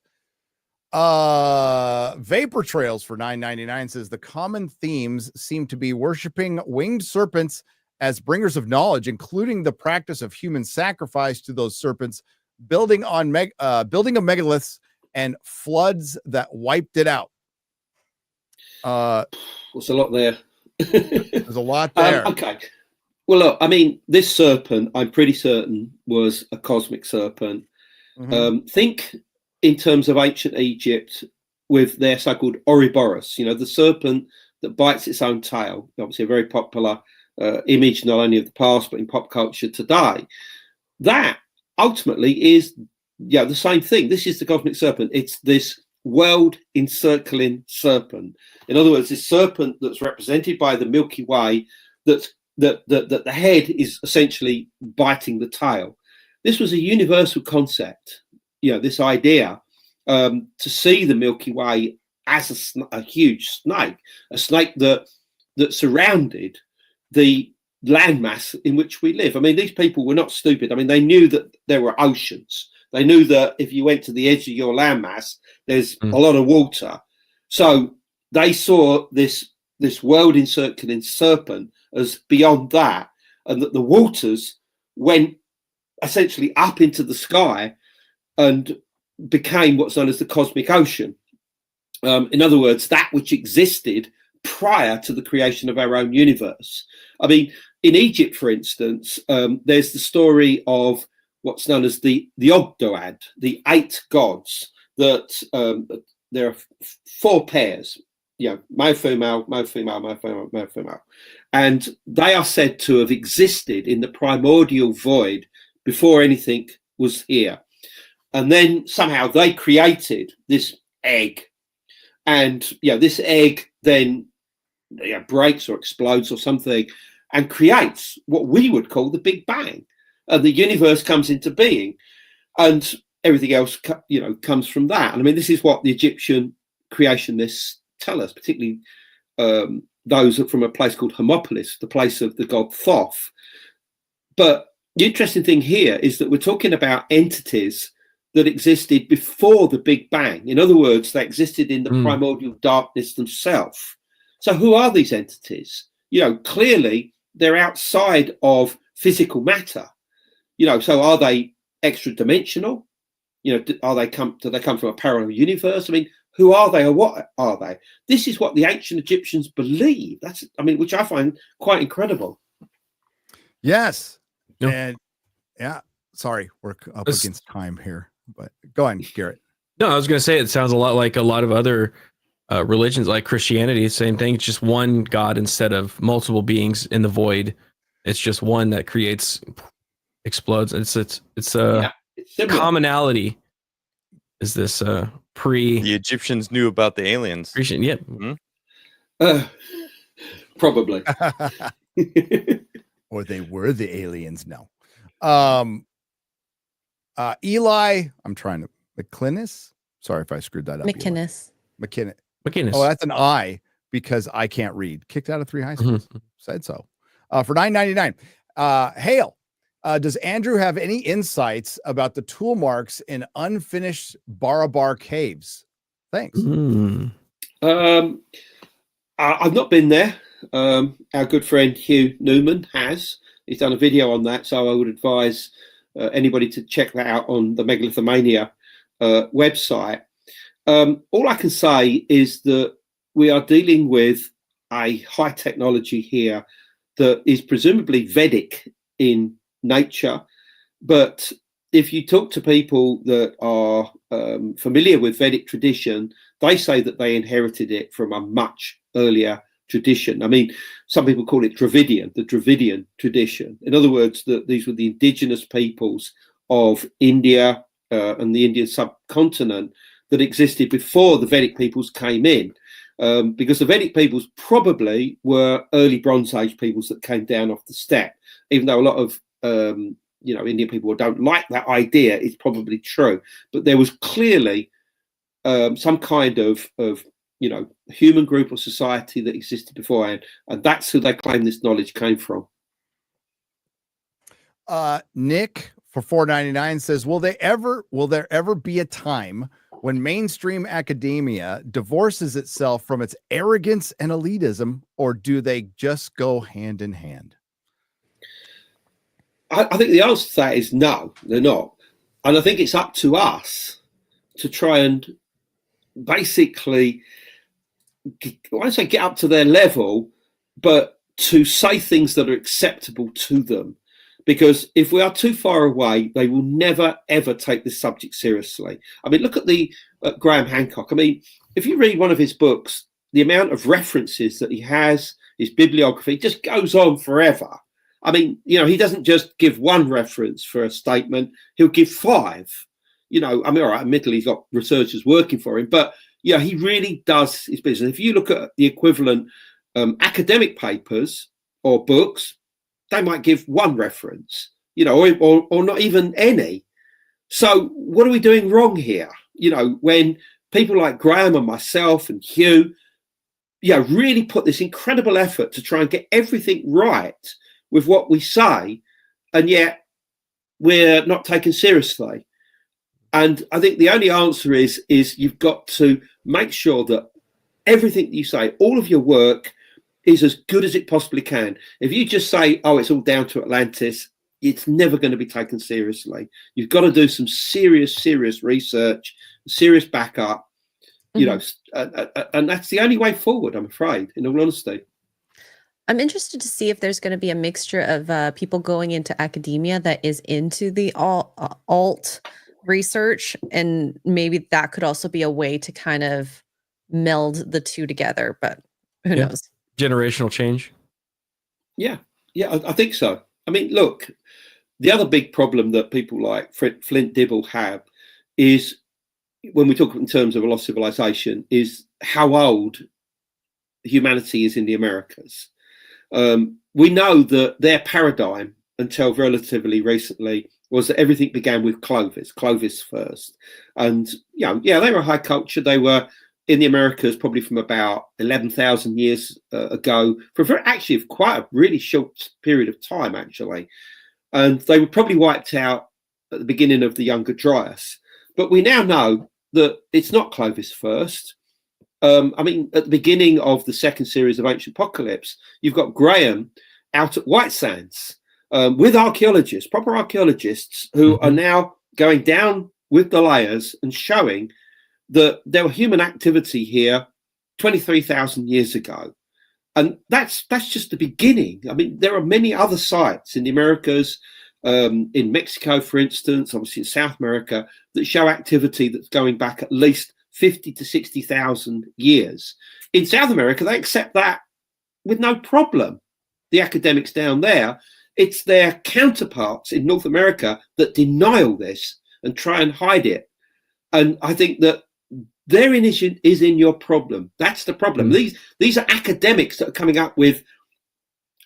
Vapor Trails for $9.99 says the common themes seem to be worshiping winged serpents as bringers of knowledge, including the practice of human sacrifice to those serpents, building of megaliths and floods that wiped it out. There's a lot there. There's a lot there. Okay. Well, look, I mean, this serpent, I'm pretty certain, was a cosmic serpent. Think in terms of ancient Egypt with their so-called Ouroboros, you know, the serpent that bites its own tail. Obviously, a very popular image, not only of the past, but in pop culture today. That ultimately is, yeah, the same thing. This is the cosmic serpent. It's this world encircling serpent. In other words, this serpent that's represented by the Milky Way, that the head is essentially biting the tail. This was a universal concept, you know, this idea to see the Milky Way as a huge snake, a snake that surrounded the landmass in which we live. I mean, these people were not stupid. I mean, they knew that there were oceans. They knew that if you went to the edge of your landmass, there's a lot of water. So they saw this world encircling serpent as beyond that, and that the waters went essentially up into the sky and became what's known as the cosmic ocean. In other words, that which existed prior to the creation of our own universe. I mean, in Egypt, for instance, there's the story of what's known as the Ogdoad, the 8 gods, that there are 4 pairs, you know, male, female, male, female, male, female, male, female. And they are said to have existed in the primordial void before anything was here. And then somehow they created this egg. And, you know, this egg then breaks or explodes or something and creates what we would call the Big Bang. And the universe comes into being. And everything else, you know, comes from that. And I mean, this is what the Egyptian creationists tell us, particularly those from a place called Hermopolis, the place of the god Thoth. But the interesting thing here is that we're talking about entities that existed before the Big Bang. In other words, they existed in the primordial darkness themselves. So who are these entities? You know, clearly they're outside of physical matter. You know, so are they extra dimensional? You know, do they come from a parallel universe? I mean, who are they or what are they? This is what the ancient Egyptians believe. That's, I mean, which I find quite incredible. Yes. No. And yeah, sorry, we're up against time here, but go on, Garrett. No, I was going to say, it sounds a lot like a lot of other religions, like Christianity. Same thing. It's just one God instead of multiple beings in the void. It's just one that creates, explodes. It's commonality. Is this the Egyptians knew about the aliens? Yeah. Probably. Or they were the aliens. No. Eli, I'm trying to McClinnis. Sorry if I screwed that up. McInnes. Oh, that's an I because I can't read. Kicked out of 3 high schools. Said so. For $9.99. Hale. Does Andrew have any insights about the tool marks in unfinished Barabar caves? Thanks. I've not been there. Our good friend Hugh Newman has. He's done a video on that, so I would advise anybody to check that out on the Megalithomania website. All I can say is that we are dealing with a high technology here that is presumably Vedic in nature, but if you talk to people that are familiar with Vedic tradition, they say that they inherited it from a much earlier tradition. I mean, some people call it Dravidian, the Dravidian tradition. In other words, that these were the indigenous peoples of India and the Indian subcontinent that existed before the Vedic peoples came in. Because the Vedic peoples probably were early Bronze Age peoples that came down off the steppe, even though a lot of Indian people don't like that idea. It's probably true, but there was clearly some kind of human group or society that existed beforehand, and that's who they claim this knowledge came from. Nick for $4.99 says, will there ever be a time when mainstream academia divorces itself from its arrogance and elitism, or do they just go hand in hand? I think the answer to that is no, they're not. And I think it's up to us to try and basically, I won't say get up to their level, but to say things that are acceptable to them. Because if we are too far away, they will never, ever take this subject seriously. I mean, look at Graham Hancock. I mean, if you read one of his books, the amount of references that he has, his bibliography, just goes on forever. I mean, he doesn't just give one reference for a statement. He'll give 5. I mean, all right, admittedly, he's got researchers working for him, but he really does his business. If you look at the equivalent academic papers or books, they might give 1 reference, or not even any. So what are we doing wrong here? When people like Graham and myself and Hugh, really put this incredible effort to try and get everything right with what we say, and yet we're not taken seriously. And I think the only answer is you've got to make sure that everything that you say, all of your work, is as good as it possibly can. If you just say, oh, it's all down to Atlantis, it's never going to be taken seriously. You've got to do some serious research, serious backup, and that's the only way forward, I'm afraid, in all honesty. I'm interested to see if there's going to be a mixture of people going into academia that is into the alt research, and maybe that could also be a way to kind of meld the two together, but who knows? Generational change. Yeah, I think so. I mean, look, the other big problem that people like Flint Dibble have is, when we talk in terms of a lost civilization, is how old humanity is in the Americas. We know that their paradigm, until relatively recently, was that everything began with Clovis first. And, they were a high culture. They were in the Americas probably from about 11,000 years ago, for quite a really short period of time, actually. And they were probably wiped out at the beginning of the Younger Dryas. But we now know that it's not Clovis first. I mean, at the beginning of the second series of Ancient Apocalypse, you've got Graham out at White Sands with archaeologists, proper archaeologists, who are now going down with the layers and showing that there were human activity here 23,000 years ago. And that's just the beginning. I mean, there are many other sites in the Americas, in Mexico, for instance, obviously in South America, that show activity that's going back at least 50 to 60,000 years. In South America, they accept that with no problem. The academics down there, it's their counterparts in North America that deny all this and try and hide it. And I think that therein is in your problem. That's the problem. These are academics that are coming up with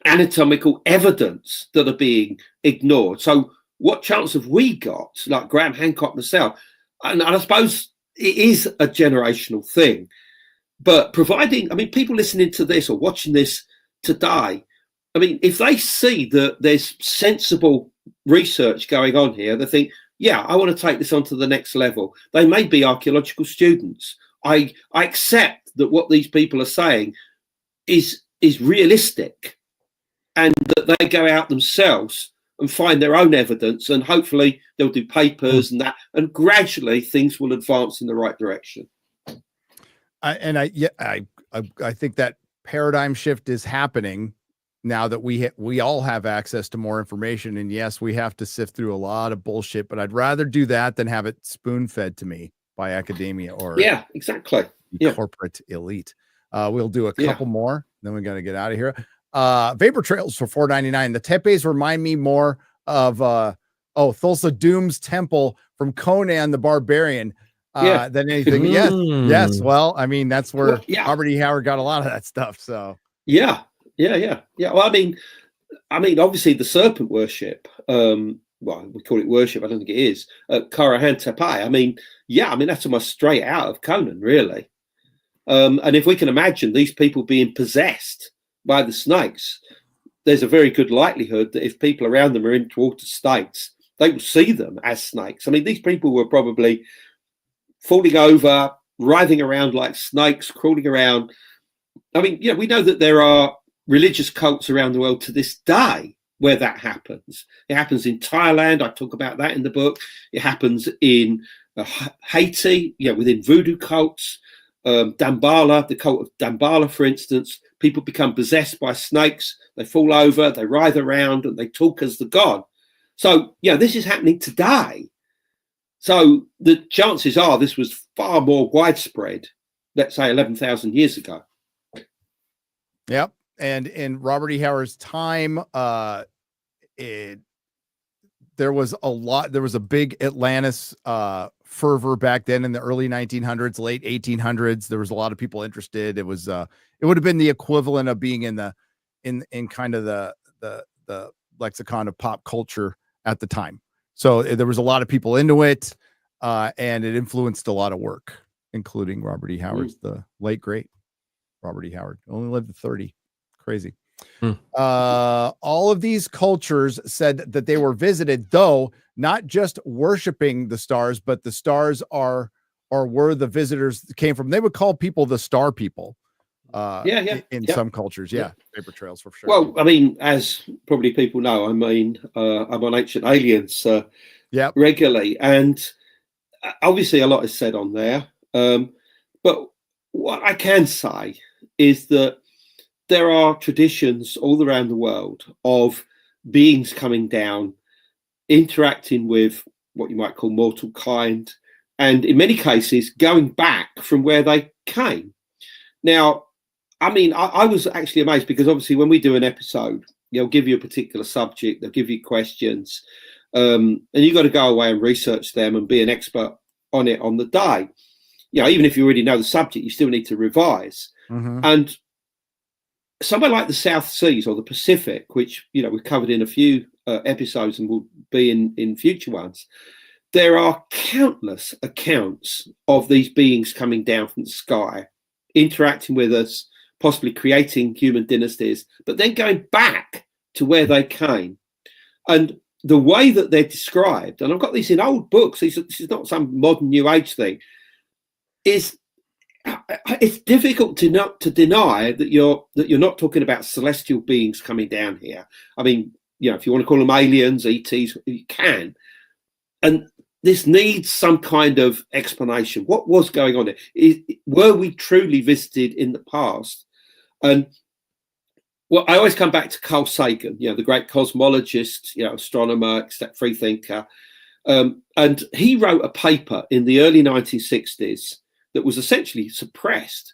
anatomical evidence that are being ignored. So what chance have we got, like Graham Hancock myself? And I suppose it is a generational thing. But providing, I mean, people listening to this or watching this today, I mean, if they see that there's sensible research going on here, they think, yeah, I want to take this on to the next level. They may be archaeological students. I accept that what these people are saying is realistic, and that they go out themselves and find their own evidence, and hopefully they'll do papers and that, and gradually things will advance in the right direction. I think that paradigm shift is happening now that we all have access to more information. And yes, we have to sift through a lot of bullshit, but I'd rather do that than have it spoon fed to me by academia or exactly corporate elite. We'll do a couple more, then we got to get out of here. Vapor Trails for $4.99. The Tepes remind me more of Thulsa Doom's temple from Conan the Barbarian. than anything. Yes. Well, I mean, that's where Robert E. Howard got a lot of that stuff. So yeah. Well, I mean, obviously the serpent worship. Well, we call it worship. I don't think it is. Karahan Tepe. I mean, that's almost straight out of Conan, really. And if we can imagine these people being possessed by the snakes, there's a very good likelihood that if people around them are in altered states, they will see them as snakes. I mean, these people were probably falling over, writhing around like snakes, crawling around. I mean, we know that there are religious cults around the world to this day where that happens. It happens in Thailand. I talk about that in the book. It happens in Haiti, within voodoo cults. Dambala, the cult of Dambala, for instance, people become possessed by snakes. They fall over, they writhe around, and they talk as the god. So, this is happening today. So the chances are this was far more widespread, let's say 11,000 years ago. Yep. And in Robert E. Howard's time, there was a big Atlantis fervor back then in the early 1900s, late 1800s. There was a lot of people interested. It was it would have been the equivalent of being in kind of the lexicon of pop culture at the time. So there was a lot of people into it, and it influenced a lot of work, including Robert E. Howard's the late great Robert E. Howard. Only lived to 30. Crazy. All of these cultures said that they were visited, though not just worshiping the stars, but the stars are where the visitors came from. They would call people the star people. In some cultures, paper trails for sure. Well, I mean, as probably people know, I'm on Ancient Aliens regularly, and obviously a lot is said on there. But what I can say is that there are traditions all around the world of beings coming down, interacting with what you might call mortal kind, and in many cases going back from where they came. Now, I mean, I was actually amazed because obviously when we do an episode, they'll give you a particular subject, they'll give you questions, and you've got to go away and research them and be an expert on it on the day. Even if you already know the subject, you still need to revise. And somewhere like the South Seas or the Pacific, which we've covered in a few episodes and will be in future ones, there are countless accounts of these beings coming down from the sky, interacting with us, possibly creating human dynasties, but then going back to where they came. And the way that they're described, and I've got these in old books, this is not some modern new age thing, is it's difficult to deny that you're not talking about celestial beings coming down here. I mean, if you want to call them aliens, ETs, you can. And this needs some kind of explanation. What was going on there? Were we truly visited in the past? And well, I always come back to Carl Sagan, the great cosmologist, astronomer, free thinker. And he wrote a paper in the early 1960s that was essentially suppressed,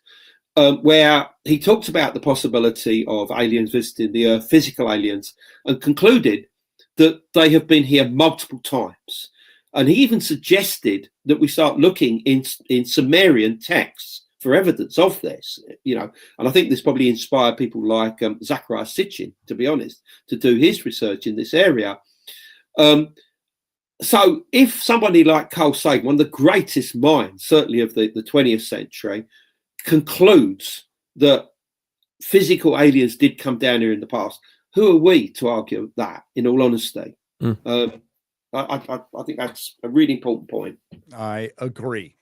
where he talked about the possibility of aliens visiting the Earth, physical aliens, and concluded that they have been here multiple times. And he even suggested that we start looking in Sumerian texts for evidence of this, and I think this probably inspired people like Zecharia Sitchin, to be honest, to do his research in this area. So if somebody like Carl Sagan, one of the greatest minds, certainly of the 20th century, concludes that physical aliens did come down here in the past, who are we to argue that, in all honesty? I think that's a really important point. I agree.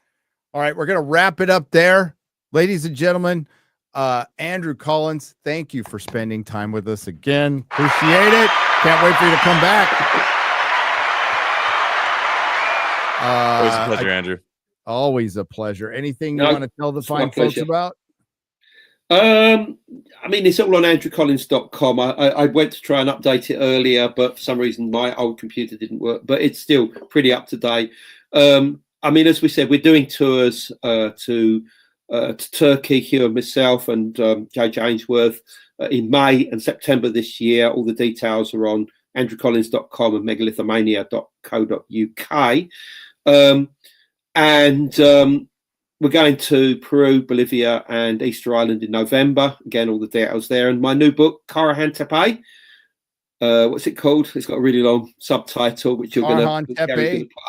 All right, we're going to wrap it up there. Ladies and gentlemen, Andrew Collins, thank you for spending time with us again. Appreciate it. Can't wait for you to come back. Always a pleasure, Andrew. Always a pleasure. Anything you want to tell the fine folks about? I mean, it's all on andrewcollins.com. I went to try and update it earlier, but for some reason my old computer didn't work, but it's still pretty up to date. I mean, as we said, we're doing tours to Turkey, Hugh and myself and JJ Ainsworth in May and September this year. All the details are on andrewcollins.com and megalithomania.co.uk. And we're going to Peru, Bolivia, and Easter Island in November. Again, all the details there. And my new book, Karahan Tepe. What's it called? It's got a really long subtitle, which you're going to put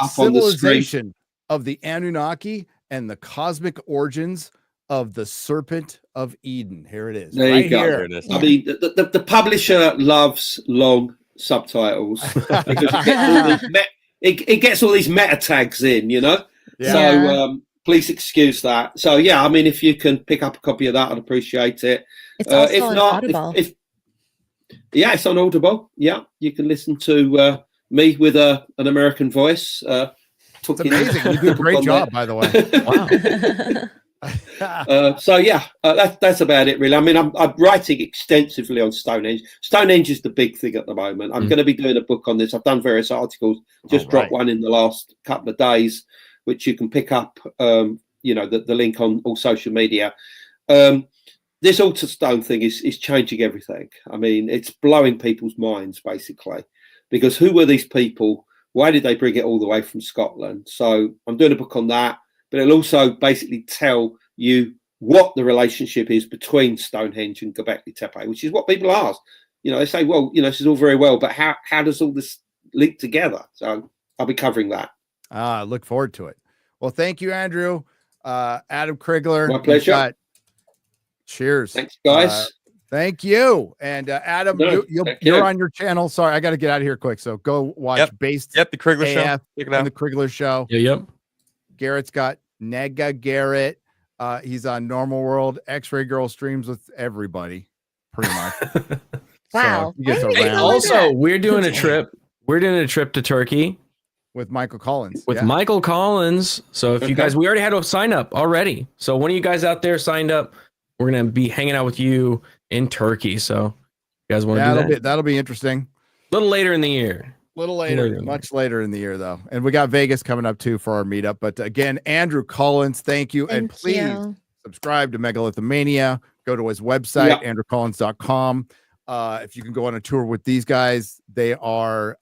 up on the screen. Of the Anunnaki and the cosmic origins of the Serpent of Eden. Here it is. There you go. Here. I mean, the publisher loves long subtitles because it gets all these meta tags in, you know. Yeah. So please excuse that. So yeah, I mean, if you can pick up a copy of that, I'd appreciate it. It's also if on not, Audible. Yeah, it's on Audible. Yeah, you can listen to me with an American voice. It's amazing. You do a great job, by the way. Wow. So yeah, that's about it, really. I mean, I'm writing extensively on Stonehenge. Stonehenge is the big thing at the moment. I'm going to be doing a book on this. I've done various articles. Just dropped one in the last couple of days, which you can pick up. You know, the link on all social media. This altar stone thing is changing everything. I mean, it's blowing people's minds basically, because who were these people? Why did they bring it all the way from Scotland? So I'm doing a book on that, but it'll also basically tell you what the relationship is between Stonehenge and Göbekli Tepe, which is what people ask. You know, they say, well, you know, this is all very well, but how does all this link together? So I'll be covering that. I look forward to it. Well, thank you, Andrew. Adam Crigler. My pleasure. Cheers. Thanks, guys. Thank you. And Adam, you're on your channel. Sorry, I got to get out of here quick. So go watch Based. The Crigler AF show. Check it out. And the Crigler show. Yep. Garrett's got Nega Garrett. He's on Normal World. X-Ray Girl streams with everybody, pretty much. Wow. So he gets Hey, around also, we're doing a trip. We're doing a trip to Turkey with Michael Collins. Michael Collins. So if you guys, we already had a sign up already. So one of you guys out there signed up. We're gonna be hanging out with you in Turkey. So you guys want to do that? That'll be interesting. A little later in the year. Much later in the year, though. And we got Vegas coming up too for our meetup. But again, Andrew Collins, thank you. And please subscribe to Megalithomania. Go to his website, andrewcollins.com. If you can go on a tour with these guys, they are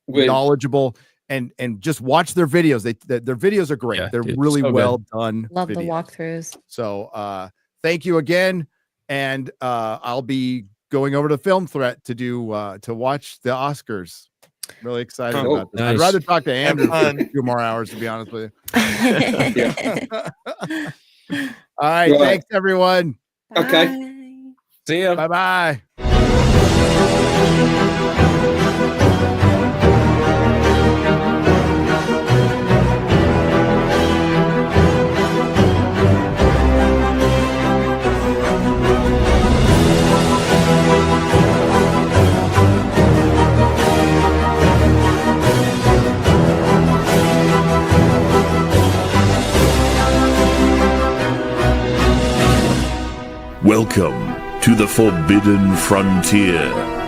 knowledgeable and just watch their videos. Their videos are great. Yeah, they're really so well done. Love videos. the walkthroughs. So thank you again. And I'll be going over to Film Threat to watch the Oscars. Really excited about this. Nice. I'd rather talk to Andrew for a few more hours, to be honest with you. All right. Thanks, everyone. Okay. Bye. See ya. Bye-bye. Welcome to the Forbidden Frontier.